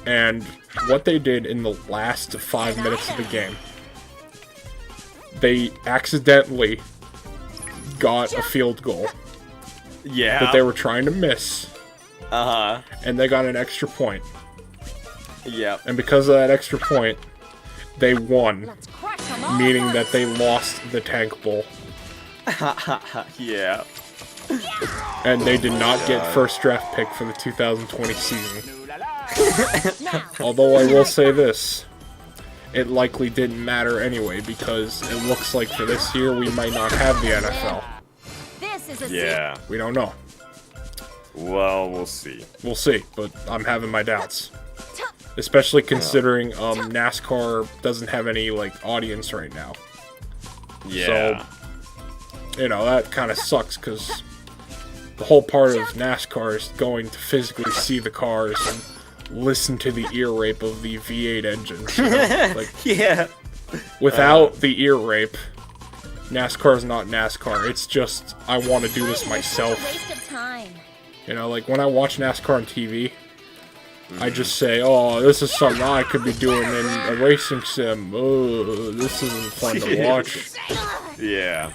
And what they did in the last 5 minutes of the game, they accidentally got a field goal Yeah. that they were trying to miss, Uh-huh. and they got an extra point. Yep. And because of that extra point, they won, Let's crush 'em all meaning at that they lost the Tank Bowl. Yeah. And they did not get first draft pick for the 2020 season. Although I will say this, it likely didn't matter anyway because it looks like for this year we might not have the NFL. This is a Yeah. We don't know. Well, we'll see. We'll see, but I'm having my doubts. Especially considering NASCAR doesn't have any like audience right now. Yeah. So, you know, that kind of sucks because the whole part of NASCAR is going to physically see the cars and listen to the ear rape of the V8 engines. You know? Like, Yeah. without the ear rape, NASCAR is not NASCAR. It's just, I want to do this myself. waste of time. You know, like when I watch NASCAR on TV, I just say, oh, this is something I could be doing in a racing sim. Oh, this isn't fun to watch. Yeah.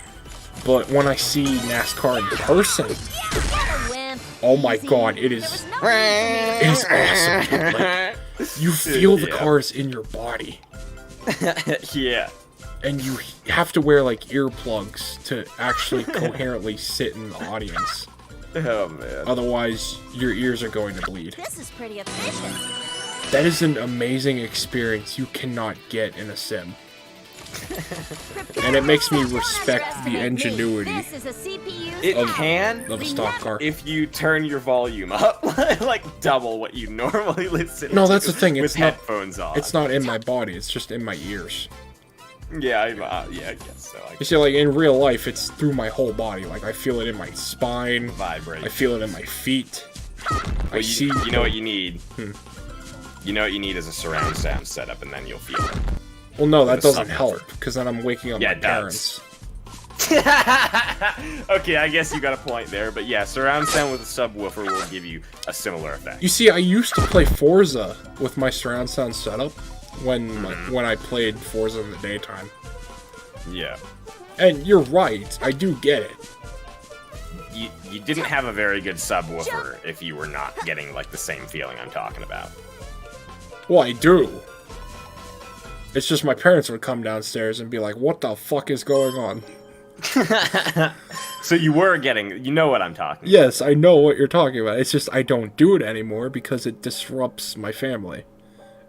But when I see NASCAR in person, Wimp. oh my god, it is awesome. Like, you feel the cars in your body, Yeah. and you have to wear like earplugs to actually coherently sit in the audience. Oh, man. Otherwise, your ears are going to bleed. This is pretty efficient. That is an amazing experience you cannot get in a sim. And it makes me respect the ingenuity This is a CPU. It of- can of a stock car. if you turn your volume up, like double what you normally listen to. No, that's the thing, With it's not- headphones on. It's not in my body, it's just in my ears. Yeah, yeah, I guess so. You see, like, in real life, it's through my whole body. Like, I feel it in my spine, Vibrate. I feel it in my feet. Well, you know what you need? You know what you need is a surround sound setup, and then you'll feel it. Well, no, that the doesn't subwoofer. help, because then I'm waking up Yeah, my it does. parents. Okay, I guess you got a point there, but yeah, surround sound with a subwoofer will give you a similar effect. You see, I used to play Forza with my surround sound setup when I played Forza in the daytime. Yeah. And you're right, I do get it. You didn't have a very good subwoofer if you were not getting like the same feeling I'm talking about. Well, I do. It's just my parents would come downstairs and be like, what the fuck is going on? So you were getting, you know what I'm talking about. Yes, I know what you're talking about. It's just I don't do it anymore because it disrupts my family.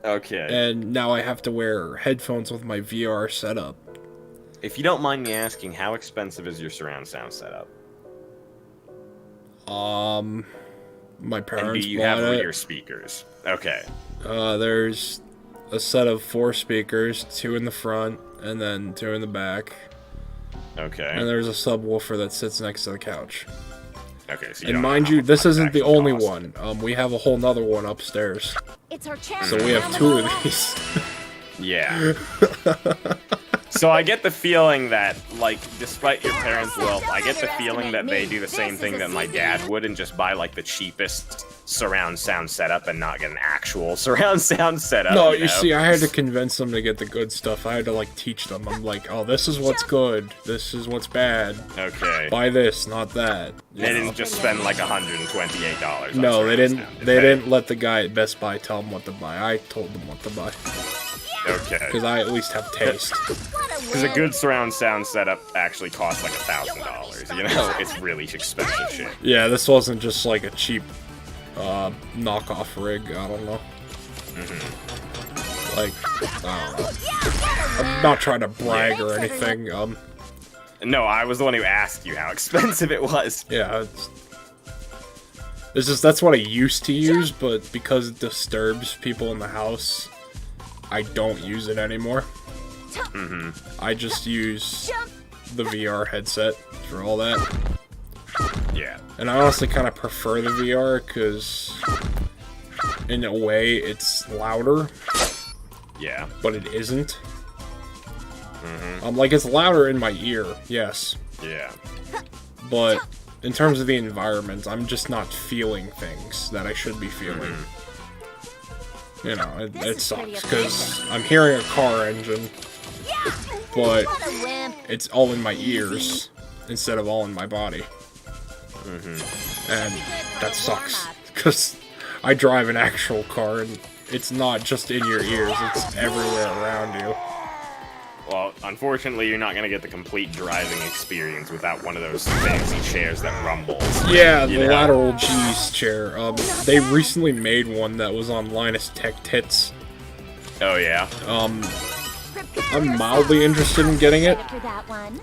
Okay. And now I have to wear headphones with my VR setup. If you don't mind me asking, how expensive is your surround sound setup? My parents And do you bought have it. rear speakers? Okay. There's a set of 4 speakers, 2 in the front, and then 2 in the back. Okay. And there's a subwoofer that sits next to the couch. Okay, so And don't mind know you, how this much isn't the actually only cost. one. We have a whole nother one upstairs. It's our chance. So we have 2 of these. Yeah. So I get the feeling that, like, despite your parents' will, I get the feeling that they do the same thing that my dad would and just buy, like, the cheapest surround sound setup and not get an actual surround sound setup. No, you you know? see, I had to convince them to get the good stuff. I had to, like, teach them. I'm like, oh, this is what's good. This is what's bad. Okay. Buy this, not that. They didn't just spend, like, $128 on No, they surround didn't. sound, did They didn't let the guy at Best Buy tell them what to buy. I told them what to buy. Okay. Because I at least have taste. Because a good surround sound setup actually costs like $1,000, you know? It's really expensive shit. Yeah, this wasn't just like a cheap knockoff rig. I don't know. Like, I don't know. I'm not trying to brag or anything. No, I was the one who asked you how expensive it was. Yeah, it's just that's what I used to use, but because it disturbs people in the house, I don't use it anymore. I just use the VR headset for all that. Yeah. And I honestly kind of prefer the VR because, in a way, it's louder, Yeah. but it isn't. Like, it's louder in my ear, yes. Yeah. But in terms of the environment, I'm just not feeling things that I should be feeling. You know, it sucks, because I'm hearing a car engine, but it's all in my ears instead of all in my body. And that sucks, because I drive an actual car, and it's not just in your ears, it's everywhere around you. Well, unfortunately, you're not going to get the complete driving experience without one of those fancy chairs that rumbles. Yeah, You the know? lateral G's chair. They recently made one that was on Linus Tech Tits. Oh, yeah? I'm mildly interested in getting it. For that one.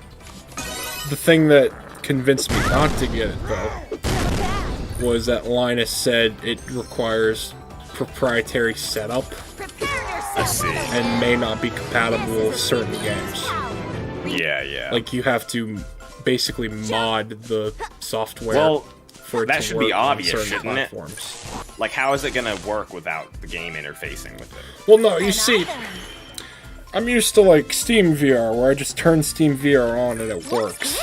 The thing that convinced me not to get it, though, was that Linus said it requires proprietary setup I see. and may not be compatible with certain games. Yeah, yeah. Like, you have to basically mod the software Well, for it that to should work be on obvious, certain shouldn't it? platforms. Like, how is it going to work without the game interfacing with it? Well, no, you see, I'm used to, like, Steam VR, where I just turn Steam VR on and it works.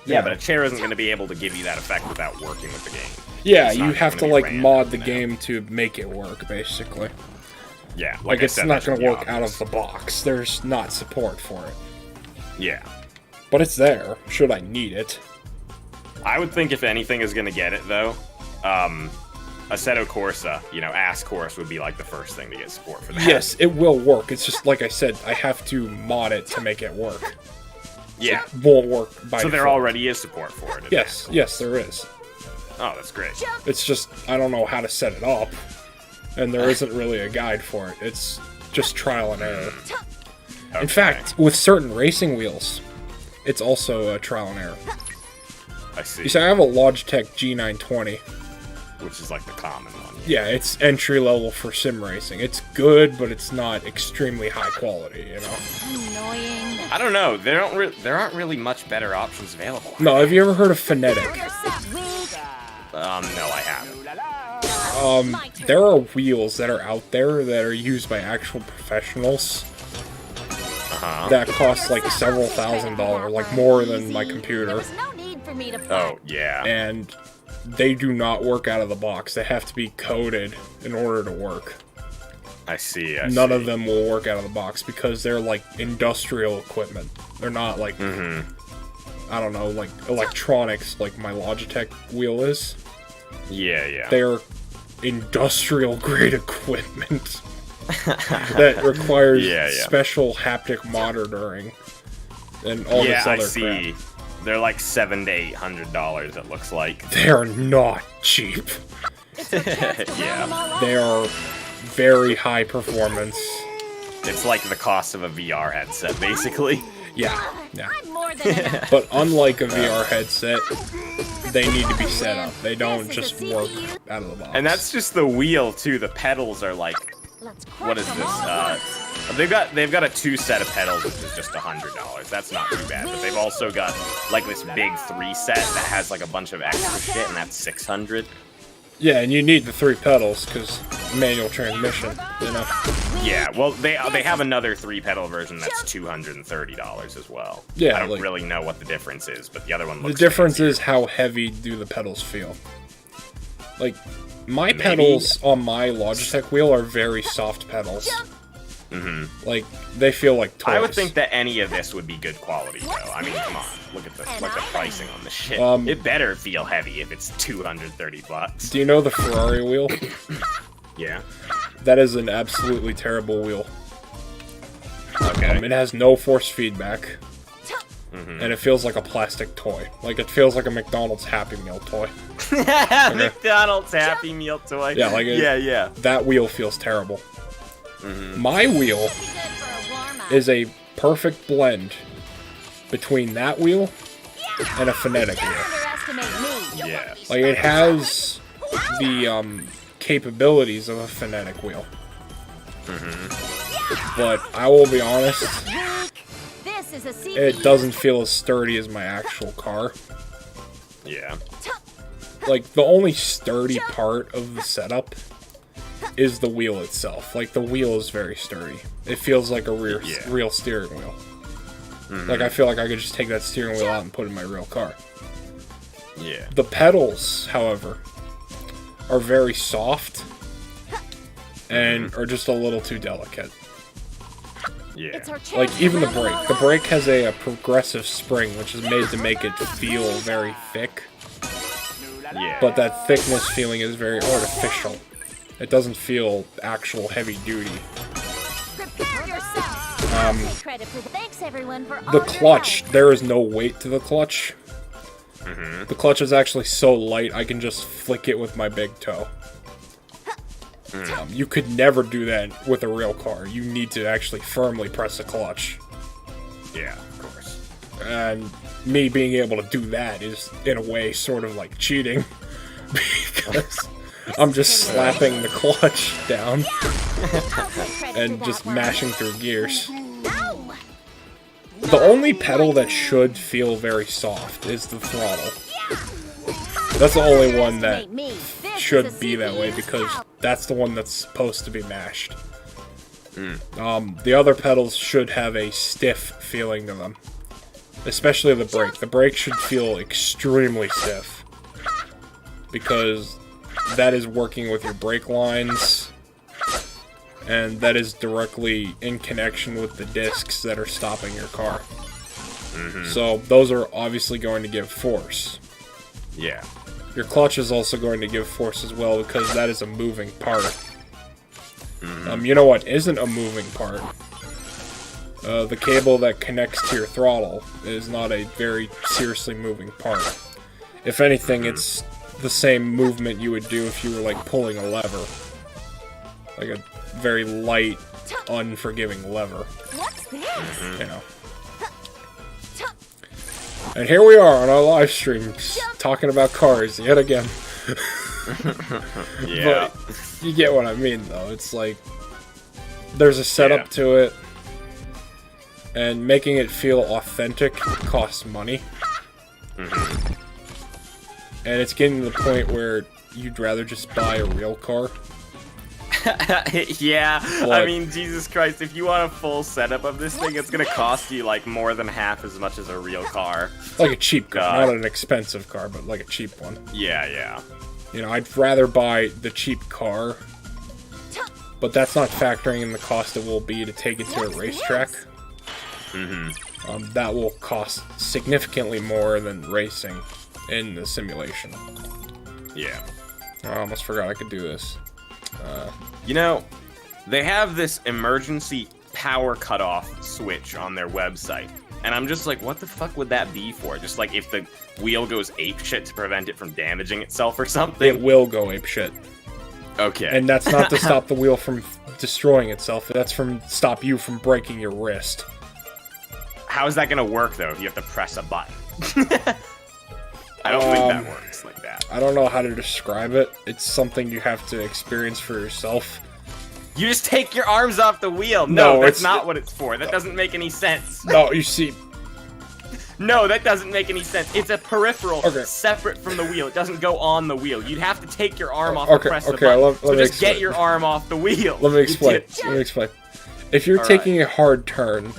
Yeah, but a chair isn't going to be able to give you that effect without working with the game. Yeah, It's you not have gonna to, be like, random, mod the you know? game to make it work, basically. Yeah, Like, I it's said, not that going should to be work out of obvious. the box. There's not support for it. Yeah. But it's there, should I need it. I would think if anything is going to get it, though, Assetto Corsa, you know, Ass Course would be, like, the first thing to get support for that. Yes, it will work. It's just, like I said, I have to mod it to make it work. Yeah. It won't work by So there default. already is support for it. in Yes, yes, there is. Oh, that's great. It's just, I don't know how to set it up. And there isn't really a guide for it. It's just trial and error. Okay. In fact, with certain racing wheels, it's also a trial and error. I see. You see, I have a Logitech G920. Which is like the common one. Yeah, it's entry level for sim racing. It's good, but it's not extremely high quality, you know? Annoying. I don't know. There aren't really much better options available. No, have you ever heard of Phonetic? No, I haven't. There are wheels that are out there that are used by actual professionals that cost like several $1,000s, like more than my computer. There's no need for me to Oh, yeah. And they do not work out of the box. They have to be coded in order to work. I see. None of them will work out of the box because they're like industrial equipment. They're not like, I don't know, like electronics like my Logitech wheel is. Yeah, yeah. They're industrial grade equipment. that requires Yeah. special haptic monitoring and all this I other see. crap. They're like $700 to $800. It looks like. They're not cheap. Yeah. They are very high performance. It's like the cost of a VR headset, basically. Yeah. I'm more than enough. But unlike a VR headset, they need to be set up. They don't This is just a work CPU. out of the box. And that's just the wheel too. The pedals are like, Let's what is this? They've got a 2 set of pedals, which is just $100. That's not too bad. But they've also got like this big 3 set that has like a bunch of extra shit, and that's $600. Yeah, and you need the 3 pedals because manual transmission, you know. Yeah, well, they have another 3 pedal version that's $230 as well. Yeah, I don't like- really know what the difference is, but the other one The looks. difference fancier. is how heavy do the pedals feel. Like, my Maybe. pedals on my Logitech wheel are very soft pedals. Like, they feel like toys. I would think that any of this would be good quality, though. I mean, come on, look at the pricing on this shit. It better feel heavy if it's $230. Do you know the Ferrari wheel? Yeah. That is an absolutely terrible wheel. Okay. It has no force feedback. And it feels like a plastic toy. Like, it feels like a McDonald's Happy Meal toy. McDonald's Happy Meal toy. Yeah, like yeah. That wheel feels terrible. My wheel is a perfect blend between that wheel and a phonetic wheel. Underestimate me. Yeah. Like, it has the capabilities of a phonetic wheel. But I will be honest, This is a CPU. it doesn't feel as sturdy as my actual car. Yeah. Like, the only sturdy part of the setup is the wheel itself. Like, the wheel is very sturdy. It feels like a real steering wheel. Like, I feel like I could just take that steering wheel out and put it in my real car. Yeah. The pedals, however, are very soft and are just a little too delicate. Yeah. It's our chance Like, to even the level brake. up. The brake has a progressive spring, which is made to make it feel very thick. Yeah. But that thickness feeling is very artificial. It doesn't feel actual heavy duty. Prepare yourself. I'll take credit for thanks everyone for all The your clutch, help. there is no weight to the clutch. The clutch is actually so light, I can just flick it with my big toe. You could never do that with a real car. You need to actually firmly press the clutch. Yeah, of course. And me being able to do that is, in a way, sort of like cheating. Because I'm just slapping the clutch down I'll take credit and for just that one. mashing through gears. Ow! The only pedal that should feel very soft is the throttle. That's the only one that Underestimate me. This should is a be that way CPU because scout. that's the one that's supposed to be mashed. The other pedals should have a stiff feeling to them. Especially the brake. The brake should feel extremely stiff. Because that is working with your brake lines. And that is directly in connection with the discs that are stopping your car. So those are obviously going to give force. Yeah. Your clutch is also going to give force as well because that is a moving part. You know what isn't a moving part? The cable that connects to your throttle is not a very seriously moving part. If anything, it's the same movement you would do if you were like pulling a lever. Like a very light, unforgiving lever, What's this? you know. And here we are on our live stream, talking about cars yet again. Yeah. But you get what I mean, though. It's like there's a setup Yeah. to it, and making it feel authentic costs money. And it's getting to the point where you'd rather just buy a real car. Yeah, I What? mean, Jesus Christ, if you want a full setup of this thing, it's gonna cost you, like, more than half as much as a real car. Like a cheap car, God. not an expensive car, but like a cheap one. Yeah. You know, I'd rather buy the cheap car, but that's not factoring in the cost it will be to take it to a racetrack. That will cost significantly more than racing in the simulation. Yeah. I almost forgot I could do this. You know, they have this emergency power cutoff switch on their website. And I'm just like, what the fuck would that be for? Just like if the wheel goes apeshit to prevent it from damaging itself or something? It will go apeshit. Okay. And that's not to stop the wheel from destroying itself. That's from stop you from breaking your wrist. How is that going to work, though, if you have to press a button? I don't think that works like that. I don't know how to describe it. It's something you have to experience for yourself. You just take your arms off the wheel. No, No, that's it's- not what it's for. That doesn't make any sense. No, you see... No, that doesn't make any sense. It's a peripheral Okay. separate from the wheel. It doesn't go on the wheel. You'd have to take your arm off Okay, to press the okay, button. let So me just explain. get your arm off the wheel. Let me You explain. did- Let me explain. If you're All taking a hard turn,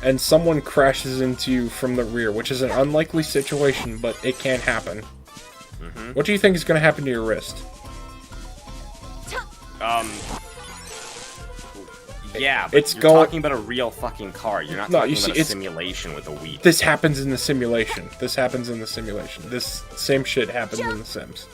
and someone crashes into you from the rear, which is an unlikely situation, but it can happen, what do you think is going to happen to your wrist? Yeah, but It's you're going- talking about a real fucking car. You're not No, talking you see, about a it's- simulation with a wheel. This happens in the simulation. This happens in the simulation. This same shit happens in The Sims.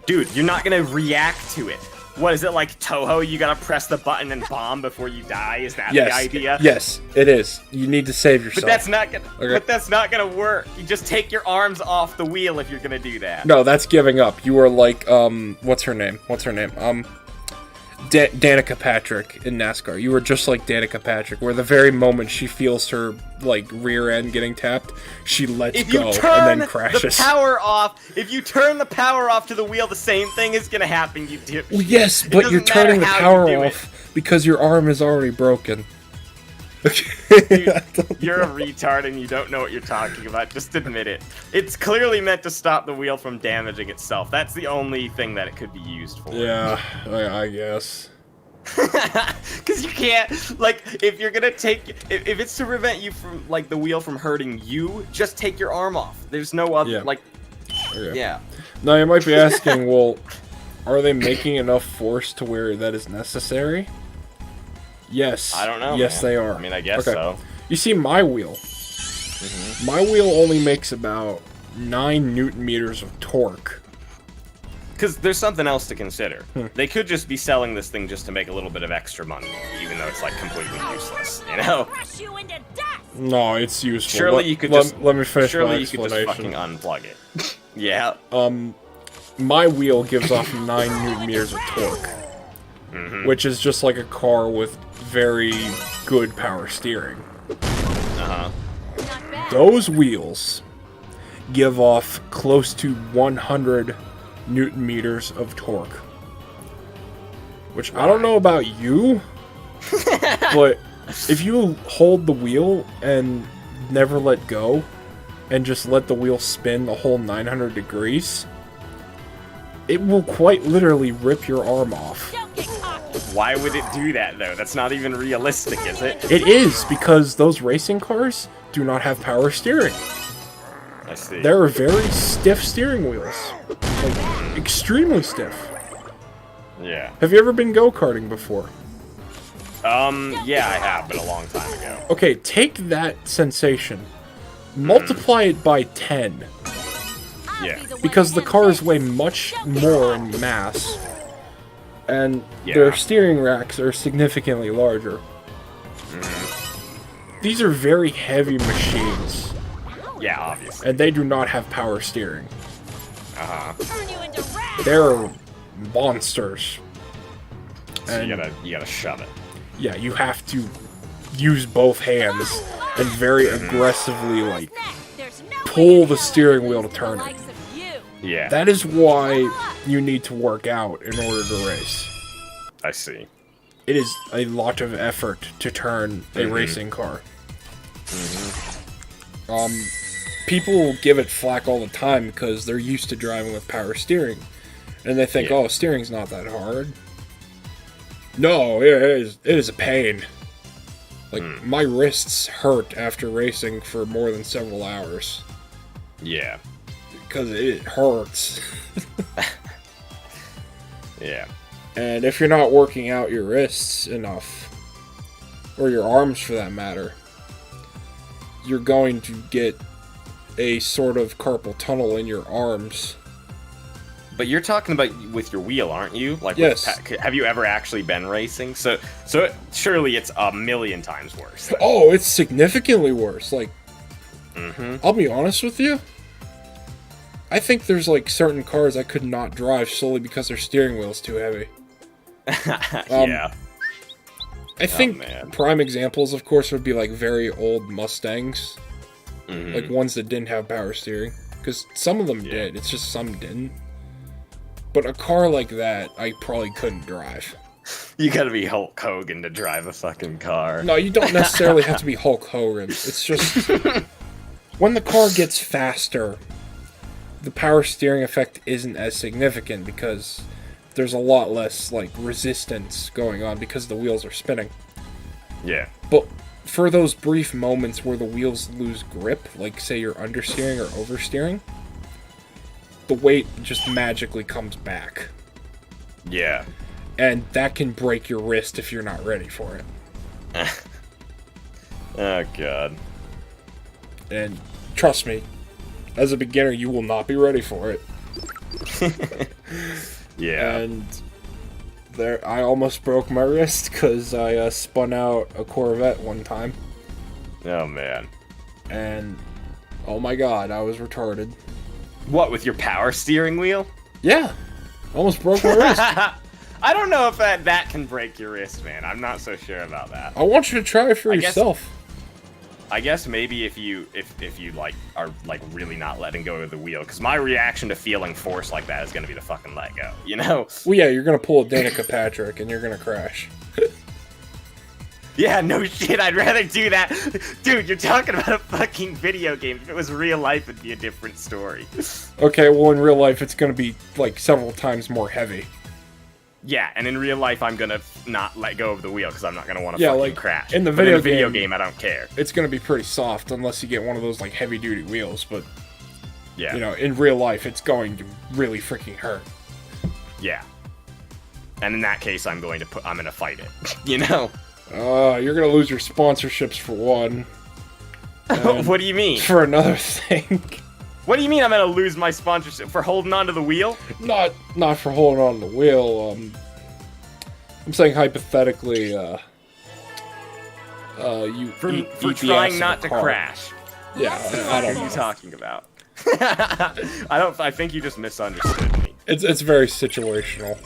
Dude, you're not gonna react to it. What is it like Toho? You gotta press the button and bomb before you die? Is that Yes. the idea? Yes, it is. You need to save yourself. But that's not gonna. Okay. But that's not gonna work. You just take your arms off the wheel if you're gonna do that. No, that's giving up. You are like, what's her name? Danica Patrick in NASCAR. You were just like Danica Patrick, where the very moment she feels her, like, rear end getting tapped, she lets If you go turn and then the crashes. power off, if you turn the power off to the wheel, the same thing is gonna happen. You dip. Well, yes, It but you're doesn't matter turning the how you power do it. off because your arm is already broken. Dude, you're a retard and you don't know what you're talking about. Just admit it. It's clearly meant to stop the wheel from damaging itself. That's the only thing that it could be used for. Yeah, I guess. Because you can't, like, if you're gonna take, if it's to prevent you from, like, the wheel from hurting you, just take your arm off. There's no other, Yeah. like, Okay. yeah. Now you might be asking, well, are they making enough force to where that is necessary? Yes. I don't know. Yes, man. they are. I mean, I guess Okay. so. You see, my wheel. My wheel only makes about 9 Newton meters of torque. Because there's something else to consider. Hmm. They could just be selling this thing just to make a little bit of extra money, even though it's, like, completely useless, you know? Crush you into dust! No, it's useful. Surely you could just, let me finish my surely you could just explanation. fucking unplug it. Yeah. My wheel gives off 9 Newton meters of torque, which is just like a car with very good power steering. Uh-huh. Not bad. Those wheels give off close to 100 Newton meters of torque. Which I don't know about you, but if you hold the wheel and never let go, and just let the wheel spin the whole 900 degrees, it will quite literally rip your arm off. Don't get cocky! Why would it do that, though? That's not even realistic, is it? It is, because those racing cars do not have power steering. I see. There are very stiff steering wheels. Like, extremely stiff. Yeah. Have you ever been go-karting before? Yeah, I have, but a long time ago. Okay, take that sensation, multiply it by 10, I'll Yeah. be the one because to the end cars this. weigh much more in mass, and Yeah. their steering racks are significantly larger. These are very heavy machines, Yeah, obviously. and they do not have power steering. Uh-huh. Turn you into rag! They're monsters. So you And gotta shove it. yeah, you have to use both hands and very aggressively, like, There's no pull way the in hell steering I'd wheel to lose turn the it. likes of you. Yeah, That is why you need to work out in order to race. I see. It is a lot of effort to turn a racing car. People give it flack all the time because they're used to driving with power steering. And they think, Yeah. oh, steering's not that hard. No, it is a pain. Like, my wrists hurt after racing for more than several hours. Yeah. Because it hurts. Yeah. And if you're not working out your wrists enough, or your arms for that matter, you're going to get a sort of carpal tunnel in your arms But you're talking about with your wheel, aren't you? Like, yes. Have you ever actually been racing? So surely it's a million times worse. Oh, it's significantly worse. Like, Mm-hmm. I'll be honest with you. I think there's like certain cars I could not drive solely because their steering wheel's too heavy. Yeah. I think man. prime examples, of course, would be like very old Mustangs, Mhm. like ones that didn't have power steering. Because some of them did. It's just some didn't. But a car like that, I probably couldn't drive. You gotta be Hulk Hogan to drive a fucking car. No, you don't necessarily have to be Hulk Hogan. It's just when the car gets faster, the power steering effect isn't as significant because there's a lot less like resistance going on because the wheels are spinning. Yeah. But for those brief moments where the wheels lose grip, like say you're understeering or oversteering, the weight just magically comes back. Yeah. And that can break your wrist if you're not ready for it. Oh, God. And trust me, as a beginner, you will not be ready for it. Yeah. And there, I almost broke my wrist because I spun out a Corvette one time. Oh, man. And, oh my god, I was retarded. What, with your power steering wheel? Yeah, almost broke my wrist. I don't know if that can break your wrist, man. I'm not so sure about that. I want you to try it for yourself. I guess maybe if you like are like really not letting go of the wheel, because my reaction to feeling force like that is gonna be to fucking let go, you know? Well, yeah, you're gonna pull a Danica Patrick and you're gonna crash. Yeah, no shit, I'd rather do that. Dude, you're talking about a fucking video game. If it was real life, it'd be a different story. Okay, well, in real life, it's gonna be like several times more heavy. Yeah, and in real life, I'm gonna not let go of the wheel because I'm not gonna want to Yeah, fucking like, crash. in the But video game, I don't care. It's gonna be pretty soft unless you get one of those like heavy-duty wheels, but Yeah, you know, in real life, it's going to really freaking hurt. yeah. And in that case, I'm gonna fight it. You know? You're gonna lose your sponsorships for one. And What do you mean? for another thing. What do you mean I'm gonna lose my sponsorship for holding onto the wheel? Not for holding on to the wheel. I'm saying hypothetically, you For eat the ass trying of not a to car. crash. Yeah, I What don't are you know. talking about? I think you just misunderstood me. It's very situational.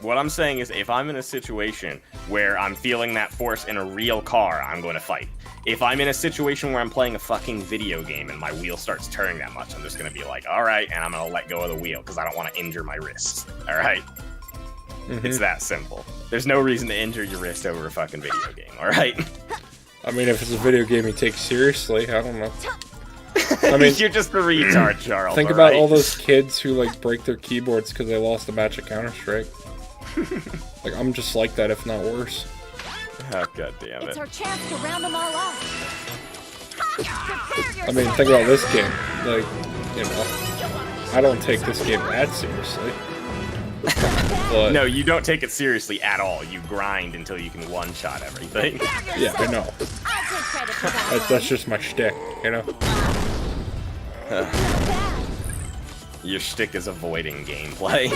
What I'm saying is, if I'm in a situation where I'm feeling that force in a real car, I'm going to fight. If I'm in a situation where I'm playing a fucking video game and my wheel starts turning that much, I'm just going to be like, alright, and I'm going to let go of the wheel because I don't want to injure my wrist. Alright? Mhm. It's that simple. There's no reason to injure your wrist over a fucking video game, alright? I mean, if it's a video game you take seriously, I don't know. I mean, you're just a retard, Charles. think about all those kids who like break their keyboards because they lost a match of Counter-Strike. Like, I'm just like that, if not worse. Oh, god damn It's it. our chance to round them all off. I mean, think about this game. Like, you know, I don't take this game that seriously. But, No, you don't take it seriously at all. You grind until you can one-shot everything. yeah, I know. That's just my shtick, you know? Your shtick is avoiding gameplay.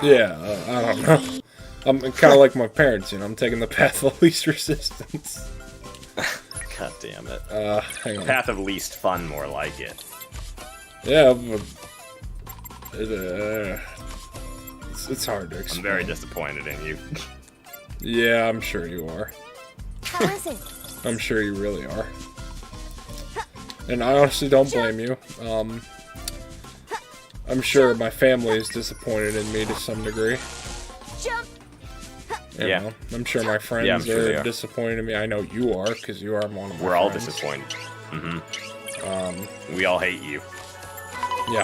Yeah, I don't know. I'm kind of like my parents, you know? I'm taking the path of least resistance. God damn it. Hang on. Path of least fun, more like it. Yeah, but... it's hard to I'm explain. very disappointed in you. Yeah, I'm sure you are. How is it? I'm sure you really are. And I honestly don't blame you. I'm sure my family is disappointed in me to some degree. Jump. You Yeah. know, I'm sure my friends I'm sure they are are. disappointed in me. I know you are, because you are one of my We're all friends. disappointed. Um, We all hate you. yeah.